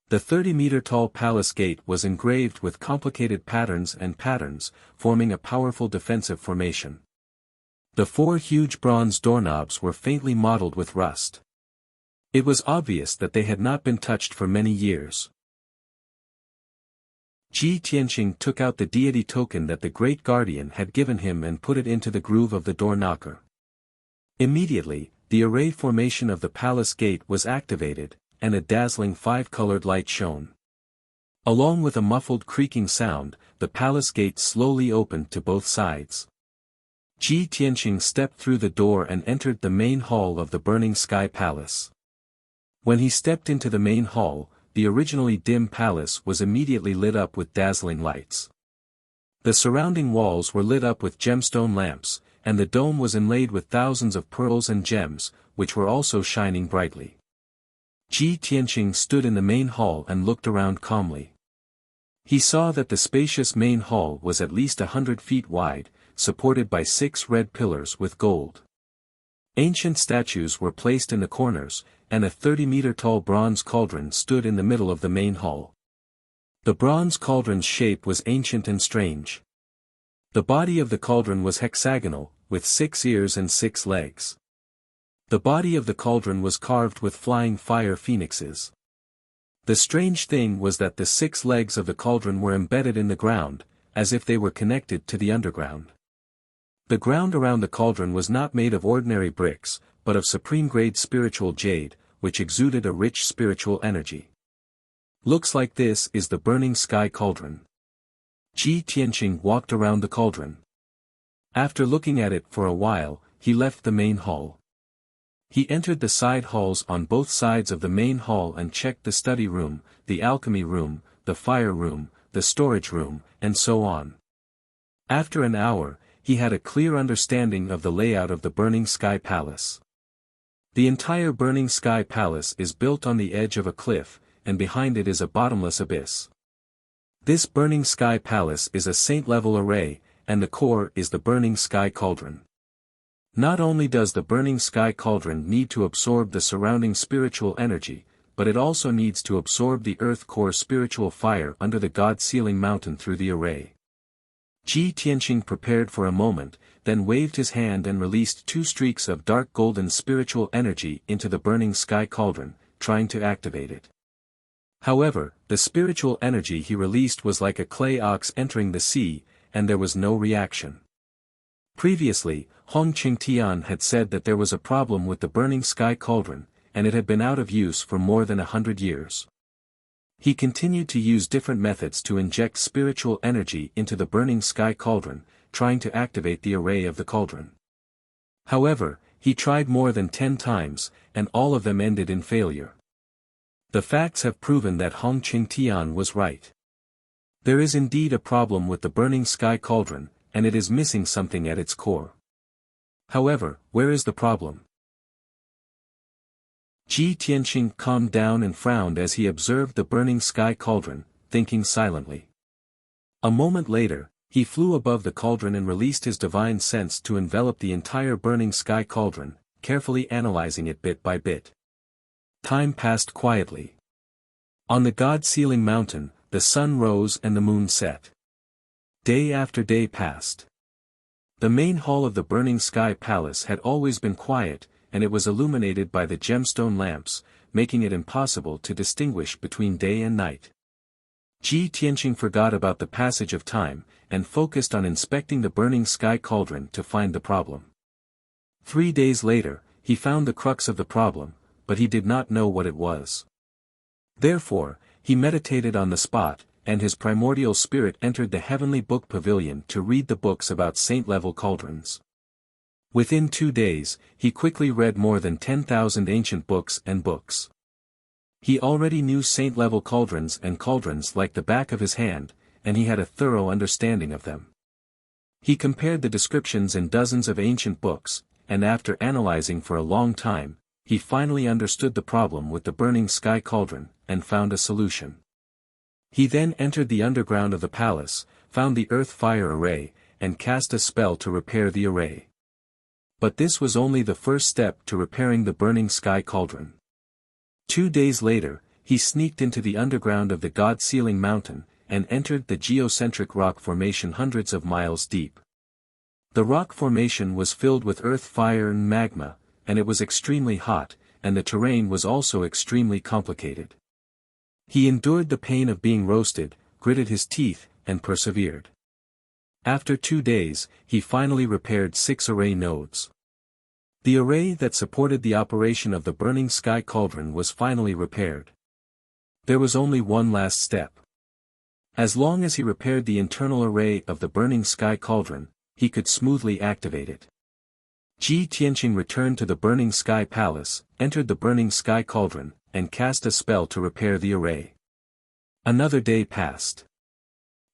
The 30-meter-tall palace gate was engraved with complicated patterns, forming a powerful defensive formation. The 4 huge bronze doorknobs were faintly mottled with rust. It was obvious that they had not been touched for many years. Ji Tianqing took out the deity token that the Great Guardian had given him and put it into the groove of the door knocker. Immediately, the array formation of the palace gate was activated, and a dazzling 5-colored light shone. Along with a muffled creaking sound, the palace gate slowly opened to both sides. Ji Tianqing stepped through the door and entered the main hall of the Burning Sky Palace. When he stepped into the main hall, the originally dim palace was immediately lit up with dazzling lights. The surrounding walls were lit up with gemstone lamps, and the dome was inlaid with thousands of pearls and gems, which were also shining brightly. Ji Tianqing stood in the main hall and looked around calmly. He saw that the spacious main hall was at least 100 feet wide, supported by 6 red pillars with gold. Ancient statues were placed in the corners, and a 30-meter-tall bronze cauldron stood in the middle of the main hall. The bronze cauldron's shape was ancient and strange. The body of the cauldron was hexagonal, with 6 ears and 6 legs. The body of the cauldron was carved with flying fire phoenixes. The strange thing was that the 6 legs of the cauldron were embedded in the ground, as if they were connected to the underground. The ground around the cauldron was not made of ordinary bricks, but of supreme-grade spiritual jade, which exuded a rich spiritual energy. Looks like this is the Burning Sky Cauldron. Ji Tianqing walked around the cauldron. After looking at it for a while, he left the main hall. He entered the side halls on both sides of the main hall and checked the study room, the alchemy room, the fire room, the storage room, and so on. After an hour, he had a clear understanding of the layout of the Burning Sky Palace. The entire Burning Sky Palace is built on the edge of a cliff, and behind it is a bottomless abyss. This Burning Sky Palace is a saint-level array, and the core is the Burning Sky Cauldron. Not only does the Burning Sky Cauldron need to absorb the surrounding spiritual energy, but it also needs to absorb the earth core spiritual fire under the God-sealing mountain through the array. Ji Tianqing prepared for a moment, then waved his hand and released 2 streaks of dark golden spiritual energy into the Burning Sky Cauldron, trying to activate it. However, the spiritual energy he released was like a clay ox entering the sea, and there was no reaction. Previously, Hong Qingtian had said that there was a problem with the burning sky cauldron, and it had been out of use for more than 100 years. He continued to use different methods to inject spiritual energy into the burning sky cauldron, trying to activate the array of the cauldron. However, he tried more than 10 times, and all of them ended in failure. The facts have proven that Hong Qingtian was right. There is indeed a problem with the burning sky cauldron, and it is missing something at its core. However, where is the problem? Ji Tianqing calmed down and frowned as he observed the burning sky cauldron, thinking silently. A moment later, he flew above the cauldron and released his divine sense to envelop the entire burning sky cauldron, carefully analyzing it bit by bit. Time passed quietly. On the God-sealing mountain, the sun rose and the moon set. Day after day passed. The main hall of the burning sky palace had always been quiet, and it was illuminated by the gemstone lamps, making it impossible to distinguish between day and night. Ji Tianqing forgot about the passage of time, and focused on inspecting the burning sky cauldron to find the problem. 3 days later, he found the crux of the problem, but he did not know what it was. Therefore, he meditated on the spot, and his primordial spirit entered the heavenly book pavilion to read the books about saint-level cauldrons. Within 2 days, he quickly read more than 10,000 ancient books and books. He already knew saint-level cauldrons and cauldrons like the back of his hand, and he had a thorough understanding of them. He compared the descriptions in dozens of ancient books, and after analyzing for a long time, he finally understood the problem with the burning sky cauldron, and found a solution. He then entered the underground of the palace, found the earth fire array, and cast a spell to repair the array. But this was only the first step to repairing the burning sky cauldron. 2 days later, he sneaked into the underground of the God-sealing mountain, and entered the geocentric rock formation hundreds of miles deep. The rock formation was filled with earth fire and magma, and it was extremely hot, and the terrain was also extremely complicated. He endured the pain of being roasted, gritted his teeth, and persevered. After 2 days, he finally repaired 6 array nodes. The array that supported the operation of the burning sky cauldron was finally repaired. There was only one last step. As long as he repaired the internal array of the burning sky cauldron, he could smoothly activate it. Ji Tianqing returned to the burning sky palace, entered the burning sky cauldron, and cast a spell to repair the array. Another day passed.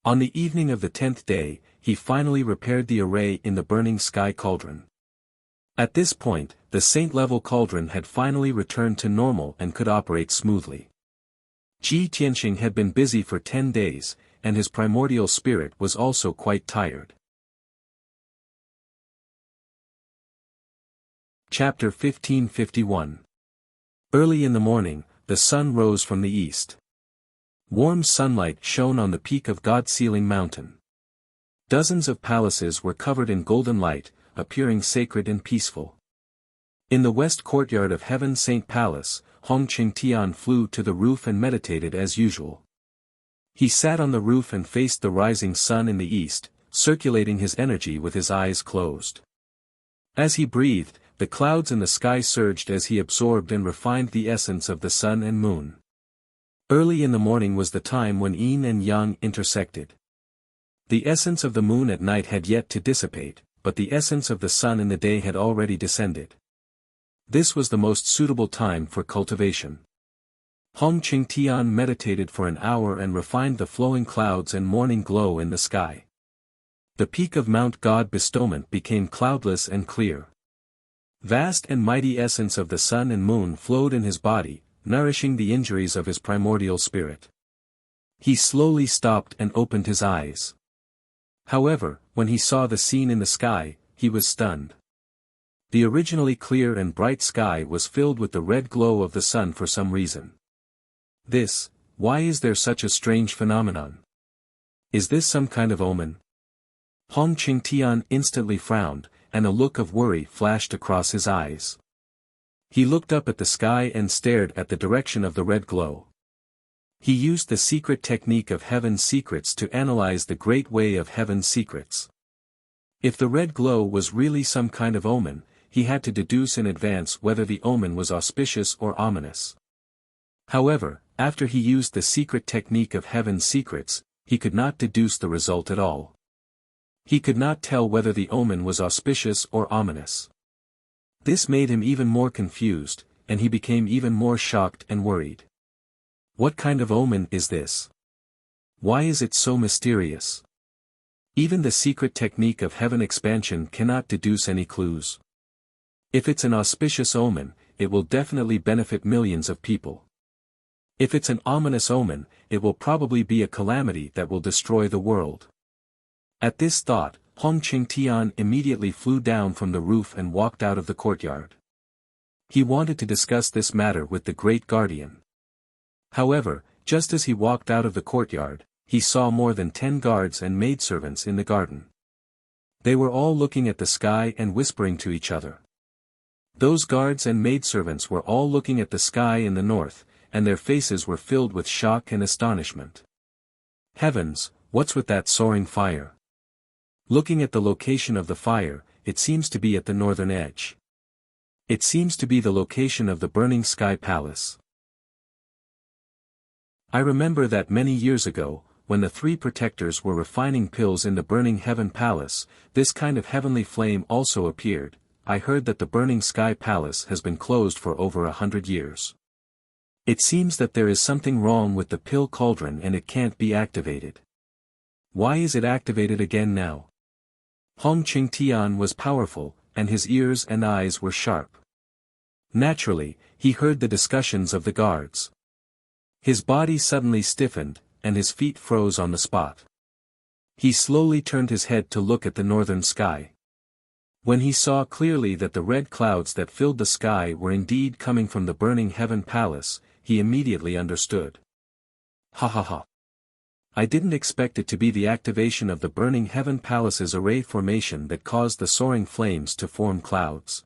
On the evening of the 10th day, he finally repaired the array in the burning sky cauldron. At this point, the saint-level cauldron had finally returned to normal and could operate smoothly. Ji Tianqing had been busy for 10 days, and his primordial spirit was also quite tired. Chapter 1551. Early in the morning, the sun rose from the east. Warm sunlight shone on the peak of God-sealing mountain. Dozens of palaces were covered in golden light, appearing sacred and peaceful. In the west courtyard of Heaven Saint Palace, Hong Qingtian flew to the roof and meditated as usual. He sat on the roof and faced the rising sun in the east, circulating his energy with his eyes closed. As he breathed, the clouds in the sky surged as he absorbed and refined the essence of the sun and moon. Early in the morning was the time when yin and yang intersected. The essence of the moon at night had yet to dissipate, but the essence of the sun in the day had already descended. This was the most suitable time for cultivation. Hong Qingtian meditated for an hour and refined the flowing clouds and morning glow in the sky. The peak of Mount God Bestowment became cloudless and clear. Vast and mighty essence of the sun and moon flowed in his body, nourishing the injuries of his primordial spirit. He slowly stopped and opened his eyes. However, when he saw the scene in the sky, he was stunned. The originally clear and bright sky was filled with the red glow of the sun for some reason. Why is there such a strange phenomenon? Is this some kind of omen? Hong Qingtian instantly frowned, and a look of worry flashed across his eyes. He looked up at the sky and stared at the direction of the red glow. He used the secret technique of heaven's secrets to analyze the great way of heaven's secrets. If the red glow was really some kind of omen, he had to deduce in advance whether the omen was auspicious or ominous. However, after he used the secret technique of heaven's secrets, he could not deduce the result at all. He could not tell whether the omen was auspicious or ominous. This made him even more confused, and he became even more shocked and worried. What kind of omen is this? Why is it so mysterious? Even the secret technique of heaven expansion cannot deduce any clues. If it's an auspicious omen, it will definitely benefit millions of people. If it's an ominous omen, it will probably be a calamity that will destroy the world. At this thought, Hong Qingtian immediately flew down from the roof and walked out of the courtyard. He wanted to discuss this matter with the great guardian. However, just as he walked out of the courtyard, he saw more than 10 guards and maidservants in the garden. They were all looking at the sky and whispering to each other. Those guards and maidservants were all looking at the sky in the north, and their faces were filled with shock and astonishment. Heavens, what's with that soaring fire? Looking at the location of the fire, it seems to be at the northern edge. It seems to be the location of the burning sky palace. I remember that many years ago, when the three protectors were refining pills in the burning heaven palace, this kind of heavenly flame also appeared. I heard that the burning sky palace has been closed for over 100 years. It seems that there is something wrong with the pill cauldron and it can't be activated. Why is it activated again now? Hong Qingtian was powerful, and his ears and eyes were sharp. Naturally, he heard the discussions of the guards. His body suddenly stiffened, and his feet froze on the spot. He slowly turned his head to look at the northern sky. When he saw clearly that the red clouds that filled the sky were indeed coming from the burning heaven palace, he immediately understood. Ha ha ha. I didn't expect it to be the activation of the burning heaven palace's array formation that caused the soaring flames to form clouds.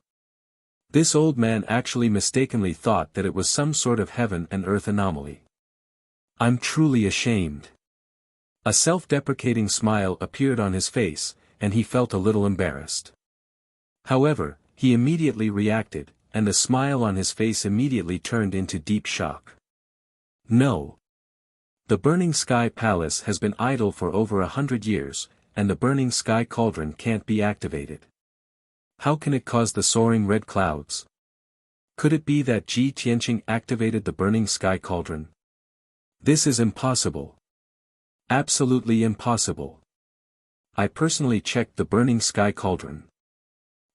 This old man actually mistakenly thought that it was some sort of heaven and earth anomaly. I'm truly ashamed. A self-deprecating smile appeared on his face, and he felt a little embarrassed. However, he immediately reacted, and the smile on his face immediately turned into deep shock. No. The burning sky palace has been idle for over 100 years, and the burning sky cauldron can't be activated. How can it cause the soaring red clouds? Could it be that Ji Tianqing activated the burning sky cauldron? This is impossible. Absolutely impossible. I personally checked the burning sky cauldron.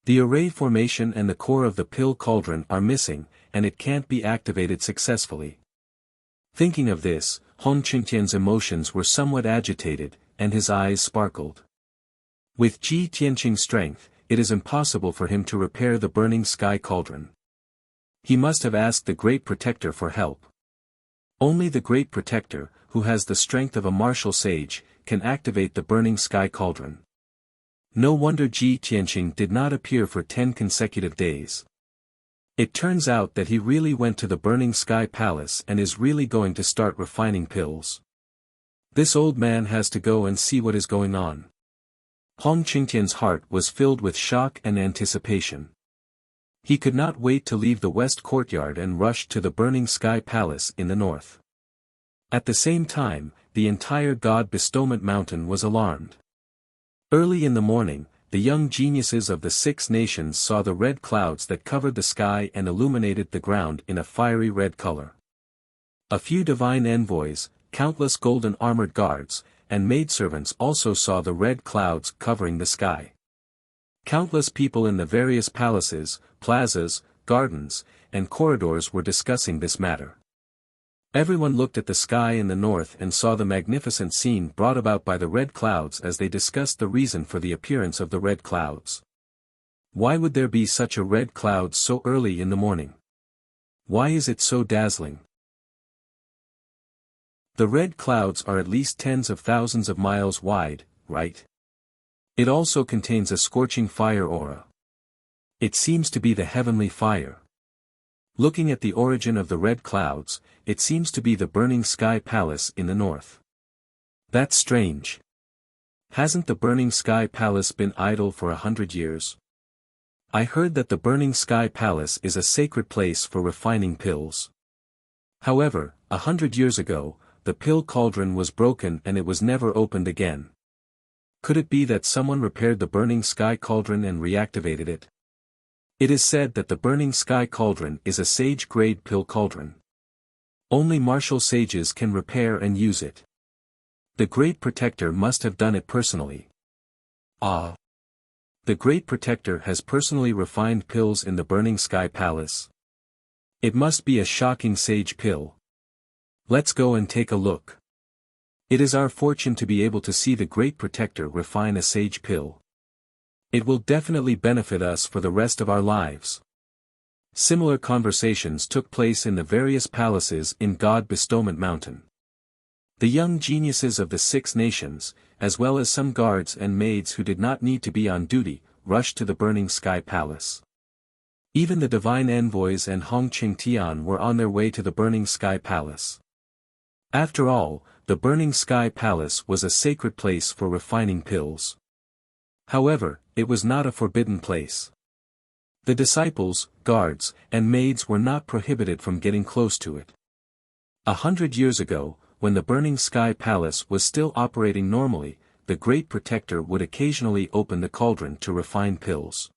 The array formation and the core of the pill cauldron are missing, and it can't be activated successfully. Thinking of this, Hong Qingtian's emotions were somewhat agitated, and his eyes sparkled. With Ji Tianqing's strength, it is impossible for him to repair the burning sky cauldron. He must have asked the Great Protector for help. Only the Great Protector, who has the strength of a martial sage, can activate the burning sky cauldron. No wonder Ji Tianqing did not appear for 10 consecutive days. It turns out that he really went to the burning sky palace and is really going to start refining pills. This old man has to go and see what is going on. Hong Qingtian's heart was filled with shock and anticipation. He could not wait to leave the west courtyard and rush to the burning sky palace in the north. At the same time, the entire God Bestowment Mountain was alarmed. Early in the morning, the young geniuses of the 6 nations saw the red clouds that covered the sky and illuminated the ground in a fiery red color. A few divine envoys, countless golden armored guards, and maidservants also saw the red clouds covering the sky. Countless people in the various palaces, plazas, gardens, and corridors were discussing this matter. Everyone looked at the sky in the north and saw the magnificent scene brought about by the red clouds as they discussed the reason for the appearance of the red clouds. Why would there be such a red cloud so early in the morning? Why is it so dazzling? The red clouds are at least tens of thousands of miles wide, right? It also contains a scorching fire aura. It seems to be the heavenly fire. Looking at the origin of the red clouds, it seems to be the burning sky palace in the north. That's strange. Hasn't the burning sky palace been idle for 100 years? I heard that the burning sky palace is a sacred place for refining pills. However, 100 years ago, the pill cauldron was broken and it was never opened again. Could it be that someone repaired the burning sky cauldron and reactivated it? It is said that the burning sky cauldron is a sage-grade pill cauldron. Only martial sages can repair and use it. The Great Protector must have done it personally. Ah! The Great Protector has personally refined pills in the burning sky palace. It must be a shocking sage pill. Let's go and take a look. It is our fortune to be able to see the Great Protector refine a sage pill. It will definitely benefit us for the rest of our lives. Similar conversations took place in the various palaces in God Bestowment Mountain. The young geniuses of the 6 nations, as well as some guards and maids who did not need to be on duty, rushed to the burning sky palace. Even the divine envoys and Hong Qingtian were on their way to the burning sky palace. After all, the burning sky palace was a sacred place for refining pills. However, it was not a forbidden place. The disciples, guards, and maids were not prohibited from getting close to it. 100 years ago, when the burning sky palace was still operating normally, the Great Protector would occasionally open the cauldron to refine pills.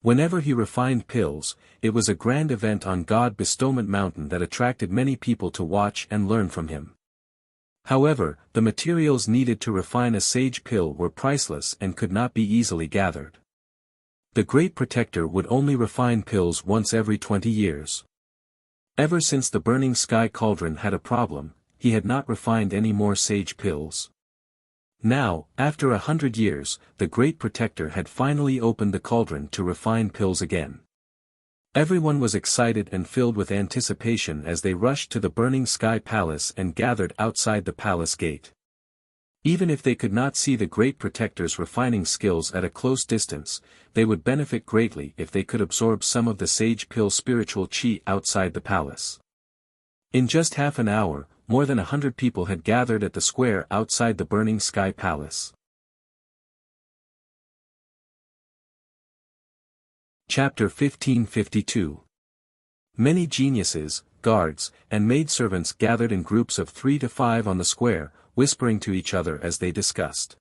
Whenever he refined pills, it was a grand event on God Bestowment Mountain that attracted many people to watch and learn from him. However, the materials needed to refine a sage pill were priceless and could not be easily gathered. The Great Protector would only refine pills once every 20 years. Ever since the burning sky cauldron had a problem, he had not refined any more sage pills. Now, after 100 years, the Great Protector had finally opened the cauldron to refine pills again. Everyone was excited and filled with anticipation as they rushed to the burning sky palace and gathered outside the palace gate. Even if they could not see the Great Protector's refining skills at a close distance, they would benefit greatly if they could absorb some of the sage pill spiritual chi outside the palace. In just half an hour, more than 100 people had gathered at the square outside the burning sky palace. Chapter 1552. Many geniuses, guards, and maidservants gathered in groups of 3 to 5 on the square, whispering to each other as they discussed.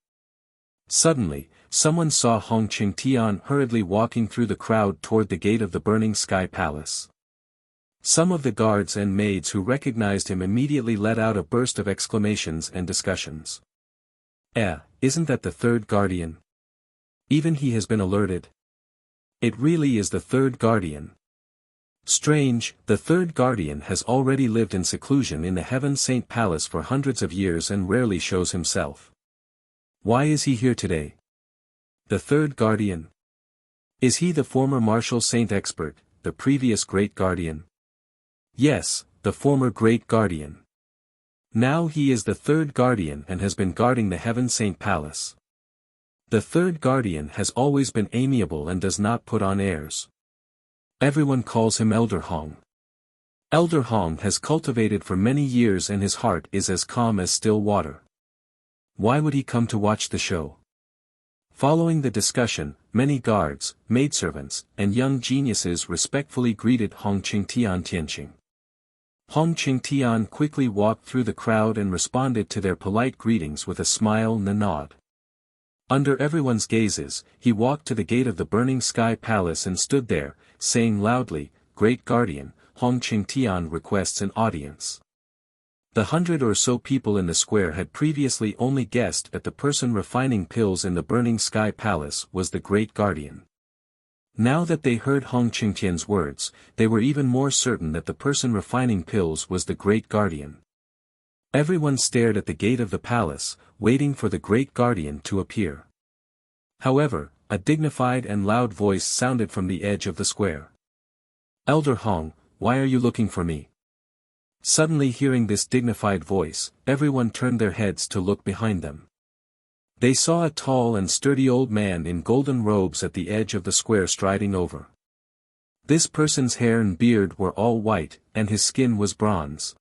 Suddenly, someone saw Hong Qingtian hurriedly walking through the crowd toward the gate of the burning sky palace. Some of the guards and maids who recognized him immediately let out a burst of exclamations and discussions. Isn't that the third guardian? Even he has been alerted. It really is the third guardian. Strange, the third guardian has already lived in seclusion in the Heaven Saint Palace for hundreds of years and rarely shows himself. Why is he here today? The third guardian? Is he the former martial saint expert, the previous great guardian? Yes, the former great guardian. Now he is the third guardian and has been guarding the Heaven Saint Palace. The third guardian has always been amiable and does not put on airs. Everyone calls him Elder Hong. Elder Hong has cultivated for many years and his heart is as calm as still water. Why would he come to watch the show? Following the discussion, many guards, maidservants, and young geniuses respectfully greeted Hong Qingtian Tianqing. Hong Qingtian quickly walked through the crowd and responded to their polite greetings with a smile and a nod. Under everyone's gazes, he walked to the gate of the burning sky palace and stood there, saying loudly, "Great Guardian, Hong Qingtian requests an audience." The 100 or so people in the square had previously only guessed that the person refining pills in the burning sky palace was the great guardian. Now that they heard Hong Qingtian's words, they were even more certain that the person refining pills was the great guardian. Everyone stared at the gate of the palace, waiting for the great guardian to appear. However, a dignified and loud voice sounded from the edge of the square. "Elder Hong, why are you looking for me?" Suddenly hearing this dignified voice, everyone turned their heads to look behind them. They saw a tall and sturdy old man in golden robes at the edge of the square striding over. This person's hair and beard were all white, and his skin was bronze.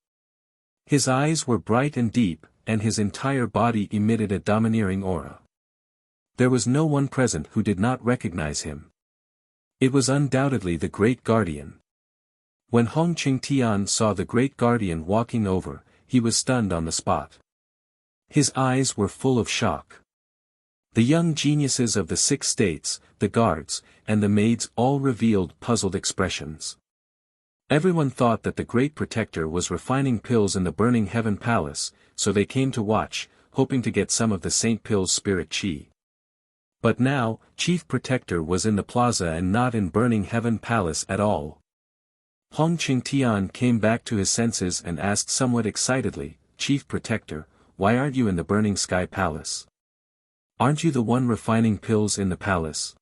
His eyes were bright and deep, and his entire body emitted a domineering aura. There was no one present who did not recognize him. It was undoubtedly the Great Guardian. When Hong Qingtian saw the Great Guardian walking over, he was stunned on the spot. His eyes were full of shock. The young geniuses of the 6 states, the guards, and the maids all revealed puzzled expressions. Everyone thought that the Great Protector was refining pills in the Burning Heaven Palace, so they came to watch, hoping to get some of the Saint Pill's spirit chi. But now, Chief Protector was in the plaza and not in Burning Heaven Palace at all. Hong Qingtian came back to his senses and asked somewhat excitedly, "Chief Protector, why aren't you in the Burning Sky Palace? Aren't you the one refining pills in the palace?"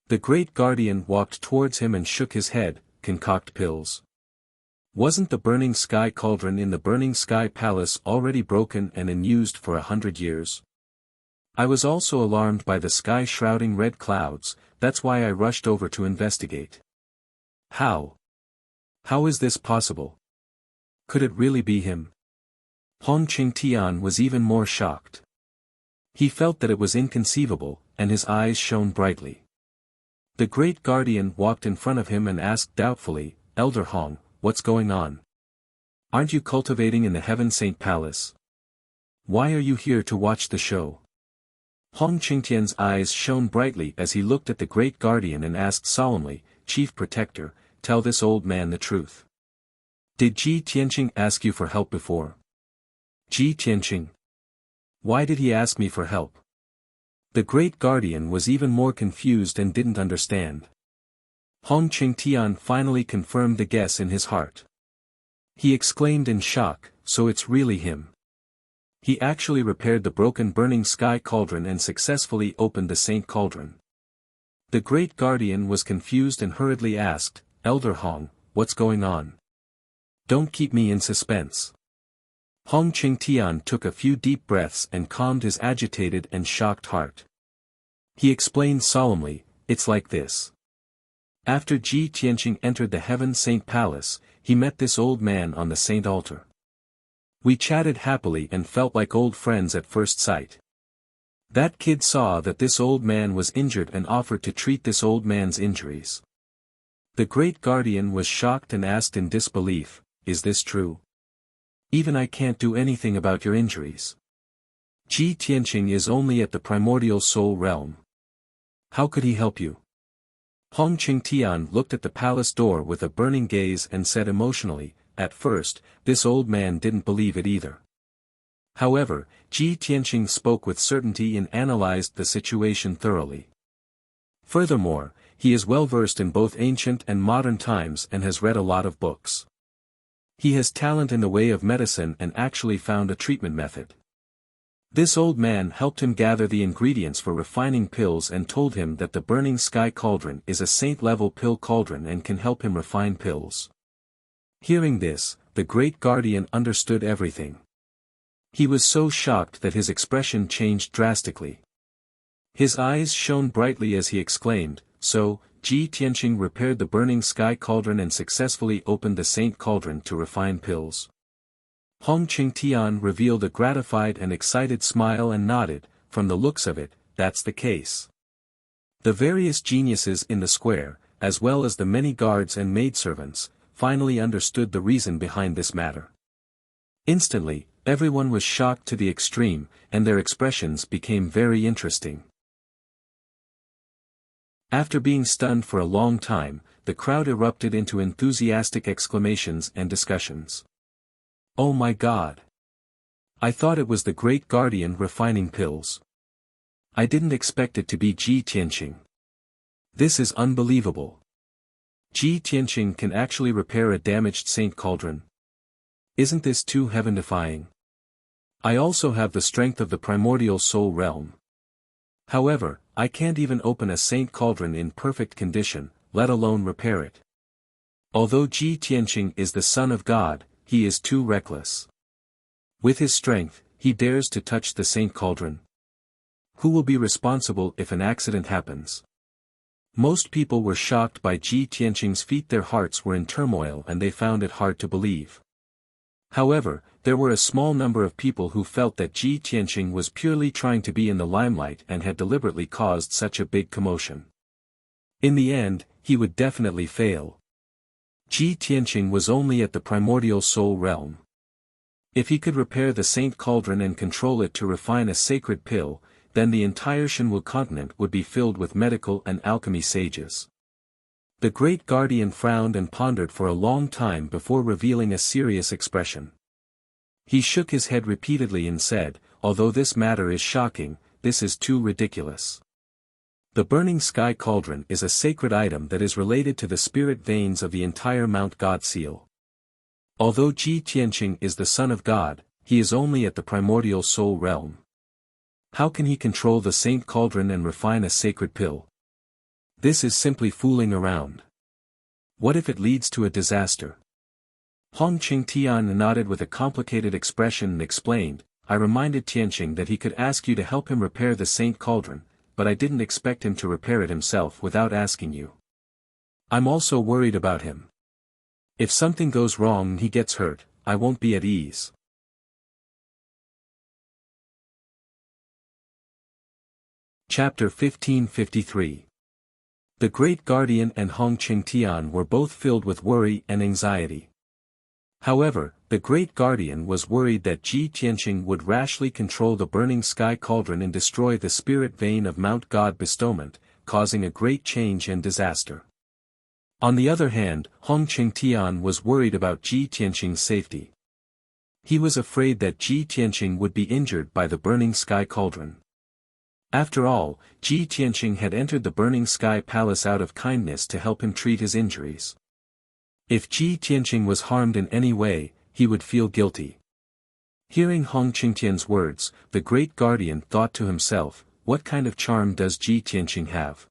The Great Guardian walked towards him and shook his head. "Concoct pills? Wasn't the Burning Sky Cauldron in the Burning Sky Palace already broken and unused for 100 years? I was also alarmed by the sky shrouding red clouds, that's why I rushed over to investigate." How? How is this possible? Could it really be him? Hong Qingtian was even more shocked. He felt that it was inconceivable, and his eyes shone brightly. The Great Guardian walked in front of him and asked doubtfully, "Elder Hong, what's going on? Aren't you cultivating in the Heaven Saint Palace? Why are you here to watch the show?" Hong Qingtian's eyes shone brightly as he looked at the Great Guardian and asked solemnly, "Chief Protector, tell this old man the truth. Did Ji Tianqing ask you for help before?" "Ji Tianqing? Why did he ask me for help?" The Great Guardian was even more confused and didn't understand. Hong Qingtian finally confirmed the guess in his heart. He exclaimed in shock, "So it's really him. He actually repaired the broken Burning Sky Cauldron and successfully opened the Saint Cauldron." The Great Guardian was confused and hurriedly asked, "Elder Hong, what's going on? Don't keep me in suspense." Hong Qingtian took a few deep breaths and calmed his agitated and shocked heart. He explained solemnly, "It's like this. After Ji Tianqing entered the Heaven Saint Palace, he met this old man on the Saint Altar. We chatted happily and felt like old friends at first sight. That kid saw that this old man was injured and offered to treat this old man's injuries." The Great Guardian was shocked and asked in disbelief, "Is this true? Even I can't do anything about your injuries. Ji Tianqing is only at the primordial soul realm. How could he help you?" Hong Qingtian looked at the palace door with a burning gaze and said emotionally, "At first, this old man didn't believe it either. However, Ji Tianqing spoke with certainty and analyzed the situation thoroughly. Furthermore, he is well versed in both ancient and modern times and has read a lot of books. He has talent in the way of medicine and actually found a treatment method. This old man helped him gather the ingredients for refining pills and told him that the Burning Sky Cauldron is a saint-level pill cauldron and can help him refine pills." Hearing this, the Great Guardian understood everything. He was so shocked that his expression changed drastically. His eyes shone brightly as he exclaimed, "So, Ji Tianqing repaired the Burning Sky Cauldron and successfully opened the Saint Cauldron to refine pills?" Hong Qingtian revealed a gratified and excited smile and nodded, "From the looks of it, that's the case." The various geniuses in the square, as well as the many guards and maidservants, finally understood the reason behind this matter. Instantly, everyone was shocked to the extreme, and their expressions became very interesting. After being stunned for a long time, the crowd erupted into enthusiastic exclamations and discussions. "Oh my God! I thought it was the Great Guardian refining pills. I didn't expect it to be Ji Tianqing. This is unbelievable. Ji Tianqing can actually repair a damaged Saint Cauldron. Isn't this too heaven-defying? I also have the strength of the primordial soul realm. However, I can't even open a Saint Cauldron in perfect condition, let alone repair it. Although Ji Tianqing is the son of God, he is too reckless. With his strength, he dares to touch the Saint Cauldron. Who will be responsible if an accident happens? Most people were shocked by Ji Tianqing's feat. Their hearts were in turmoil and they found it hard to believe. However, there were a small number of people who felt that Ji Tianqing was purely trying to be in the limelight and had deliberately caused such a big commotion. In the end, he would definitely fail. Ji Tianqing was only at the primordial soul realm. If he could repair the Saint Cauldron and control it to refine a sacred pill, then the entire Shenwu continent would be filled with medical and alchemy sages. The great guardian frowned and pondered for a long time before revealing a serious expression. He shook his head repeatedly and said, "Although this matter is shocking, this is too ridiculous. The burning sky cauldron is a sacred item that is related to the spirit veins of the entire Mount God seal. Although Ji Tianqing is the son of God, he is only at the primordial soul realm. How can he control the Saint Cauldron and refine a sacred pill? This is simply fooling around. What if it leads to a disaster?" Hong Qingtian nodded with a complicated expression and explained, "I reminded Tianqing that he could ask you to help him repair the Saint Cauldron, but I didn't expect him to repair it himself without asking you. I'm also worried about him. If something goes wrong and he gets hurt, I won't be at ease." Chapter 1553. The Great Guardian and Hong Qingtian were both filled with worry and anxiety. However, the Great Guardian was worried that Ji Tianqing would rashly control the burning sky cauldron and destroy the spirit vein of Mount God bestowment, causing a great change and disaster. On the other hand, Hong Qingtian was worried about Ji Tianqing's safety. He was afraid that Ji Tianqing would be injured by the burning sky cauldron. After all, Ji Tianqing had entered the burning sky palace out of kindness to help him treat his injuries. If Ji Tianqing was harmed in any way, he would feel guilty. Hearing Hong Qingtian's words, the great guardian thought to himself, what kind of charm does Ji Tianqing have?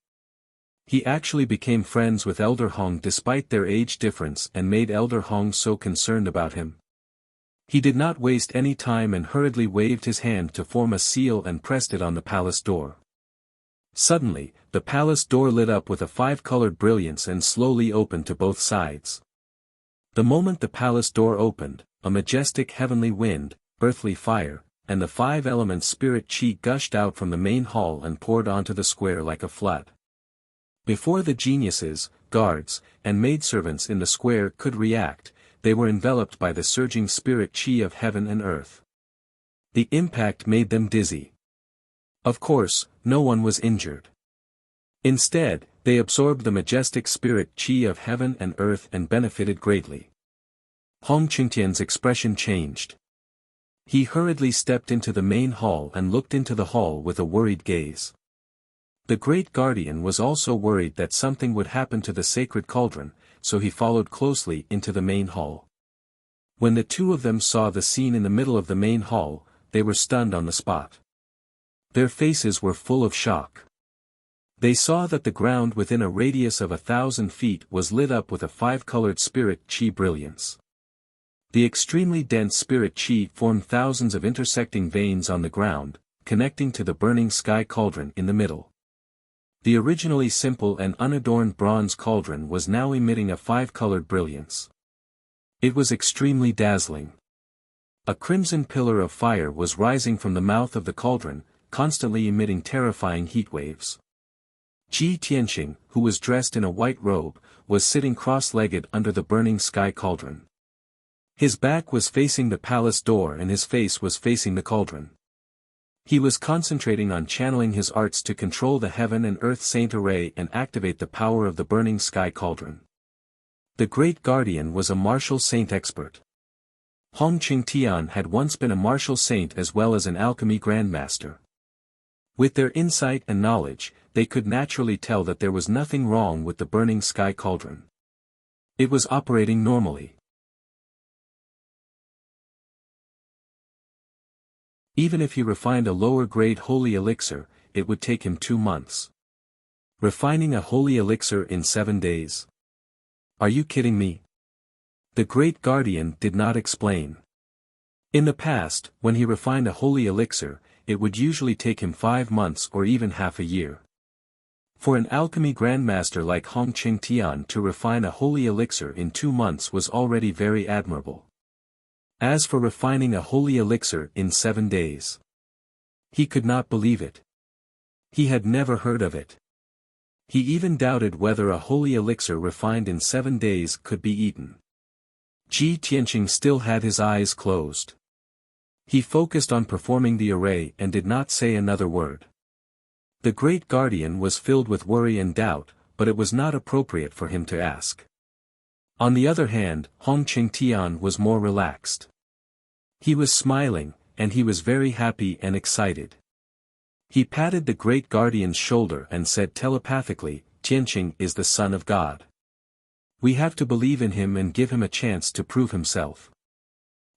He actually became friends with Elder Hong despite their age difference and made Elder Hong so concerned about him. He did not waste any time and hurriedly waved his hand to form a seal and pressed it on the palace door. Suddenly, the palace door lit up with a five-colored brilliance and slowly opened to both sides. The moment the palace door opened, a majestic heavenly wind, earthly fire, and the five-element spirit chi gushed out from the main hall and poured onto the square like a flood. Before the geniuses, guards, and maidservants in the square could react, they were enveloped by the surging spirit chi of heaven and earth. The impact made them dizzy. Of course, no one was injured. Instead, they absorbed the majestic spirit chi of heaven and earth and benefited greatly. Hong Qingtian's expression changed. He hurriedly stepped into the main hall and looked into the hall with a worried gaze. The great guardian was also worried that something would happen to the sacred cauldron, so he followed closely into the main hall. When the two of them saw the scene in the middle of the main hall, they were stunned on the spot. Their faces were full of shock. They saw that the ground within a radius of 1,000 feet was lit up with a five-colored spirit chi brilliance. The extremely dense spirit chi formed thousands of intersecting veins on the ground, connecting to the burning sky cauldron in the middle. The originally simple and unadorned bronze cauldron was now emitting a five-colored brilliance. It was extremely dazzling. A crimson pillar of fire was rising from the mouth of the cauldron, constantly emitting terrifying heat waves. Ji Tianqing, who was dressed in a white robe, was sitting cross-legged under the burning sky cauldron. His back was facing the palace door and his face was facing the cauldron. He was concentrating on channeling his arts to control the heaven and earth saint array and activate the power of the burning sky cauldron. The great guardian was a martial saint expert. Hong Qingtian had once been a martial saint as well as an alchemy grandmaster. With their insight and knowledge, they could naturally tell that there was nothing wrong with the burning sky cauldron. It was operating normally. Even if he refined a lower-grade holy elixir, it would take him 2 months. Refining a holy elixir in 7 days? Are you kidding me? The great guardian did not explain. In the past, when he refined a holy elixir, it would usually take him 5 months or even half a year. For an alchemy grandmaster like Hong Qingtian to refine a holy elixir in 2 months was already very admirable. As for refining a holy elixir in 7 days, he could not believe it. He had never heard of it. He even doubted whether a holy elixir refined in 7 days could be eaten. Ji Tianqing still had his eyes closed. He focused on performing the array and did not say another word. The great guardian was filled with worry and doubt, but it was not appropriate for him to ask. On the other hand, Hong Qingtian was more relaxed. He was smiling, and he was very happy and excited. He patted the great guardian's shoulder and said telepathically, "Tianqing is the son of God. We have to believe in him and give him a chance to prove himself.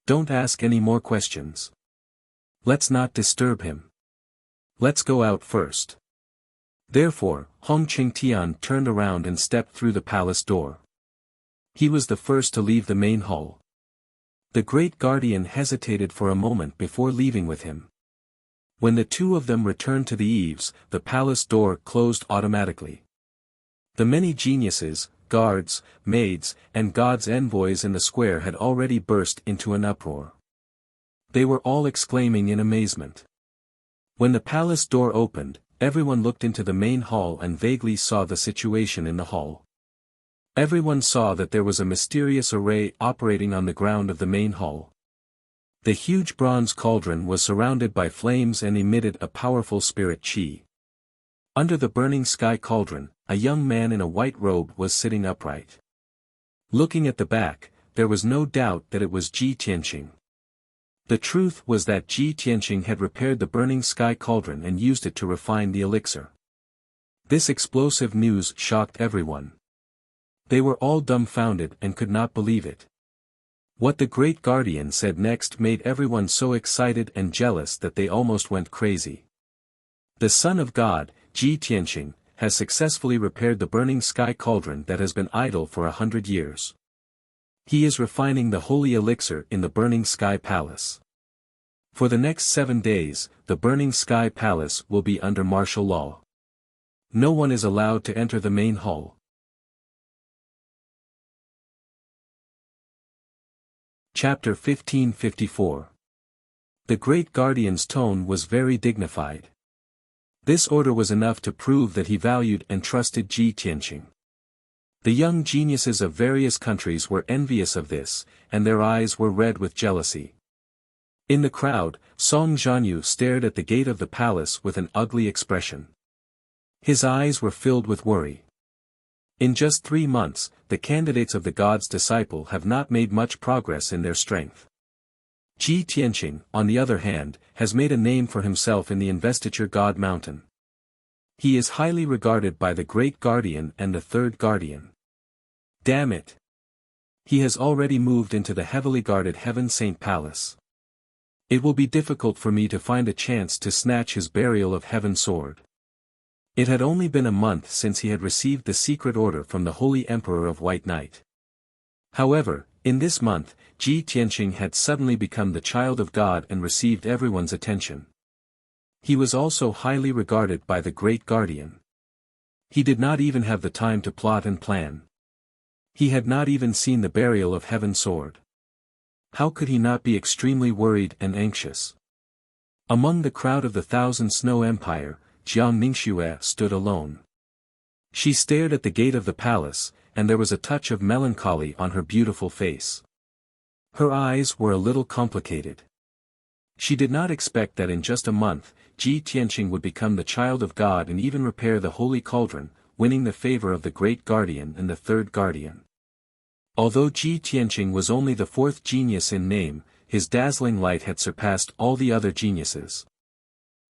Don't ask any more questions. Let's not disturb him. Let's go out first." Therefore, Hong Qingtian turned around and stepped through the palace door. He was the first to leave the main hall. The great guardian hesitated for a moment before leaving with him. When the two of them returned to the eaves, the palace door closed automatically. The many geniuses, guards, maids, and God's envoys in the square had already burst into an uproar. They were all exclaiming in amazement. When the palace door opened, everyone looked into the main hall and vaguely saw the situation in the hall. Everyone saw that there was a mysterious array operating on the ground of the main hall. The huge bronze cauldron was surrounded by flames and emitted a powerful spirit qi. Under the burning sky cauldron, a young man in a white robe was sitting upright. Looking at the back, there was no doubt that it was Ji Tianqing. The truth was that Ji Tianqing had repaired the burning sky cauldron and used it to refine the elixir. This explosive news shocked everyone. They were all dumbfounded and could not believe it. What the great guardian said next made everyone so excited and jealous that they almost went crazy. The Son of God, Ji Tianqing, has successfully repaired the burning sky cauldron that has been idle for 100 years. He is refining the holy elixir in the burning sky palace. For the next 7 days, the burning sky palace will be under martial law. No one is allowed to enter the main hall. Chapter 1554. The great guardian's tone was very dignified. This order was enough to prove that he valued and trusted Ji Tianqing. The young geniuses of various countries were envious of this, and their eyes were red with jealousy. In the crowd, Song Zhanyu stared at the gate of the palace with an ugly expression. His eyes were filled with worry. In just 3 months, the candidates of the God's disciple have not made much progress in their strength. Ji Tianqing, on the other hand, has made a name for himself in the investiture God mountain. He is highly regarded by the great guardian and the third guardian. Damn it! He has already moved into the heavily guarded Heaven Saint Palace. It will be difficult for me to find a chance to snatch his burial of heaven sword. It had only been a month since he had received the secret order from the Holy Emperor of White Knight. However, in this month, Ji Tianqing had suddenly become the child of God and received everyone's attention. He was also highly regarded by the great guardian. He did not even have the time to plot and plan. He had not even seen the burial of heaven sword. How could he not be extremely worried and anxious? Among the crowd of the Thousand Snow Empire, Jiang Ningxue stood alone. She stared at the gate of the palace, and there was a touch of melancholy on her beautiful face. Her eyes were a little complicated. She did not expect that in just a month, Ji Tianqing would become the child of God and even repair the holy cauldron, winning the favor of the great guardian and the third guardian. Although Ji Tianqing was only the 4th genius in name, his dazzling light had surpassed all the other geniuses.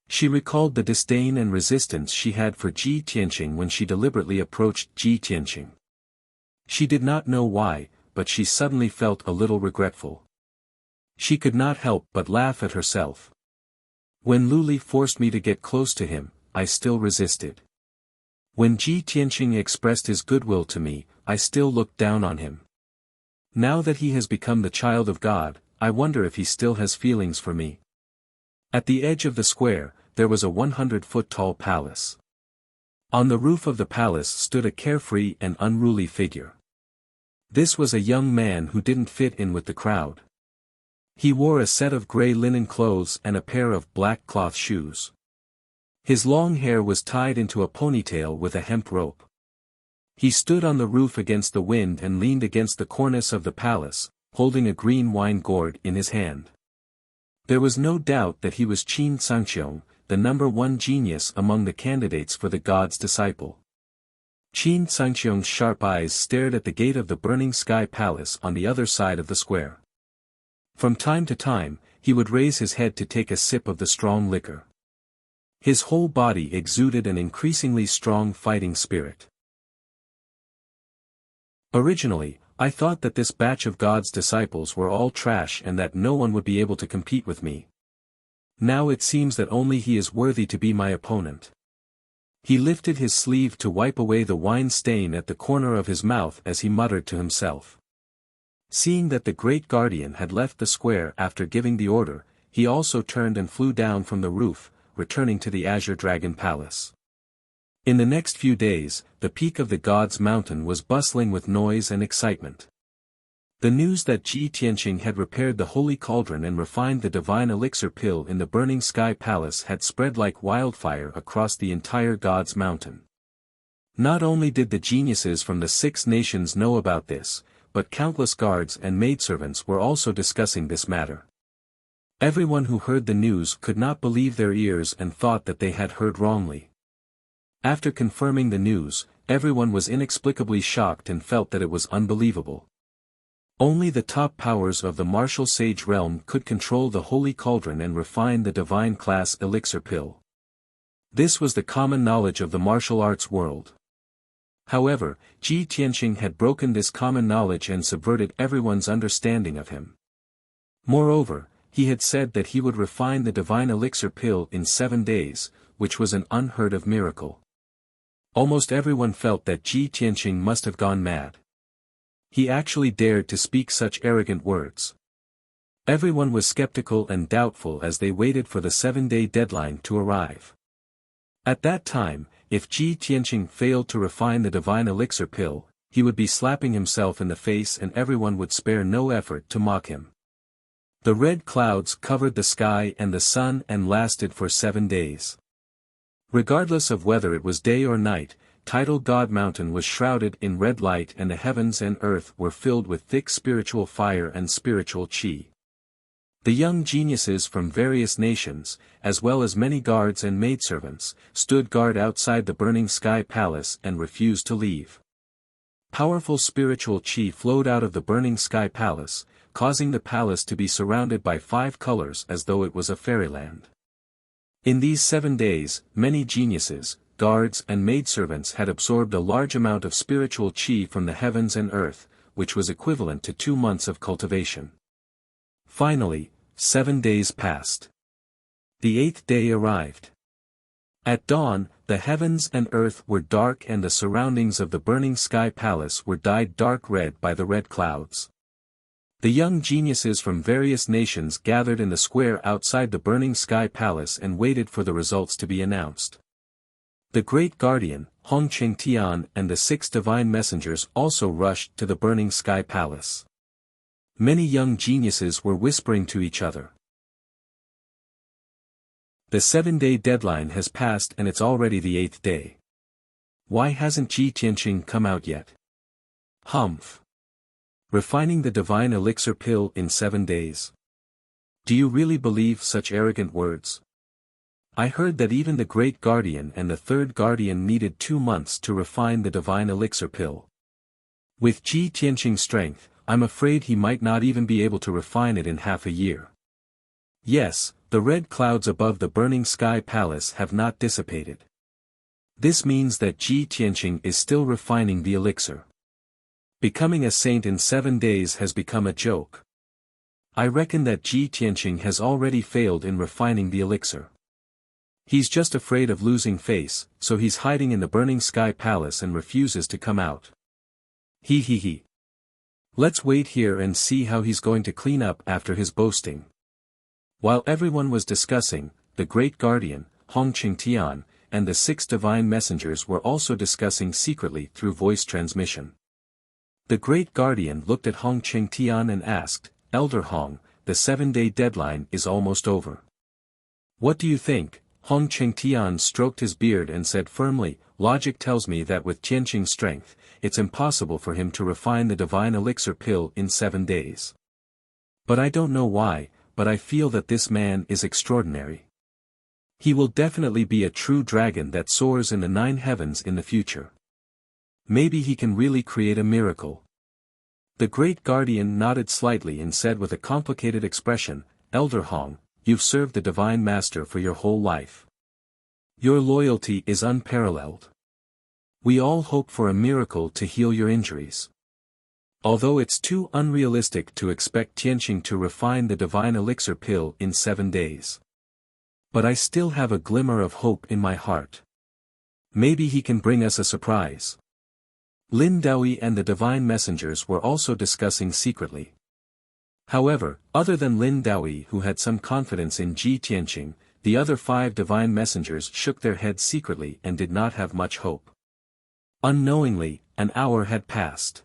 She recalled the disdain and resistance she had for Ji Tianqing when she deliberately approached Ji Tianqing. She did not know why, but she suddenly felt a little regretful. She could not help but laugh at herself. When Luli forced me to get close to him, I still resisted. When Ji Tianqing expressed his goodwill to me, I still looked down on him. Now that he has become the child of God, I wonder if he still has feelings for me. At the edge of the square, there was a 100-foot tall palace. On the roof of the palace stood a carefree and unruly figure. This was a young man who didn't fit in with the crowd. He wore a set of gray linen clothes and a pair of black cloth shoes. His long hair was tied into a ponytail with a hemp rope. He stood on the roof against the wind and leaned against the cornice of the palace, holding a green wine gourd in his hand. There was no doubt that he was Qin Sangqiong, the #1 genius among the candidates for the god's disciple. Qin Sangqiong's sharp eyes stared at the gate of the burning sky palace on the other side of the square. From time to time, he would raise his head to take a sip of the strong liquor. His whole body exuded an increasingly strong fighting spirit. Originally, I thought that this batch of God's disciples were all trash and that no one would be able to compete with me. Now it seems that only he is worthy to be my opponent. He lifted his sleeve to wipe away the wine stain at the corner of his mouth as he muttered to himself. Seeing that the great guardian had left the square after giving the order, he also turned and flew down from the roof, returning to the Azure Dragon Palace. In the next few days, the peak of the God's Mountain was bustling with noise and excitement. The news that Ji Tianqing had repaired the holy cauldron and refined the divine elixir pill in the burning sky palace had spread like wildfire across the entire God's Mountain. Not only did the geniuses from the 6 nations know about this, but countless guards and maidservants were also discussing this matter. Everyone who heard the news could not believe their ears and thought that they had heard wrongly. After confirming the news, everyone was inexplicably shocked and felt that it was unbelievable. Only the top powers of the martial sage realm could control the holy cauldron and refine the divine class elixir pill. This was the common knowledge of the martial arts world. However, Ji Tianqing had broken this common knowledge and subverted everyone's understanding of him. Moreover, he had said that he would refine the divine elixir pill in 7 days, which was an unheard of miracle. Almost everyone felt that Ji Tianqing must have gone mad. He actually dared to speak such arrogant words. Everyone was skeptical and doubtful as they waited for the 7-day deadline to arrive. At that time, if Ji Tianqing failed to refine the divine elixir pill, he would be slapping himself in the face and everyone would spare no effort to mock him. The red clouds covered the sky and the sun and lasted for 7 days. Regardless of whether it was day or night, tidal God Mountain was shrouded in red light and the heavens and earth were filled with thick spiritual fire and spiritual qi. The young geniuses from various nations, as well as many guards and maidservants, stood guard outside the burning sky palace and refused to leave. Powerful spiritual qi flowed out of the burning sky palace, causing the palace to be surrounded by 5 colors as though it was a fairyland. In these 7 days, many geniuses, guards and maidservants had absorbed a large amount of spiritual qi from the heavens and earth, which was equivalent to 2 months of cultivation. Finally, 7 days passed. The 8th day arrived. At dawn, the heavens and earth were dark and the surroundings of the burning sky palace were dyed dark red by the red clouds. The young geniuses from various nations gathered in the square outside the burning sky palace and waited for the results to be announced. The great guardian, Hong Tian, and the 6 divine messengers also rushed to the burning sky palace. Many young geniuses were whispering to each other. The 7-day deadline has passed and it's already the 8th day. Why hasn't Ji Tianqing come out yet? Humph. Refining the divine elixir pill in 7 days. Do you really believe such arrogant words? I heard that even the great guardian and the 3rd guardian needed 2 months to refine the divine elixir pill. With Ji Tianqing's strength, I'm afraid he might not even be able to refine it in half a year. Yes, the red clouds above the burning sky palace have not dissipated. This means that Ji Tianqing is still refining the elixir. Becoming a saint in 7 days has become a joke. I reckon that Ji Tianqing has already failed in refining the elixir. He's just afraid of losing face, so he's hiding in the burning sky palace and refuses to come out. He. Let's wait here and see how he's going to clean up after his boasting. While everyone was discussing, the great guardian, Hong Tian, and the 6 divine messengers were also discussing secretly through voice transmission. The great guardian looked at Hong Qingtian and asked, "Elder Hong, the 7-day deadline is almost over. What do you think?" Hong Qingtian stroked his beard and said firmly, "Logic tells me that with Tianqing's strength, it's impossible for him to refine the divine elixir pill in 7 days. But I don't know why, but I feel that this man is extraordinary. He will definitely be a true dragon that soars in the 9 heavens in the future. Maybe he can really create a miracle." The great guardian nodded slightly and said with a complicated expression, "Elder Hong, you've served the divine master for your whole life. Your loyalty is unparalleled. We all hope for a miracle to heal your injuries. Although it's too unrealistic to expect Tianqing to refine the divine elixir pill in 7 days. But I still have a glimmer of hope in my heart. Maybe he can bring us a surprise." Lin Daoi and the divine messengers were also discussing secretly. However, other than Lin Daoi who had some confidence in Ji Tianqing, the other 5 divine messengers shook their heads secretly and did not have much hope. Unknowingly, an hour had passed.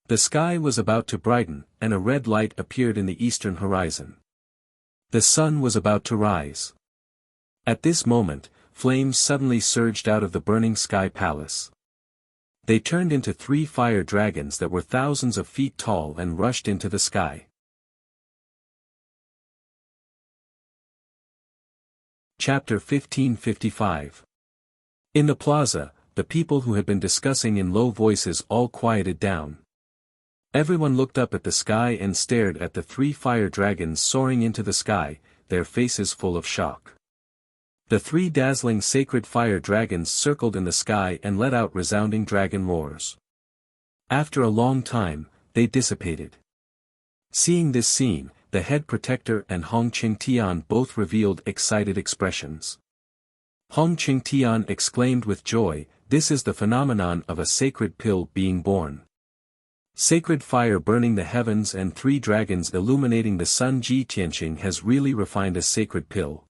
The sky was about to brighten, and a red light appeared in the eastern horizon. The sun was about to rise. At this moment, flames suddenly surged out of the burning sky palace. They turned into 3 fire dragons that were thousands of feet tall and rushed into the sky. Chapter 1555. In the plaza, the people who had been discussing in low voices all quieted down. Everyone looked up at the sky and stared at the 3 fire dragons soaring into the sky, their faces full of shock. The 3 dazzling sacred fire dragons circled in the sky and let out resounding dragon roars. After a long time, they dissipated. Seeing this scene, the head protector and Hong Qingtian both revealed excited expressions. Hong Qingtian exclaimed with joy, "This is the phenomenon of a sacred pill being born. Sacred fire burning the heavens and 3 dragons illuminating the sun. Ji Tianqing has really refined a sacred pill."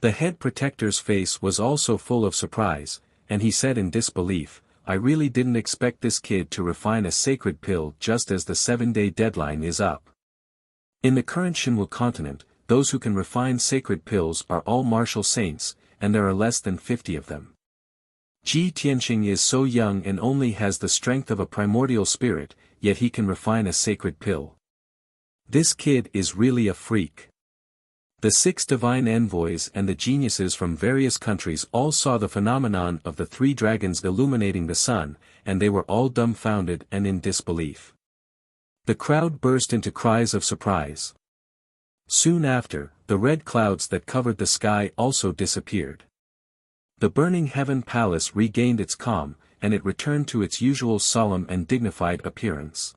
The head protector's face was also full of surprise, and he said in disbelief, "I really didn't expect this kid to refine a sacred pill just as the 7-day deadline is up. In the current Shinwu continent, those who can refine sacred pills are all martial saints, and there are less than 50 of them. Ji Tianqing is so young and only has the strength of a primordial spirit, yet he can refine a sacred pill. This kid is really a freak." The 6 divine envoys and the geniuses from various countries all saw the phenomenon of the 3 dragons illuminating the sun, and they were all dumbfounded and in disbelief. The crowd burst into cries of surprise. Soon after, the red clouds that covered the sky also disappeared. The burning heaven palace regained its calm, and it returned to its usual solemn and dignified appearance.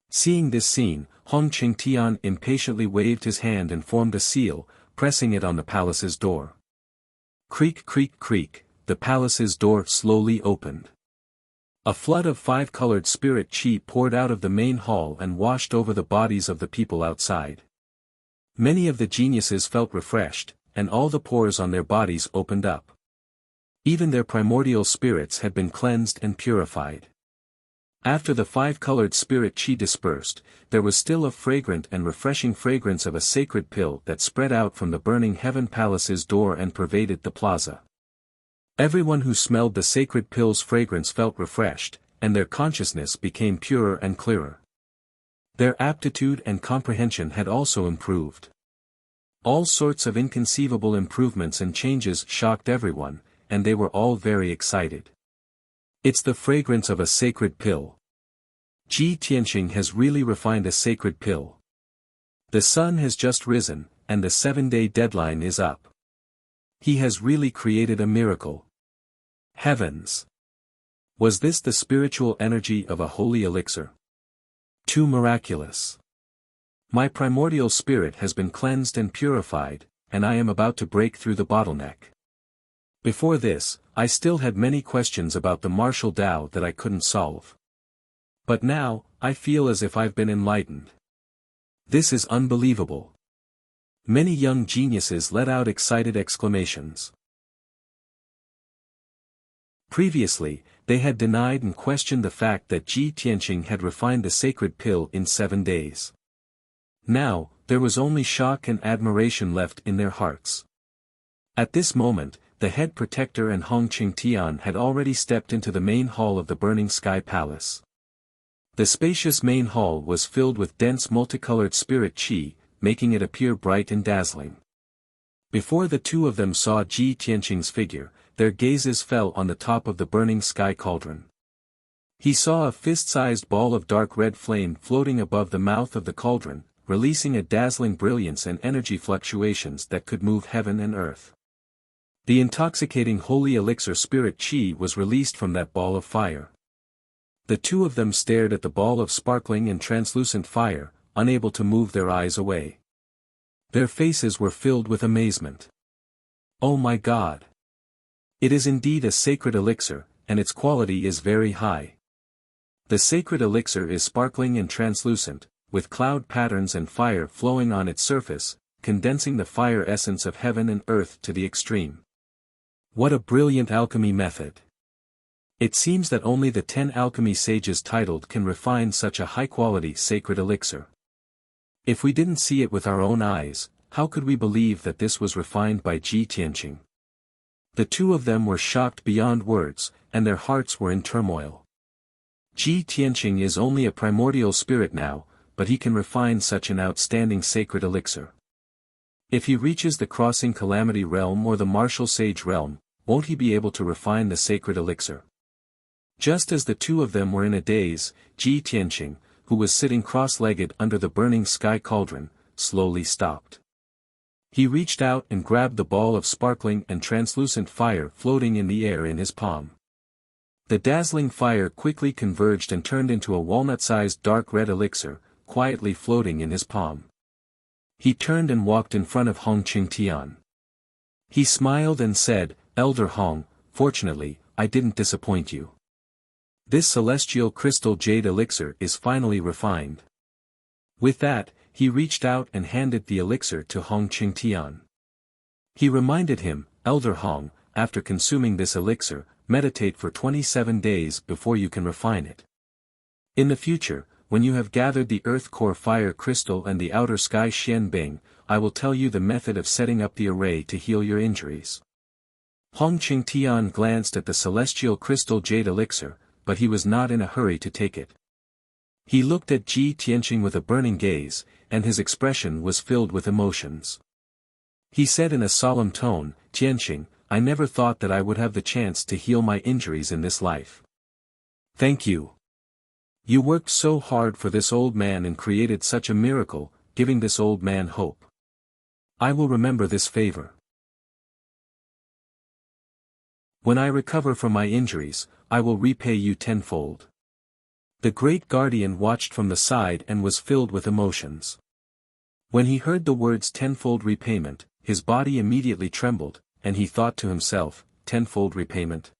Seeing this scene, Hong Qingtian impatiently waved his hand and formed a seal, pressing it on the palace's door. Creak creak creak, the palace's door slowly opened. A flood of 5-colored spirit chi poured out of the main hall and washed over the bodies of the people outside. Many of the geniuses felt refreshed, and all the pores on their bodies opened up. Even their primordial spirits had been cleansed and purified. After the 5-colored spirit chi dispersed, there was still a fragrant and refreshing fragrance of a sacred pill that spread out from the burning heaven palace's door and pervaded the plaza. Everyone who smelled the sacred pill's fragrance felt refreshed, and their consciousness became purer and clearer. Their aptitude and comprehension had also improved. All sorts of inconceivable improvements and changes shocked everyone, and they were all very excited. It's the fragrance of a sacred pill. Ji Tianqing has really refined a sacred pill. The sun has just risen, and the 7-day deadline is up. He has really created a miracle. Heavens! Was this the spiritual energy of a holy elixir? Too miraculous. My primordial spirit has been cleansed and purified, and I am about to break through the bottleneck. Before this, I still had many questions about the martial Tao that I couldn't solve. But now, I feel as if I've been enlightened. This is unbelievable. Many young geniuses let out excited exclamations. Previously, they had denied and questioned the fact that Ji Tianqing had refined the sacred pill in 7 days. Now, there was only shock and admiration left in their hearts. At this moment, the head protector and Hong Qingtian had already stepped into the main hall of the Burning Sky Palace. The spacious main hall was filled with dense multicolored spirit qi, making it appear bright and dazzling. Before the two of them saw Ji Tianqing's figure, their gazes fell on the top of the burning sky cauldron. He saw a fist-sized ball of dark red flame floating above the mouth of the cauldron, releasing a dazzling brilliance and energy fluctuations that could move heaven and earth. The intoxicating holy elixir spirit qi was released from that ball of fire. The two of them stared at the ball of sparkling and translucent fire, unable to move their eyes away. Their faces were filled with amazement. Oh my God! It is indeed a sacred elixir, and its quality is very high. The sacred elixir is sparkling and translucent, with cloud patterns and fire flowing on its surface, condensing the fire essence of heaven and earth to the extreme. What a brilliant alchemy method! It seems that only the 10 alchemy sages titled can refine such a high-quality sacred elixir. If we didn't see it with our own eyes, how could we believe that this was refined by Ji Tianqing? The two of them were shocked beyond words, and their hearts were in turmoil. Ji Tianqing is only a primordial spirit now, but he can refine such an outstanding sacred elixir. If he reaches the Crossing Calamity realm or the Martial Sage realm, won't he be able to refine the sacred elixir? Just as the two of them were in a daze, Ji Tianqing, who was sitting cross-legged under the burning sky cauldron, slowly stopped. He reached out and grabbed the ball of sparkling and translucent fire floating in the air in his palm. The dazzling fire quickly converged and turned into a walnut-sized dark red elixir, quietly floating in his palm. He turned and walked in front of Hong Qingtian. He smiled and said, "Elder Hong, fortunately, I didn't disappoint you. This celestial crystal jade elixir is finally refined." With that, he reached out and handed the elixir to Hong Qingtian. He reminded him, "Elder Hong, after consuming this elixir, meditate for 27 days before you can refine it. In the future, when you have gathered the earth core fire crystal and the outer sky Xian Bing, I will tell you the method of setting up the array to heal your injuries." Hong Qingtian glanced at the celestial crystal jade elixir, but he was not in a hurry to take it. He looked at Ji Tianqing with a burning gaze, and his expression was filled with emotions. He said in a solemn tone, "Tianqing, I never thought that I would have the chance to heal my injuries in this life. Thank you. You worked so hard for this old man and created such a miracle, giving this old man hope. I will remember this favor. When I recover from my injuries, I will repay you tenfold." The great guardian watched from the side and was filled with emotions. When he heard the words tenfold repayment, his body immediately trembled, and he thought to himself, tenfold repayment?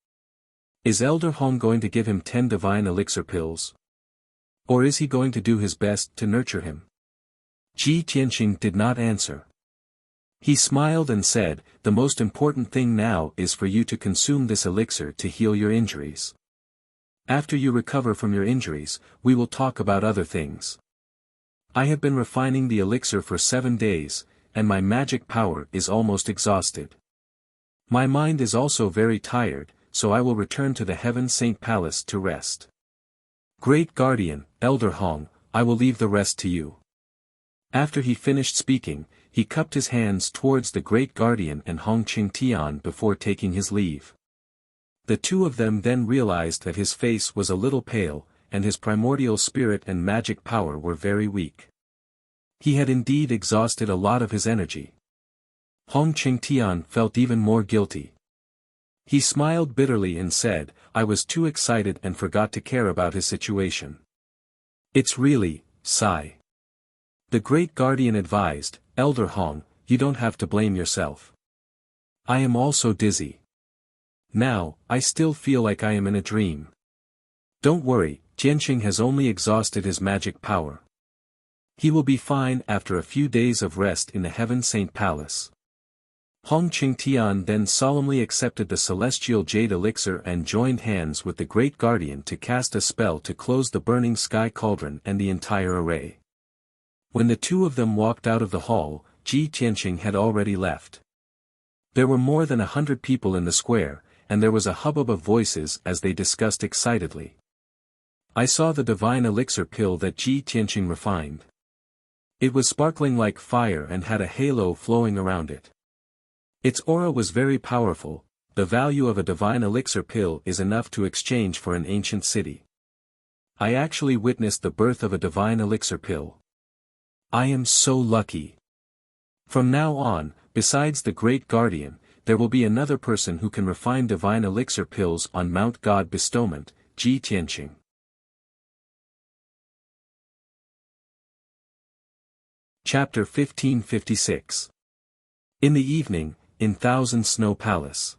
Is Elder Hong going to give him 10 divine elixir pills? Or is he going to do his best to nurture him? Ji Tianqing did not answer. He smiled and said, "The most important thing now is for you to consume this elixir to heal your injuries. After you recover from your injuries, we will talk about other things. I have been refining the elixir for 7 days, and my magic power is almost exhausted. My mind is also very tired, so I will return to the Heaven Saint Palace to rest. Great Guardian, Elder Hong, I will leave the rest to you." After he finished speaking, he cupped his hands towards the Great Guardian and Hong Qingtian before taking his leave. The two of them then realized that his face was a little pale, and his primordial spirit and magic power were very weak. He had indeed exhausted a lot of his energy. Hong Qingtian felt even more guilty. He smiled bitterly and said, "I was too excited and forgot to care about his situation." "It's really, sigh." The Great Guardian advised, "Elder Hong, you don't have to blame yourself. I am also dizzy. Now, I still feel like I am in a dream. Don't worry, Tianqing has only exhausted his magic power. He will be fine after a few days of rest in the Heaven Saint Palace." Hong Qingtian then solemnly accepted the celestial jade elixir and joined hands with the great guardian to cast a spell to close the burning sky cauldron and the entire array. When the two of them walked out of the hall, Ji Tianqing had already left. There were more than 100 people in the square, and there was a hubbub of voices as they discussed excitedly. I saw the divine elixir pill that Ji Tianqing refined. It was sparkling like fire and had a halo flowing around it. Its aura was very powerful. The value of a divine elixir pill is enough to exchange for an ancient city. I actually witnessed the birth of a divine elixir pill. I am so lucky. From now on, besides the great guardian, there will be another person who can refine divine elixir pills on Mount God bestowment, Ji Tianqing. Chapter 1556. In the evening, in Thousand Snow Palace.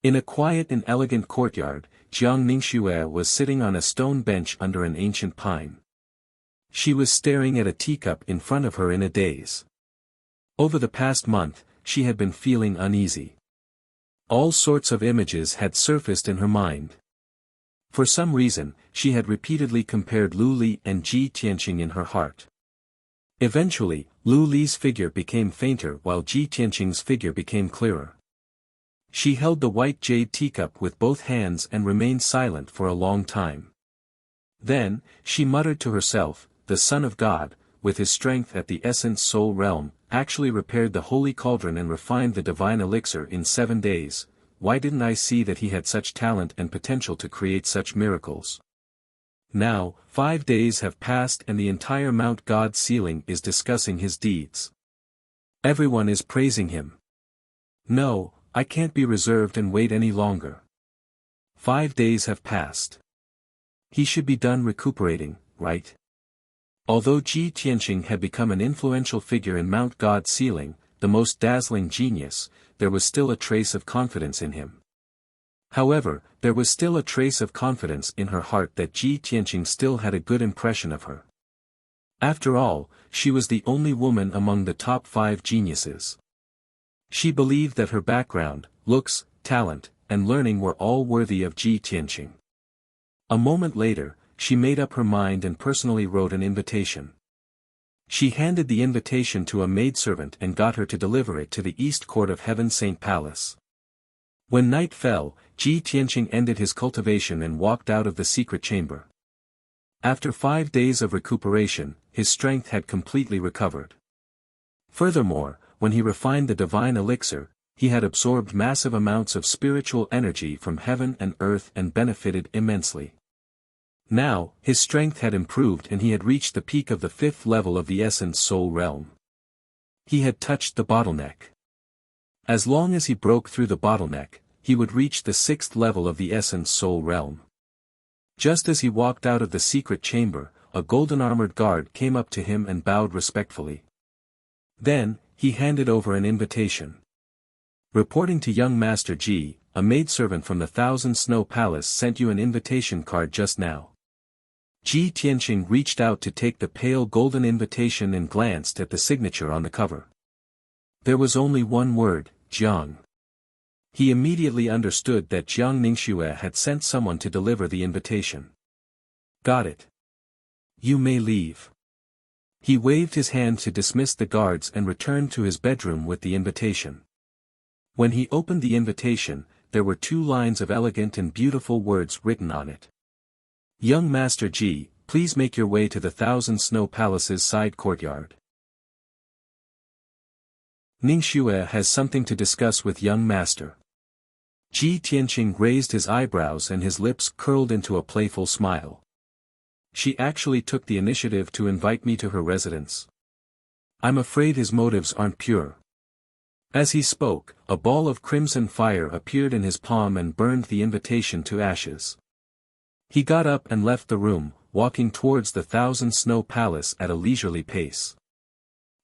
In a quiet and elegant courtyard, Jiang Ningxue was sitting on a stone bench under an ancient pine. She was staring at a teacup in front of her in a daze. Over the past month, she had been feeling uneasy. All sorts of images had surfaced in her mind. For some reason, she had repeatedly compared Lu Li and Ji Tianqing in her heart. Eventually, Lu Li's figure became fainter while Ji Tianqing's figure became clearer. She held the white jade teacup with both hands and remained silent for a long time. Then, she muttered to herself, the Son of God, with his strength at the essence soul realm, actually repaired the holy cauldron and refined the divine elixir in 7 days. Why didn't I see that he had such talent and potential to create such miracles? Now, 5 days have passed and the entire Mount God ceiling is discussing his deeds. Everyone is praising him. No, I can't be reserved and wait any longer. 5 days have passed. He should be done recuperating, right? Although Ji Tianqing had become an influential figure in Mount God ceiling, the most dazzling genius, there was still a trace of confidence in him. However, there was still a trace of confidence in her heart that Ji Tianqing still had a good impression of her. After all, she was the only woman among the top 5 geniuses. She believed that her background, looks, talent, and learning were all worthy of Ji Tianqing. A moment later, she made up her mind and personally wrote an invitation. She handed the invitation to a maidservant and got her to deliver it to the East Court of Heaven Saint Palace. When night fell, Ji Tianqing ended his cultivation and walked out of the secret chamber. After 5 days of recuperation, his strength had completely recovered. Furthermore, when he refined the divine elixir, he had absorbed massive amounts of spiritual energy from heaven and earth and benefited immensely. Now, his strength had improved and he had reached the peak of the 5th level of the essence soul realm. He had touched the bottleneck. As long as he broke through the bottleneck, he would reach the 6th level of the essence soul realm. Just as he walked out of the secret chamber, a golden-armored guard came up to him and bowed respectfully. Then, he handed over an invitation. Reporting to young Master Ji, a maidservant from the Thousand Snow Palace sent you an invitation card just now. Ji Tianqing reached out to take the pale golden invitation and glanced at the signature on the cover. There was only one word, Jiang. He immediately understood that Jiang Ningxue had sent someone to deliver the invitation. Got it. You may leave. He waved his hand to dismiss the guards and returned to his bedroom with the invitation. When he opened the invitation, there were 2 lines of elegant and beautiful words written on it. Young Master Ji, please make your way to the Thousand Snow Palace's side courtyard. Ningxue has something to discuss with young master. Ji Tianqing raised his eyebrows and his lips curled into a playful smile. She actually took the initiative to invite me to her residence. I'm afraid his motives aren't pure. As he spoke, a ball of crimson fire appeared in his palm and burned the invitation to ashes. He got up and left the room, walking towards the Thousand Snow Palace at a leisurely pace.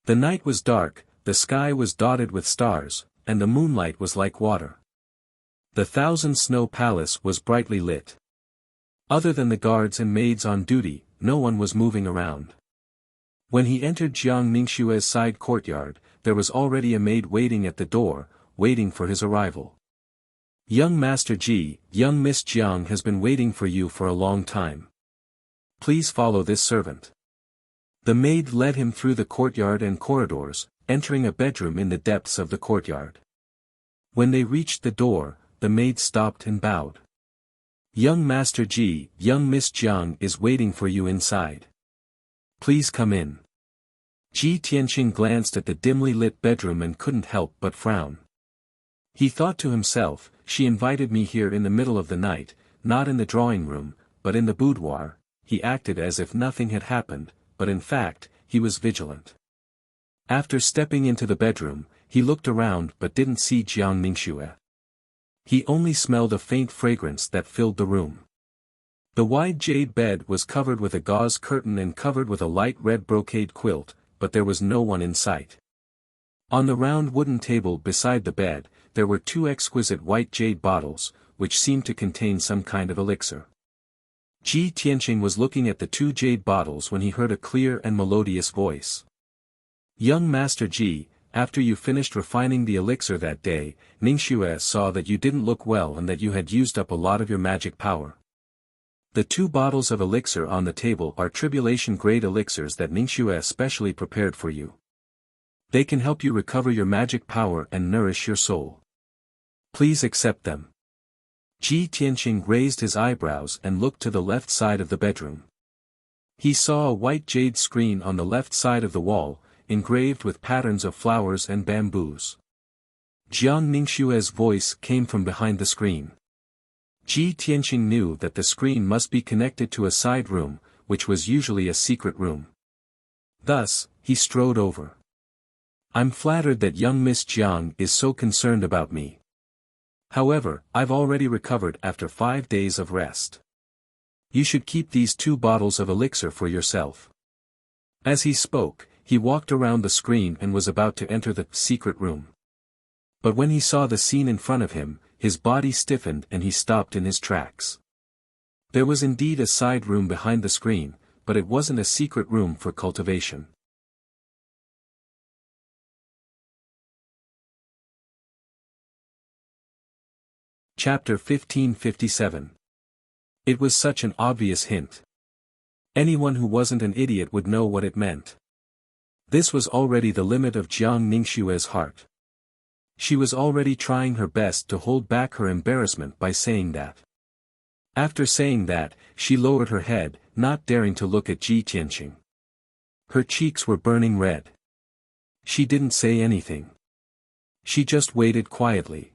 The night was dark, the sky was dotted with stars, and the moonlight was like water. The Thousand Snow Palace was brightly lit. Other than the guards and maids on duty, no one was moving around. When he entered Jiang Ningxue's side courtyard, there was already a maid waiting at the door, waiting for his arrival. "Young Master Ji, young Miss Jiang has been waiting for you for a long time. Please follow this servant." The maid led him through the courtyard and corridors, entering a bedroom in the depths of the courtyard. When they reached the door, the maid stopped and bowed. "Young Master Ji, young Miss Jiang is waiting for you inside. Please come in." Ji Tianqing glanced at the dimly lit bedroom and couldn't help but frown. He thought to himself, she invited me here in the middle of the night, not in the drawing room, but in the boudoir. He acted as if nothing had happened, but in fact, he was vigilant. After stepping into the bedroom, he looked around but didn't see Jiang Ningxue. He only smelled a faint fragrance that filled the room. The wide jade bed was covered with a gauze curtain and covered with a light red brocade quilt, but there was no one in sight. On the round wooden table beside the bed, there were two exquisite white jade bottles, which seemed to contain some kind of elixir. Ji Tianqing was looking at the two jade bottles when he heard a clear and melodious voice. "Young Master Ji, after you finished refining the elixir that day, Ningxue saw that you didn't look well and that you had used up a lot of your magic power. The two bottles of elixir on the table are tribulation-grade elixirs that Ningxue specially prepared for you. They can help you recover your magic power and nourish your soul. Please accept them." Ji Tianqing raised his eyebrows and looked to the left side of the bedroom. He saw a white jade screen on the left side of the wall, engraved with patterns of flowers and bamboos. Jiang Ningxue's voice came from behind the screen. Ji Tianqing knew that the screen must be connected to a side room, which was usually a secret room. Thus, he strode over. "I'm flattered that young Miss Jiang is so concerned about me. However, I've already recovered after 5 days of rest. You should keep these 2 bottles of elixir for yourself." As he spoke, he walked around the screen and was about to enter the secret room. But when he saw the scene in front of him, his body stiffened and he stopped in his tracks. There was indeed a side room behind the screen, but it wasn't a secret room for cultivation. Chapter 1557. It was such an obvious hint. Anyone who wasn't an idiot would know what it meant. This was already the limit of Jiang Ningxue's heart. She was already trying her best to hold back her embarrassment by saying that. After saying that, she lowered her head, not daring to look at Ji Tianqing. Her cheeks were burning red. She didn't say anything. She just waited quietly.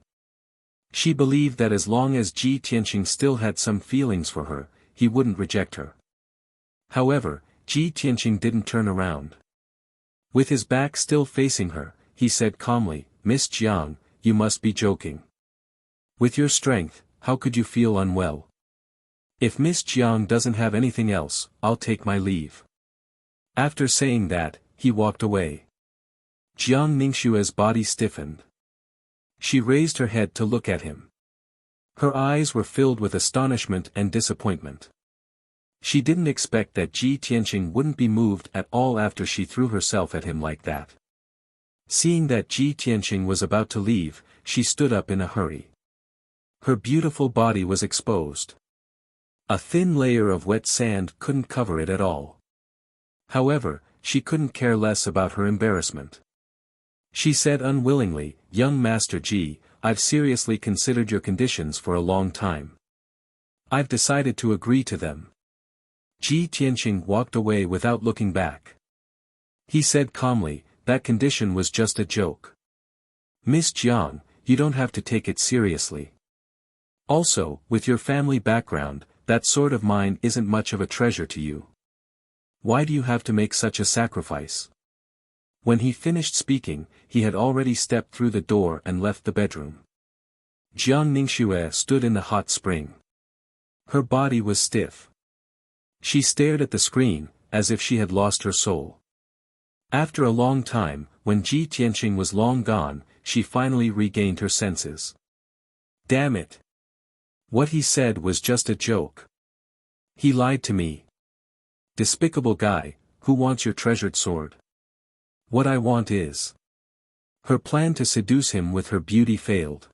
She believed that as long as Ji Tianqing still had some feelings for her, he wouldn't reject her. However, Ji Tianqing didn't turn around. With his back still facing her, he said calmly, "Miss Jiang, you must be joking. With your strength, how could you feel unwell? If Miss Jiang doesn't have anything else, I'll take my leave." After saying that, he walked away. Jiang Ningxue's body stiffened. She raised her head to look at him. Her eyes were filled with astonishment and disappointment. She didn't expect that Ji Tianqing wouldn't be moved at all after she threw herself at him like that. Seeing that Ji Tianqing was about to leave, she stood up in a hurry. Her beautiful body was exposed. A thin layer of wet sand couldn't cover it at all. However, she couldn't care less about her embarrassment. She said unwillingly, "Young Master Ji, I've seriously considered your conditions for a long time. I've decided to agree to them." Ji Tianqing walked away without looking back. He said calmly, "That condition was just a joke. Miss Jiang, you don't have to take it seriously. Also, with your family background, that sword of mine isn't much of a treasure to you. Why do you have to make such a sacrifice?" When he finished speaking, he had already stepped through the door and left the bedroom. Jiang Ningxue stood in the hot spring. Her body was stiff. She stared at the screen, as if she had lost her soul. After a long time, when Ji Tianqing was long gone, she finally regained her senses. Damn it! What he said was just a joke. He lied to me. Despicable guy, who wants your treasured sword? What I want is Her plan to seduce him with her beauty failed.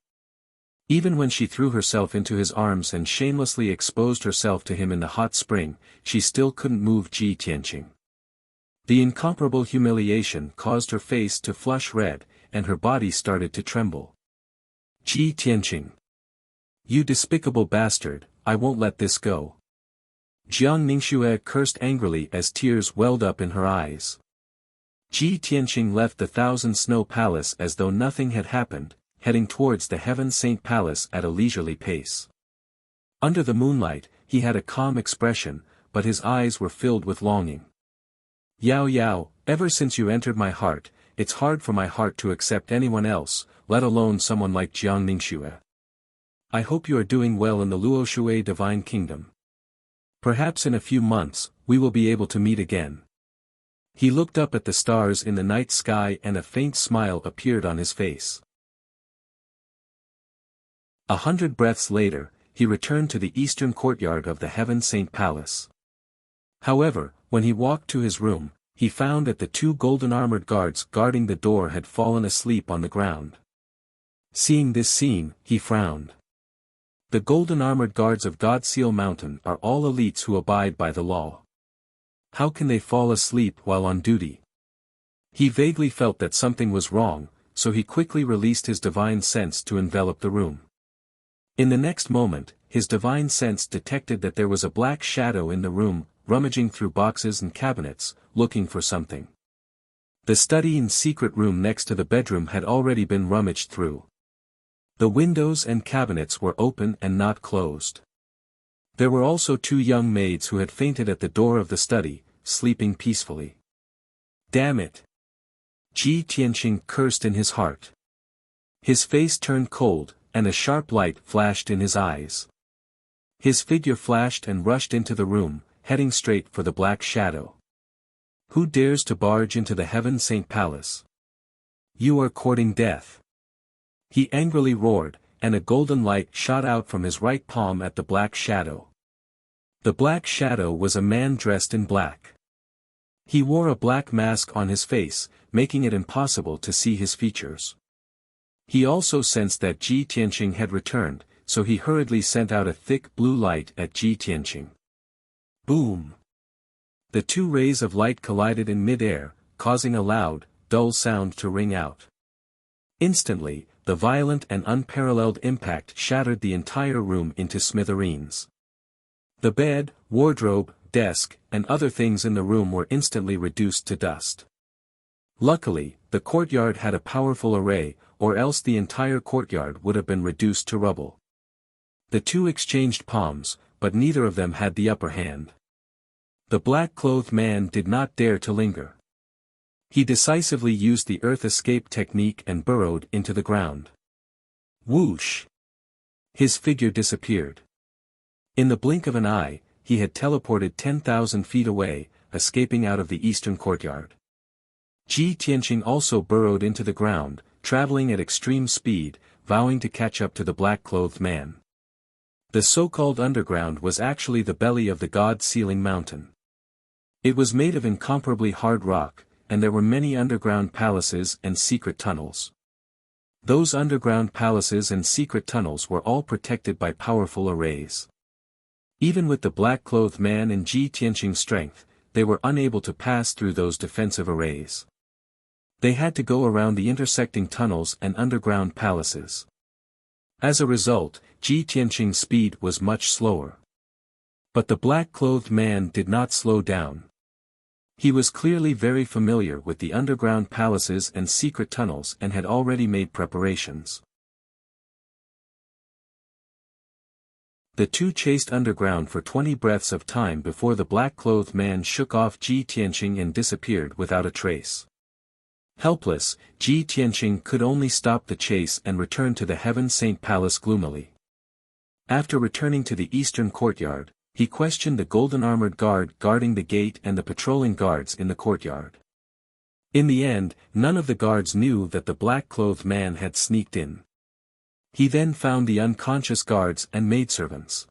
Even when she threw herself into his arms and shamelessly exposed herself to him in the hot spring, she still couldn't move Ji Tianqing. The incomparable humiliation caused her face to flush red, and her body started to tremble. Ji Tianqing. You despicable bastard, I won't let this go. Jiang Ningxue cursed angrily as tears welled up in her eyes. Ji Tianqing left the Thousand Snow Palace as though nothing had happened, heading towards the Heaven Saint Palace at a leisurely pace. Under the moonlight, he had a calm expression, but his eyes were filled with longing. Yao Yao, ever since you entered my heart, it's hard for my heart to accept anyone else, let alone someone like Jiang Ningxue. I hope you are doing well in the Luoshui Divine Kingdom. Perhaps in a few months, we will be able to meet again. He looked up at the stars in the night sky and a faint smile appeared on his face. 100 breaths later, he returned to the eastern courtyard of the Heaven Saint Palace. However, when he walked to his room, he found that the 2 golden-armored guards guarding the door had fallen asleep on the ground. Seeing this scene, he frowned. The golden-armored guards of Godseal Mountain are all elites who abide by the law. How can they fall asleep while on duty? He vaguely felt that something was wrong, so he quickly released his divine sense to envelop the room. In the next moment, his divine sense detected that there was a black shadow in the room, rummaging through boxes and cabinets, looking for something. The study and secret room next to the bedroom had already been rummaged through. The windows and cabinets were open and not closed. There were also 2 young maids who had fainted at the door of the study, sleeping peacefully. Damn it! Ji Tianqing cursed in his heart. His face turned cold, and a sharp light flashed in his eyes. His figure flashed and rushed into the room, heading straight for the black shadow. Who dares to barge into the Heaven Saint Palace? You are courting death. He angrily roared, and a golden light shot out from his right palm at the black shadow. The black shadow was a man dressed in black. He wore a black mask on his face, making it impossible to see his features. He also sensed that Ji Tianqing had returned, so he hurriedly sent out a thick blue light at Ji Tianqing. Boom! The 2 rays of light collided in mid-air, causing a loud, dull sound to ring out. Instantly, the violent and unparalleled impact shattered the entire room into smithereens. The bed, wardrobe, desk, and other things in the room were instantly reduced to dust. Luckily, the courtyard had a powerful array, or else the entire courtyard would have been reduced to rubble. The 2 exchanged palms, but neither of them had the upper hand. The black-clothed man did not dare to linger. He decisively used the earth escape technique and burrowed into the ground. Whoosh! His figure disappeared. In the blink of an eye, he had teleported 10,000 feet away, escaping out of the eastern courtyard. Ji Tianqing also burrowed into the ground, traveling at extreme speed, vowing to catch up to the black-clothed man. The so-called underground was actually the belly of the God-Sealing Mountain. It was made of incomparably hard rock, and there were many underground palaces and secret tunnels. Those underground palaces and secret tunnels were all protected by powerful arrays. Even with the black-clothed man and Ji Tianqing's strength, they were unable to pass through those defensive arrays. They had to go around the intersecting tunnels and underground palaces. As a result, Ji Tianqing's speed was much slower. But the black-clothed man did not slow down. He was clearly very familiar with the underground palaces and secret tunnels and had already made preparations. The 2 chased underground for 20 breaths of time before the black-clothed man shook off Ji Tianqing and disappeared without a trace. Helpless, Ji Tianqing could only stop the chase and return to the Heaven Saint Palace gloomily. After returning to the eastern courtyard, he questioned the golden-armored guard guarding the gate and the patrolling guards in the courtyard. In the end, none of the guards knew that the black-clothed man had sneaked in. He then found the unconscious guards and maidservants.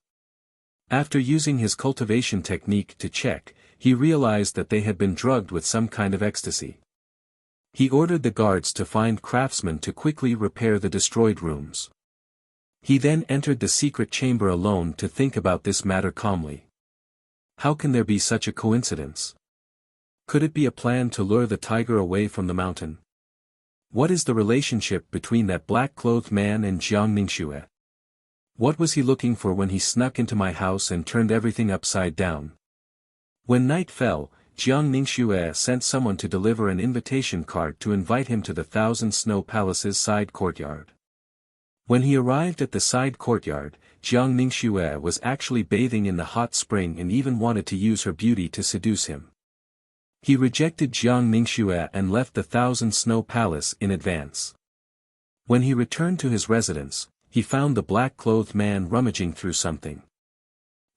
After using his cultivation technique to check, he realized that they had been drugged with some kind of ecstasy. He ordered the guards to find craftsmen to quickly repair the destroyed rooms. He then entered the secret chamber alone to think about this matter calmly. How can there be such a coincidence? Could it be a plan to lure the tiger away from the mountain? What is the relationship between that black-clothed man and Jiang Ningxue? What was he looking for when he snuck into my house and turned everything upside down? When night fell, Jiang Ningxue sent someone to deliver an invitation card to invite him to the Thousand Snow Palace's side courtyard. When he arrived at the side courtyard, Jiang Ningxue was actually bathing in the hot spring and even wanted to use her beauty to seduce him. He rejected Jiang Ningxue and left the Thousand Snow Palace in advance. When he returned to his residence, he found the black-clothed man rummaging through something.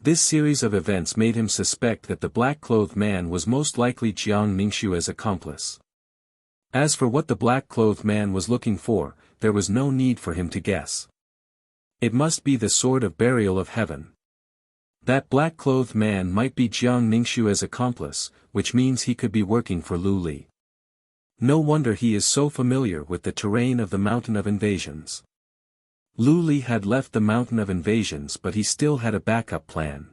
This series of events made him suspect that the black-clothed man was most likely Jiang Ningxue's accomplice. As for what the black-clothed man was looking for, there was no need for him to guess. It must be the sword of burial of heaven. That black-clothed man might be Jiang Ningxue's accomplice, which means he could be working for Lu Li. No wonder he is so familiar with the terrain of the Mountain of Invasions. Lu Li had left the Mountain of Invasions, but he still had a backup plan.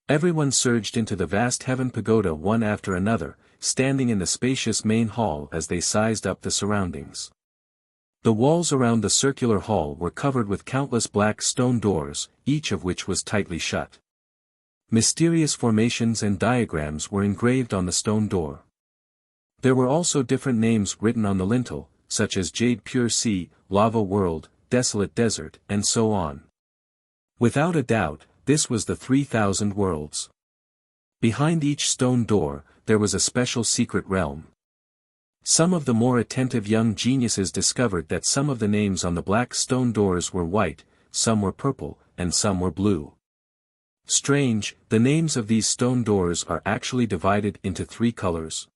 Everyone surged into the vast heaven pagoda one after another, standing in the spacious main hall as they sized up the surroundings. The walls around the circular hall were covered with countless black stone doors, each of which was tightly shut. Mysterious formations and diagrams were engraved on the stone door. There were also different names written on the lintel, such as Jade Pure Sea, Lava World, Desolate Desert, and so on. Without a doubt, this was the 3,000 worlds. Behind each stone door, there was a special secret realm. Some of the more attentive young geniuses discovered that some of the names on the black stone doors were white, some were purple, and some were blue. Strange, the names of these stone doors are actually divided into 3 colors.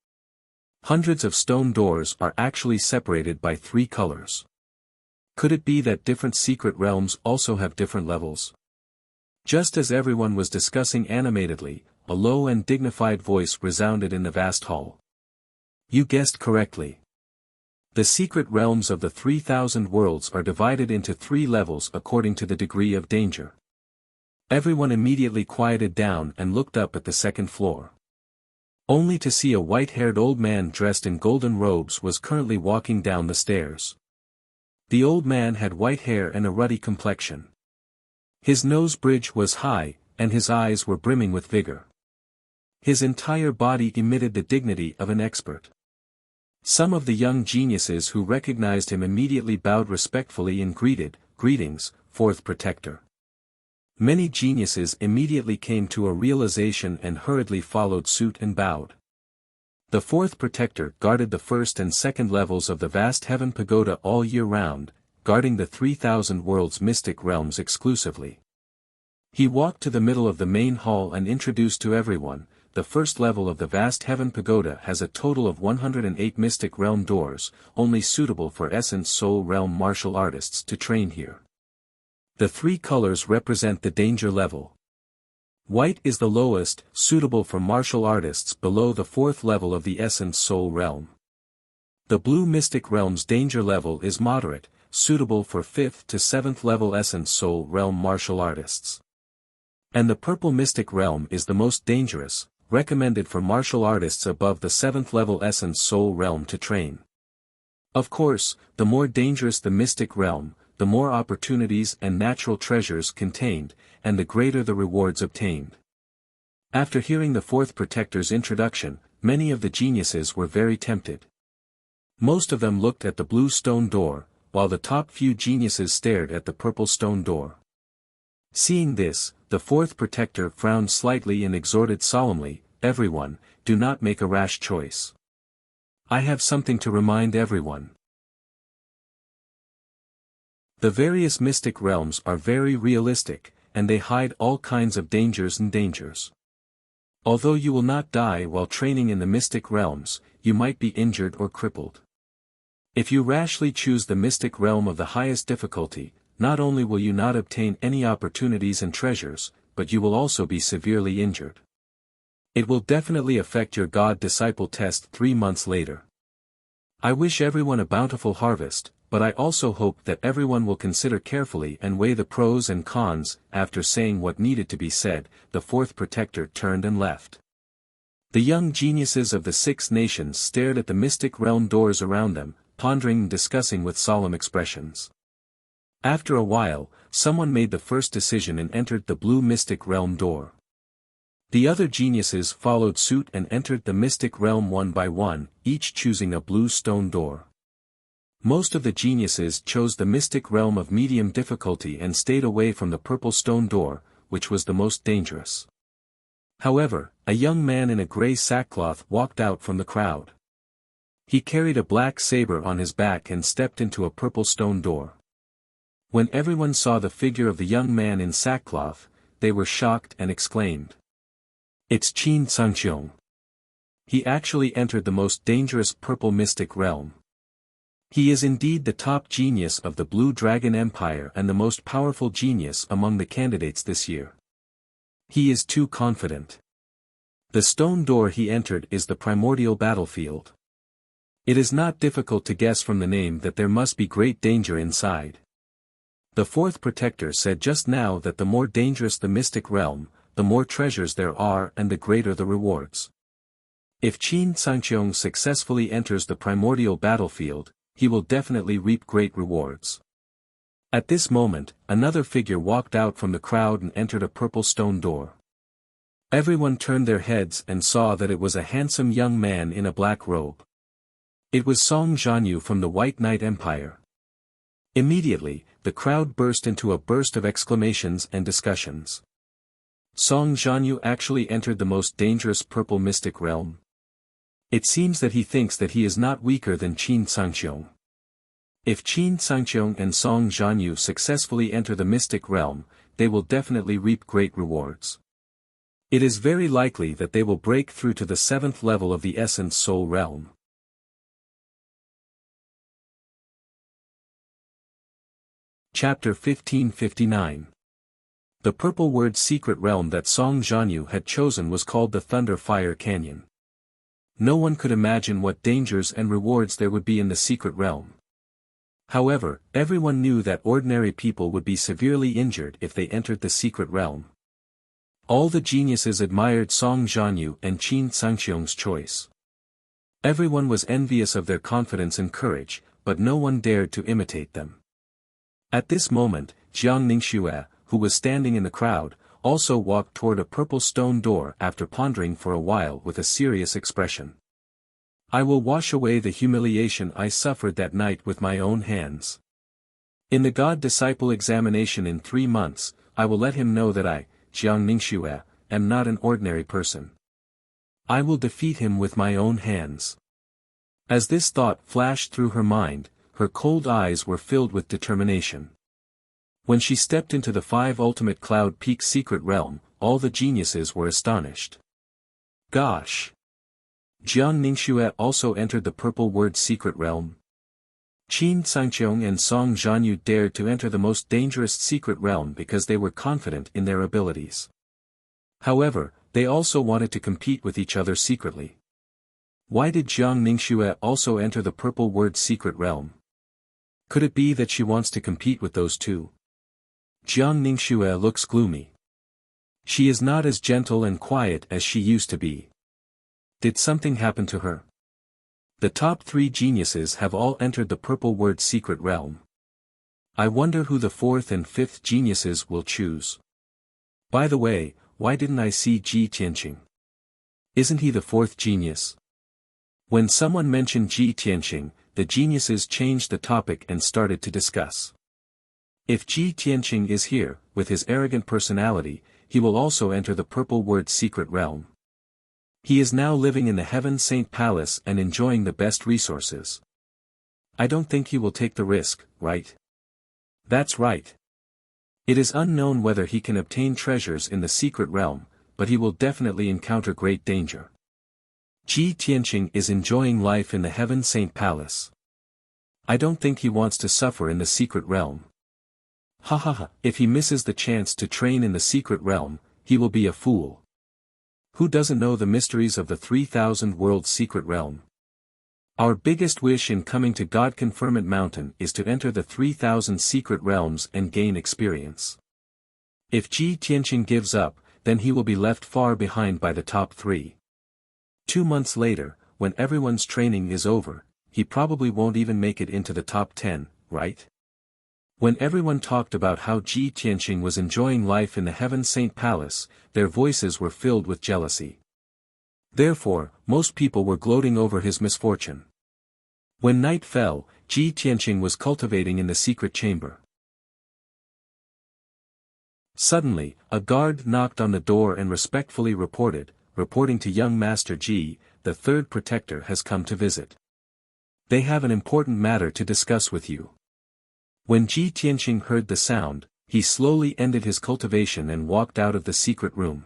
Hundreds of stone doors are actually separated by 3 colors. Could it be that different secret realms also have different levels? Just as everyone was discussing animatedly, a low and dignified voice resounded in the vast hall. You guessed correctly. The secret realms of the 3,000 worlds are divided into 3 levels according to the degree of danger. Everyone immediately quieted down and looked up at the second floor. Only to see a white-haired old man dressed in golden robes was currently walking down the stairs. The old man had white hair and a ruddy complexion. His nose bridge was high, and his eyes were brimming with vigor. His entire body emitted the dignity of an expert. Some of the young geniuses who recognized him immediately bowed respectfully and greeted, "Greetings, Fourth Protector." Many geniuses immediately came to a realization and hurriedly followed suit and bowed. The Fourth Protector guarded the first and second levels of the vast heaven pagoda all year round, guarding the 3,000 worlds mystic realms exclusively. He walked to the middle of the main hall and introduced to everyone, the first level of the vast heaven pagoda has a total of 108 mystic realm doors, only suitable for essence soul realm martial artists to train here. The 3 colors represent the danger level. White is the lowest, suitable for martial artists below the 4th level of the essence soul realm. The blue mystic realm's danger level is moderate, suitable for 5th to 7th level essence soul realm martial artists. And the purple mystic realm is the most dangerous, recommended for martial artists above the 7th level essence soul realm to train. Of course, the more dangerous the mystic realm, the more opportunities and natural treasures contained, and the greater the rewards obtained. After hearing the Fourth Protector's introduction, many of the geniuses were very tempted. Most of them looked at the blue stone door, while the top few geniuses stared at the purple stone door. Seeing this, the Fourth Protector frowned slightly and exhorted solemnly, "Everyone, do not make a rash choice. I have something to remind everyone. The various mystic realms are very realistic, and they hide all kinds of dangers and dangers. Although you will not die while training in the mystic realms, you might be injured or crippled. If you rashly choose the mystic realm of the highest difficulty, not only will you not obtain any opportunities and treasures, but you will also be severely injured. It will definitely affect your God-disciple test 3 months later. I wish everyone a bountiful harvest, but I also hope that everyone will consider carefully and weigh the pros and cons. After saying what needed to be said, the fourth protector turned and left. The young geniuses of the 6 nations stared at the mystic realm doors around them, pondering and discussing with solemn expressions. After a while, someone made the first decision and entered the blue mystic realm door. The other geniuses followed suit and entered the mystic realm one by one, each choosing a blue stone door. Most of the geniuses chose the mystic realm of medium difficulty and stayed away from the purple stone door, which was the most dangerous. However, a young man in a gray sackcloth walked out from the crowd. He carried a black saber on his back and stepped into a purple stone door. When everyone saw the figure of the young man in sackcloth, they were shocked and exclaimed, "It's Qin Sangqiong. He actually entered the most dangerous purple mystic realm. He is indeed the top genius of the Blue Dragon Empire and the most powerful genius among the candidates this year. He is too confident." The stone door he entered is the primordial battlefield. It is not difficult to guess from the name that there must be great danger inside. The fourth protector said just now that the more dangerous the mystic realm, the more treasures there are and the greater the rewards. If Qin Sangqiong successfully enters the primordial battlefield, he will definitely reap great rewards. At this moment, another figure walked out from the crowd and entered a purple stone door. Everyone turned their heads and saw that it was a handsome young man in a black robe. It was Song Zhanyu from the White Knight Empire. Immediately, the crowd burst into a burst of exclamations and discussions. Song Zhanyu actually entered the most dangerous purple mystic realm. It seems that he thinks that he is not weaker than Qin Sangqiong. If Qin Sangqiong and Song Zhanyu successfully enter the mystic realm, they will definitely reap great rewards. It is very likely that they will break through to the 7th level of the Essence Soul realm. Chapter 1559. The purple word secret realm that Song Zhanyu had chosen was called the Thunder Fire Canyon. No one could imagine what dangers and rewards there would be in the secret realm. However, everyone knew that ordinary people would be severely injured if they entered the secret realm. All the geniuses admired Song Zhanyu and Qin Sangqiong's choice. Everyone was envious of their confidence and courage, but no one dared to imitate them. At this moment, Jiang Ningxue, who was standing in the crowd, also walked toward a purple stone door after pondering for a while with a serious expression. "I will wash away the humiliation I suffered that night with my own hands. In the God-disciple examination in 3 months, I will let him know that I, Jiang Ningxue, am not an ordinary person. I will defeat him with my own hands." As this thought flashed through her mind, her cold eyes were filled with determination. When she stepped into the 5 Ultimate Cloud Peak secret realm, all the geniuses were astonished. Gosh! Jiang Ningxue also entered the purple word secret realm. Qin Sangqiong and Song Zhanyu dared to enter the most dangerous secret realm because they were confident in their abilities. However, they also wanted to compete with each other secretly. Why did Jiang Ningxue also enter the purple word secret realm? Could it be that she wants to compete with those two? Jiang Ningxue looks gloomy. She is not as gentle and quiet as she used to be. Did something happen to her? The top 3 geniuses have all entered the purple word secret realm. I wonder who the 4th and 5th geniuses will choose. By the way, why didn't I see Ji Tianqing? Isn't he the 4th genius? When someone mentioned Ji Tianqing, the geniuses changed the topic and started to discuss. If Ji Tianqing is here, with his arrogant personality, he will also enter the purple word secret realm. He is now living in the Heaven Saint Palace and enjoying the best resources. I don't think he will take the risk, right? That's right. It is unknown whether he can obtain treasures in the secret realm, but he will definitely encounter great danger. Ji Tianqing is enjoying life in the Heaven Saint Palace. I don't think he wants to suffer in the secret realm. Ha ha ha, if he misses the chance to train in the secret realm, he will be a fool. Who doesn't know the mysteries of the 3,000 worlds secret realm? Our biggest wish in coming to God Conferment Mountain is to enter the 3,000 secret realms and gain experience. If Ji Tianqing gives up, then he will be left far behind by the top 3. 2 months later, when everyone's training is over, he probably won't even make it into the top 10, right? When everyone talked about how Ji Tianqing was enjoying life in the Heaven Saint Palace, their voices were filled with jealousy. Therefore, most people were gloating over his misfortune. When night fell, Ji Tianqing was cultivating in the secret chamber. Suddenly, a guard knocked on the door and respectfully reporting to young Master Ji, the third protector has come to visit. They have an important matter to discuss with you. When Ji Tianqing heard the sound, he slowly ended his cultivation and walked out of the secret room.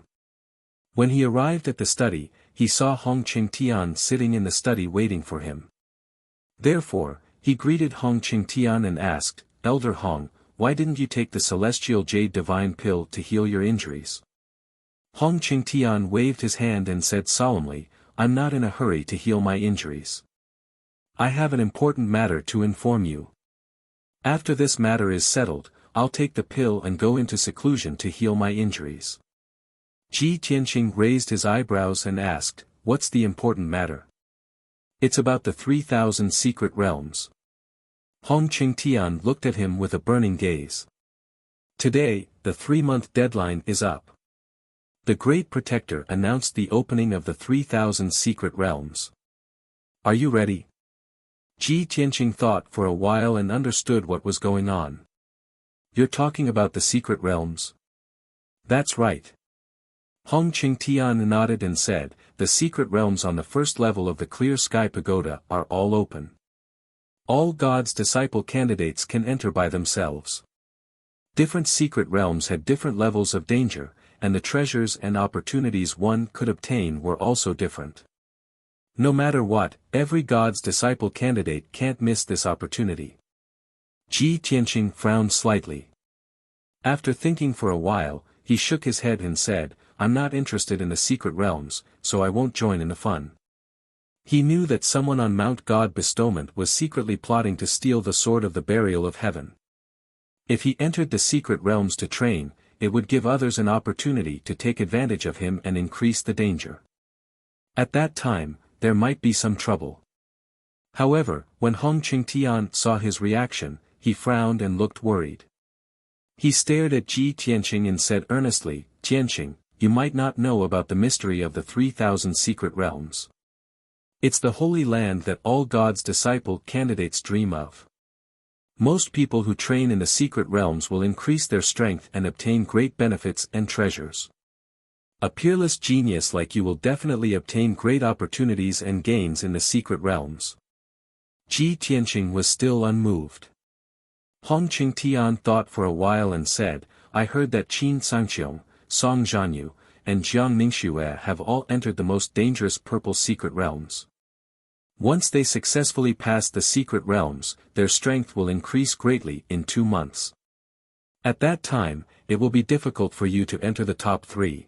When he arrived at the study, he saw Hong Qingtian sitting in the study waiting for him. Therefore, he greeted Hong Qingtian and asked, "Elder Hong, why didn't you take the celestial jade divine pill to heal your injuries?" Hong Qingtian waved his hand and said solemnly, "I'm not in a hurry to heal my injuries. I have an important matter to inform you. After this matter is settled, I'll take the pill and go into seclusion to heal my injuries." Ji Tianqing raised his eyebrows and asked, "What's the important matter?" "It's about the 3,000 secret realms." Hong Qingtian looked at him with a burning gaze. "Today, the 3-month deadline is up. The Great Protector announced the opening of the 3,000 secret realms. Are you ready?" Ji Tianqing thought for a while and understood what was going on. "You're talking about the secret realms?" "That's right." Hong Qingtian nodded and said, "The secret realms on the first level of the Clear Sky Pagoda are all open. All God's disciple candidates can enter by themselves. Different secret realms had different levels of danger, and the treasures and opportunities one could obtain were also different. No matter what, every God's disciple candidate can't miss this opportunity." Ji Tianqing frowned slightly. After thinking for a while, he shook his head and said, "I'm not interested in the secret realms, so I won't join in the fun." He knew that someone on Mount God Bestowment was secretly plotting to steal the sword of the burial of heaven. If he entered the secret realms to train, it would give others an opportunity to take advantage of him and increase the danger. At that time, there might be some trouble. However, when Hong Qingtian saw his reaction, he frowned and looked worried. He stared at Ji Tianqing and said earnestly, "Tianqing, you might not know about the mystery of the 3,000 secret realms. It's the holy land that all God's disciple candidates dream of. Most people who train in the secret realms will increase their strength and obtain great benefits and treasures. A peerless genius like you will definitely obtain great opportunities and gains in the secret realms." Ji Tianqing was still unmoved. Hong Qingtian thought for a while and said, "I heard that Qin Sangqiong, Song Zhanyu, and Jiang Ningxue have all entered the most dangerous purple secret realms. Once they successfully pass the secret realms, their strength will increase greatly in 2 months. At that time, it will be difficult for you to enter the top 3.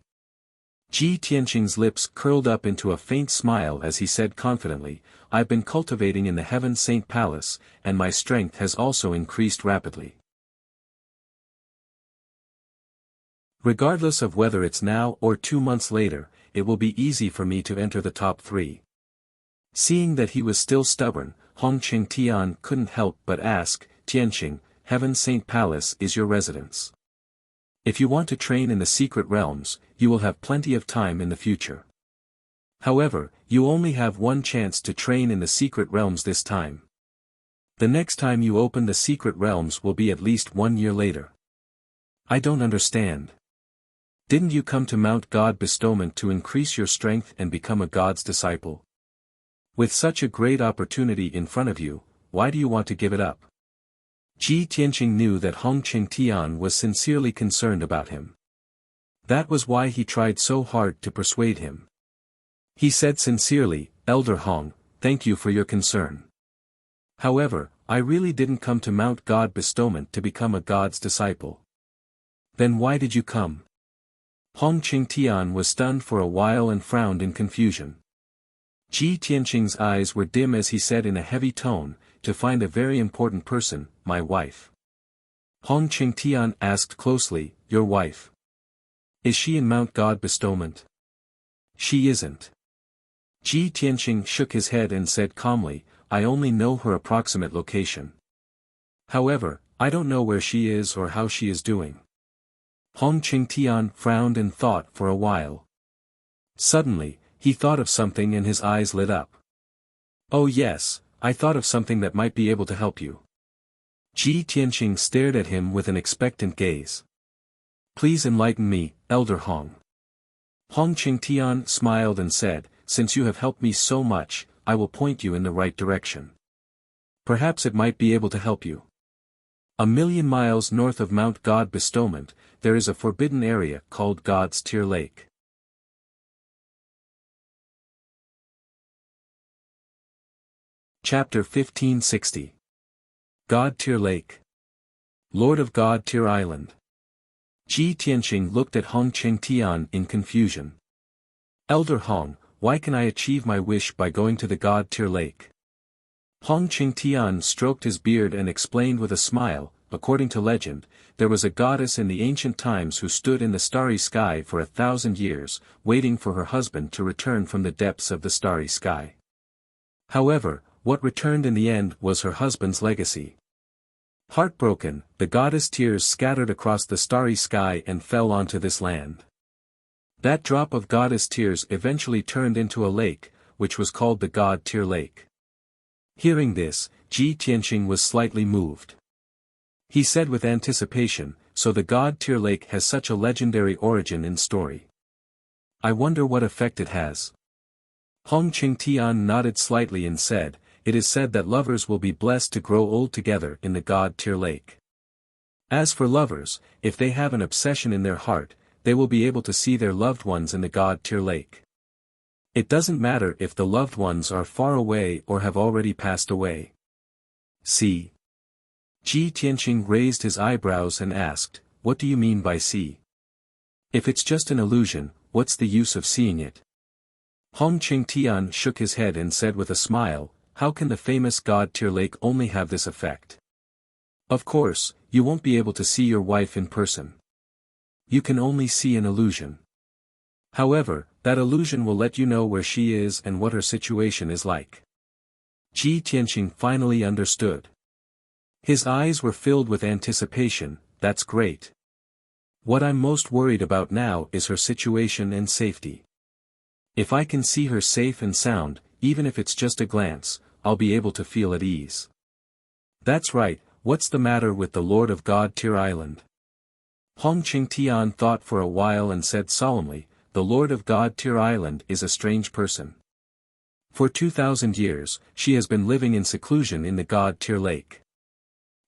Ji Tianqing's lips curled up into a faint smile as he said confidently, "I've been cultivating in the Heaven Saint Palace, and my strength has also increased rapidly. Regardless of whether it's now or 2 months later, it will be easy for me to enter the top 3. Seeing that he was still stubborn, Hong Qingtian couldn't help but ask, "Tianqing, Heaven Saint Palace is your residence. If you want to train in the secret realms, you will have plenty of time in the future. However, you only have one chance to train in the secret realms this time. The next time you open the secret realms will be at least 1 year later." "I don't understand. Didn't you come to Mount God Bestowment to increase your strength and become a God's disciple? With such a great opportunity in front of you, why do you want to give it up?" Ji Tianqing knew that Hong Qingtian was sincerely concerned about him. That was why he tried so hard to persuade him. He said sincerely, "Elder Hong, thank you for your concern. However, I really didn't come to Mount God Bestowment to become a God's disciple." "Then why did you come?" Hong Qingtian was stunned for a while and frowned in confusion. Ji Tianqing's eyes were dim as he said in a heavy tone, "To find a very important person, my wife." Hong Qingtian asked closely, "Your wife? Is she in Mount God Bestowment?" "She isn't." Ji Tianqing shook his head and said calmly, "I only know her approximate location. However, I don't know where she is or how she is doing." Hong Qingtian frowned and thought for a while. Suddenly, he thought of something and his eyes lit up. "Oh yes, I thought of something that might be able to help you." Ji Tianqing stared at him with an expectant gaze. "Please enlighten me, Elder Hong." Hong Qingtian smiled and said, "Since you have helped me so much, I will point you in the right direction. Perhaps it might be able to help you. 1,000,000 miles north of Mount God Bestowment, there is a forbidden area called God's Tear Lake. Chapter 1560. God Tear Lake. Lord of God Tear Island. Ji Tianqing looked at Hong Qingtian in confusion. "Elder Hong, why can I achieve my wish by going to the God Tear Lake?" Hong Qingtian stroked his beard and explained with a smile, "According to legend, there was a goddess in the ancient times who stood in the starry sky for 1,000 years, waiting for her husband to return from the depths of the starry sky. However, what returned in the end was her husband's legacy. Heartbroken, the goddess' tears scattered across the starry sky and fell onto this land. That drop of goddess tears eventually turned into a lake, which was called the God Tear Lake." Hearing this, Ji Tianqing was slightly moved. He said with anticipation, "So the God Tear Lake has such a legendary origin in story. I wonder what effect it has." Hong Qingtian nodded slightly and said, "It is said that lovers will be blessed to grow old together in the God Tear Lake. As for lovers, if they have an obsession in their heart, they will be able to see their loved ones in the God Tear Lake. It doesn't matter if the loved ones are far away or have already passed away." "See?" Ji Tianqing raised his eyebrows and asked, "What do you mean by see? If it's just an illusion, what's the use of seeing it?" Hong Qingtian shook his head and said with a smile, "How can the famous God Tear Lake only have this effect? Of course, you won't be able to see your wife in person. You can only see an illusion. However, that illusion will let you know where she is and what her situation is like." Ji Tianqing finally understood. His eyes were filled with anticipation. "That's great. What I'm most worried about now is her situation and safety. If I can see her safe and sound, even if it's just a glance, I'll be able to feel at ease." "That's right, what's the matter with the Lord of God Tear Island?" Hong Qingtian thought for a while and said solemnly, "The Lord of God Tear Island is a strange person. For 2,000 years, she has been living in seclusion in the God Tear Lake.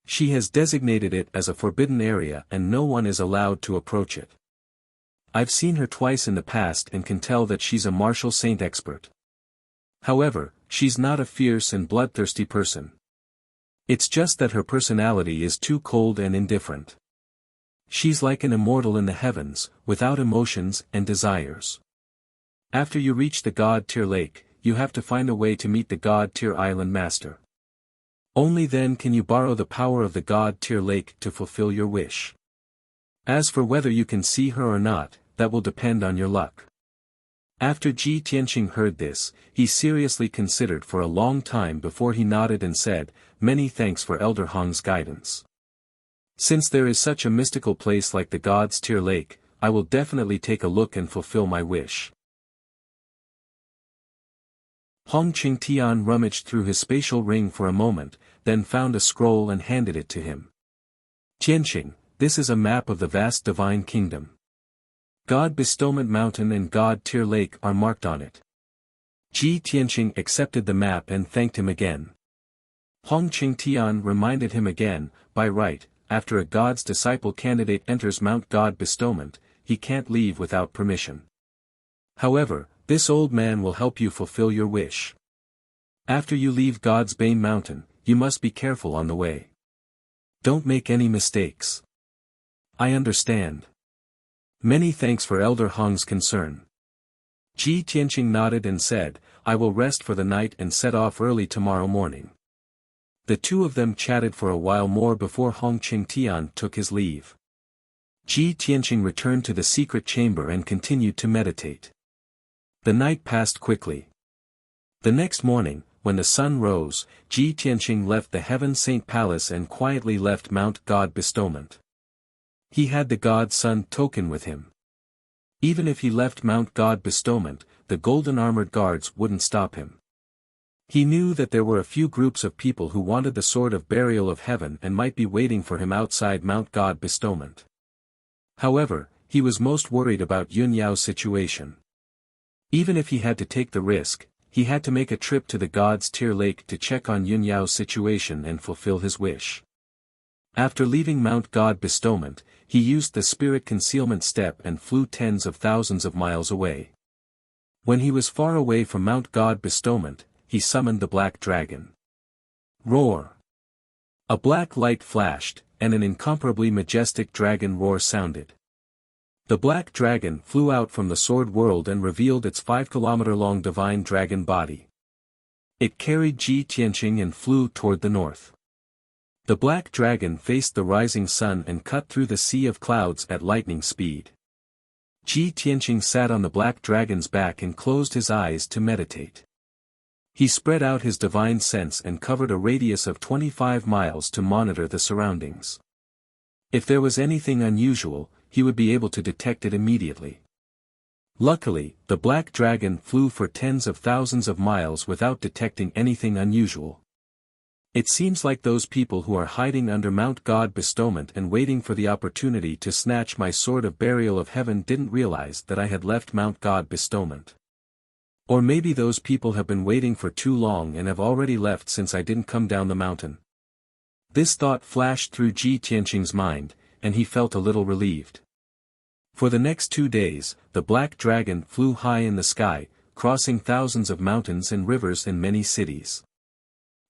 She has designated it as a forbidden area and no one is allowed to approach it. I've seen her twice in the past and can tell that she's a martial saint expert. However, she's not a fierce and bloodthirsty person. It's just that her personality is too cold and indifferent. She's like an immortal in the heavens, without emotions and desires. After you reach the God Tear Lake, you have to find a way to meet the God Tear Island Master. Only then can you borrow the power of the God Tear Lake to fulfill your wish. As for whether you can see her or not, that will depend on your luck." After Ji Tianqing heard this, he seriously considered for a long time before he nodded and said, "Many thanks for Elder Hong's guidance. Since there is such a mystical place like the God's Tear Lake, I will definitely take a look and fulfill my wish." Hong Qingtian rummaged through his spatial ring for a moment, then found a scroll and handed it to him. "Tianqing, this is a map of the vast divine kingdom. God Bestowment Mountain and God Tear Lake are marked on it." Ji Tianqing accepted the map and thanked him again. Hong Qingtian reminded him again, "By right, after a God's disciple candidate enters Mount God Bestowment, he can't leave without permission. However, this old man will help you fulfill your wish. After you leave God's Bane Mountain, you must be careful on the way. Don't make any mistakes." "I understand." Many thanks for Elder Hong's concern. Ji Tianqing nodded and said, I will rest for the night and set off early tomorrow morning. The two of them chatted for a while more before Hong Qingtian took his leave. Ji Tianqing returned to the secret chamber and continued to meditate. The night passed quickly. The next morning, when the sun rose, Ji Tianqing left the Heaven Saint Palace and quietly left Mount God Bestowment. He had the God Sun token with him. Even if he left Mount God Bestowment, the golden armored guards wouldn't stop him. He knew that there were a few groups of people who wanted the sword of burial of heaven and might be waiting for him outside Mount God Bestowment. However, he was most worried about Yun Yao's situation. Even if he had to take the risk, he had to make a trip to the God's Tear Lake to check on Yun Yao's situation and fulfill his wish. After leaving Mount God Bestowment, he used the spirit concealment step and flew tens of thousands of miles away. When he was far away from Mount God Bestowment, he summoned the Black Dragon. Roar! A black light flashed, and an incomparably majestic dragon roar sounded. The Black Dragon flew out from the Sword World and revealed its 5-kilometer-long divine dragon body. It carried Ji Tianqing and flew toward the north. The Black Dragon faced the rising sun and cut through the sea of clouds at lightning speed. Ji Tianqing sat on the Black Dragon's back and closed his eyes to meditate. He spread out his divine sense and covered a radius of 25 miles to monitor the surroundings. If there was anything unusual, he would be able to detect it immediately. Luckily, the Black Dragon flew for tens of thousands of miles without detecting anything unusual. It seems like those people who are hiding under Mount God Bestowment and waiting for the opportunity to snatch my sword of burial of heaven didn't realize that I had left Mount God Bestowment. Or maybe those people have been waiting for too long and have already left since I didn't come down the mountain. This thought flashed through Ji Tianqing's mind, and he felt a little relieved. For the next 2 days, the Black Dragon flew high in the sky, crossing thousands of mountains and rivers in many cities.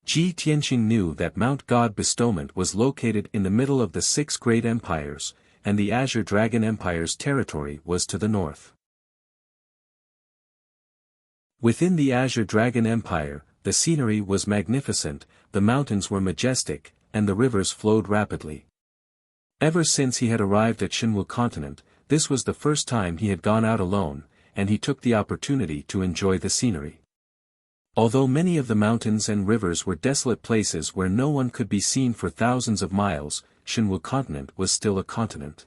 Ji Tianqing knew that Mount God Bestowment was located in the middle of the 6 great empires, and the Azure Dragon Empire's territory was to the north. Within the Azure Dragon Empire, the scenery was magnificent, the mountains were majestic, and the rivers flowed rapidly. Ever since he had arrived at Shenwu continent, this was the first time he had gone out alone, and he took the opportunity to enjoy the scenery. Although many of the mountains and rivers were desolate places where no one could be seen for thousands of miles, Shenwu continent was still a continent.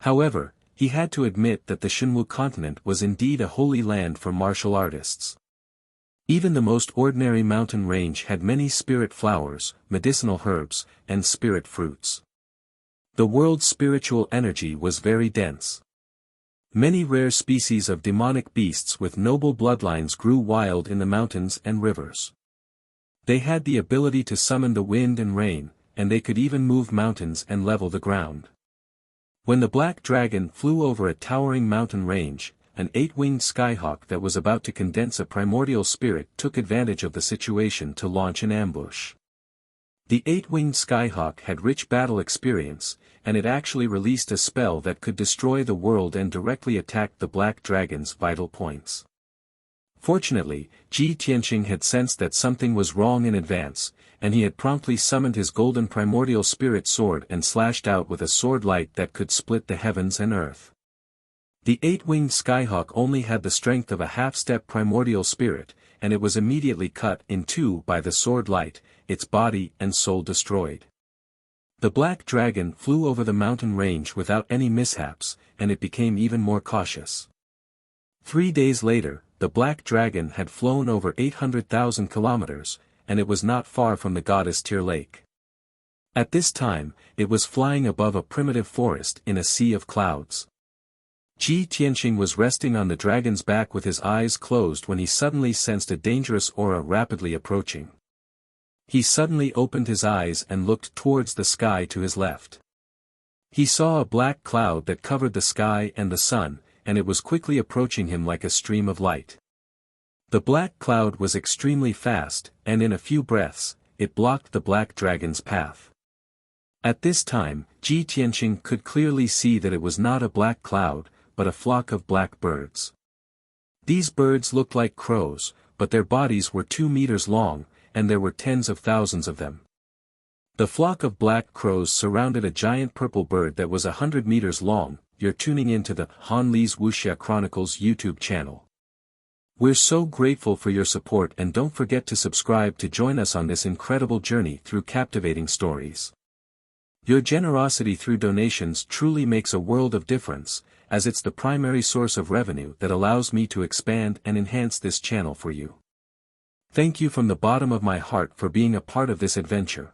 However, he had to admit that the Shenwu continent was indeed a holy land for martial artists. Even the most ordinary mountain range had many spirit flowers, medicinal herbs, and spirit fruits. The world's spiritual energy was very dense. Many rare species of demonic beasts with noble bloodlines grew wild in the mountains and rivers. They had the ability to summon the wind and rain, and they could even move mountains and level the ground. When the Black Dragon flew over a towering mountain range, an 8-winged skyhawk that was about to condense a primordial spirit took advantage of the situation to launch an ambush. The 8-winged skyhawk had rich battle experience, and it actually released a spell that could destroy the world and directly attack the Black Dragon's vital points. Fortunately, Ji Tianqing had sensed that something was wrong in advance, and he had promptly summoned his golden primordial spirit sword and slashed out with a sword light that could split the heavens and earth. The 8-winged skyhawk only had the strength of a half-step primordial spirit, and it was immediately cut in two by the sword light, its body and soul destroyed. The Black Dragon flew over the mountain range without any mishaps, and it became even more cautious. 3 days later, the Black Dragon had flown over 800,000 kilometers, and it was not far from the Goddess Tear Lake. At this time, it was flying above a primitive forest in a sea of clouds. Ji Tianqing was resting on the dragon's back with his eyes closed when he suddenly sensed a dangerous aura rapidly approaching. He suddenly opened his eyes and looked towards the sky to his left. He saw a black cloud that covered the sky and the sun, and it was quickly approaching him like a stream of light. The black cloud was extremely fast, and in a few breaths, it blocked the Black Dragon's path. At this time, Ji Tianqing could clearly see that it was not a black cloud, but a flock of black birds. These birds looked like crows, but their bodies were 2 meters long, and there were tens of thousands of them. The flock of black crows surrounded a giant purple bird that was 100 meters long. You're tuning into the Han Li's Wuxia Chronicles YouTube channel. We're so grateful for your support, and don't forget to subscribe to join us on this incredible journey through captivating stories. Your generosity through donations truly makes a world of difference, as it's the primary source of revenue that allows me to expand and enhance this channel for you. Thank you from the bottom of my heart for being a part of this adventure.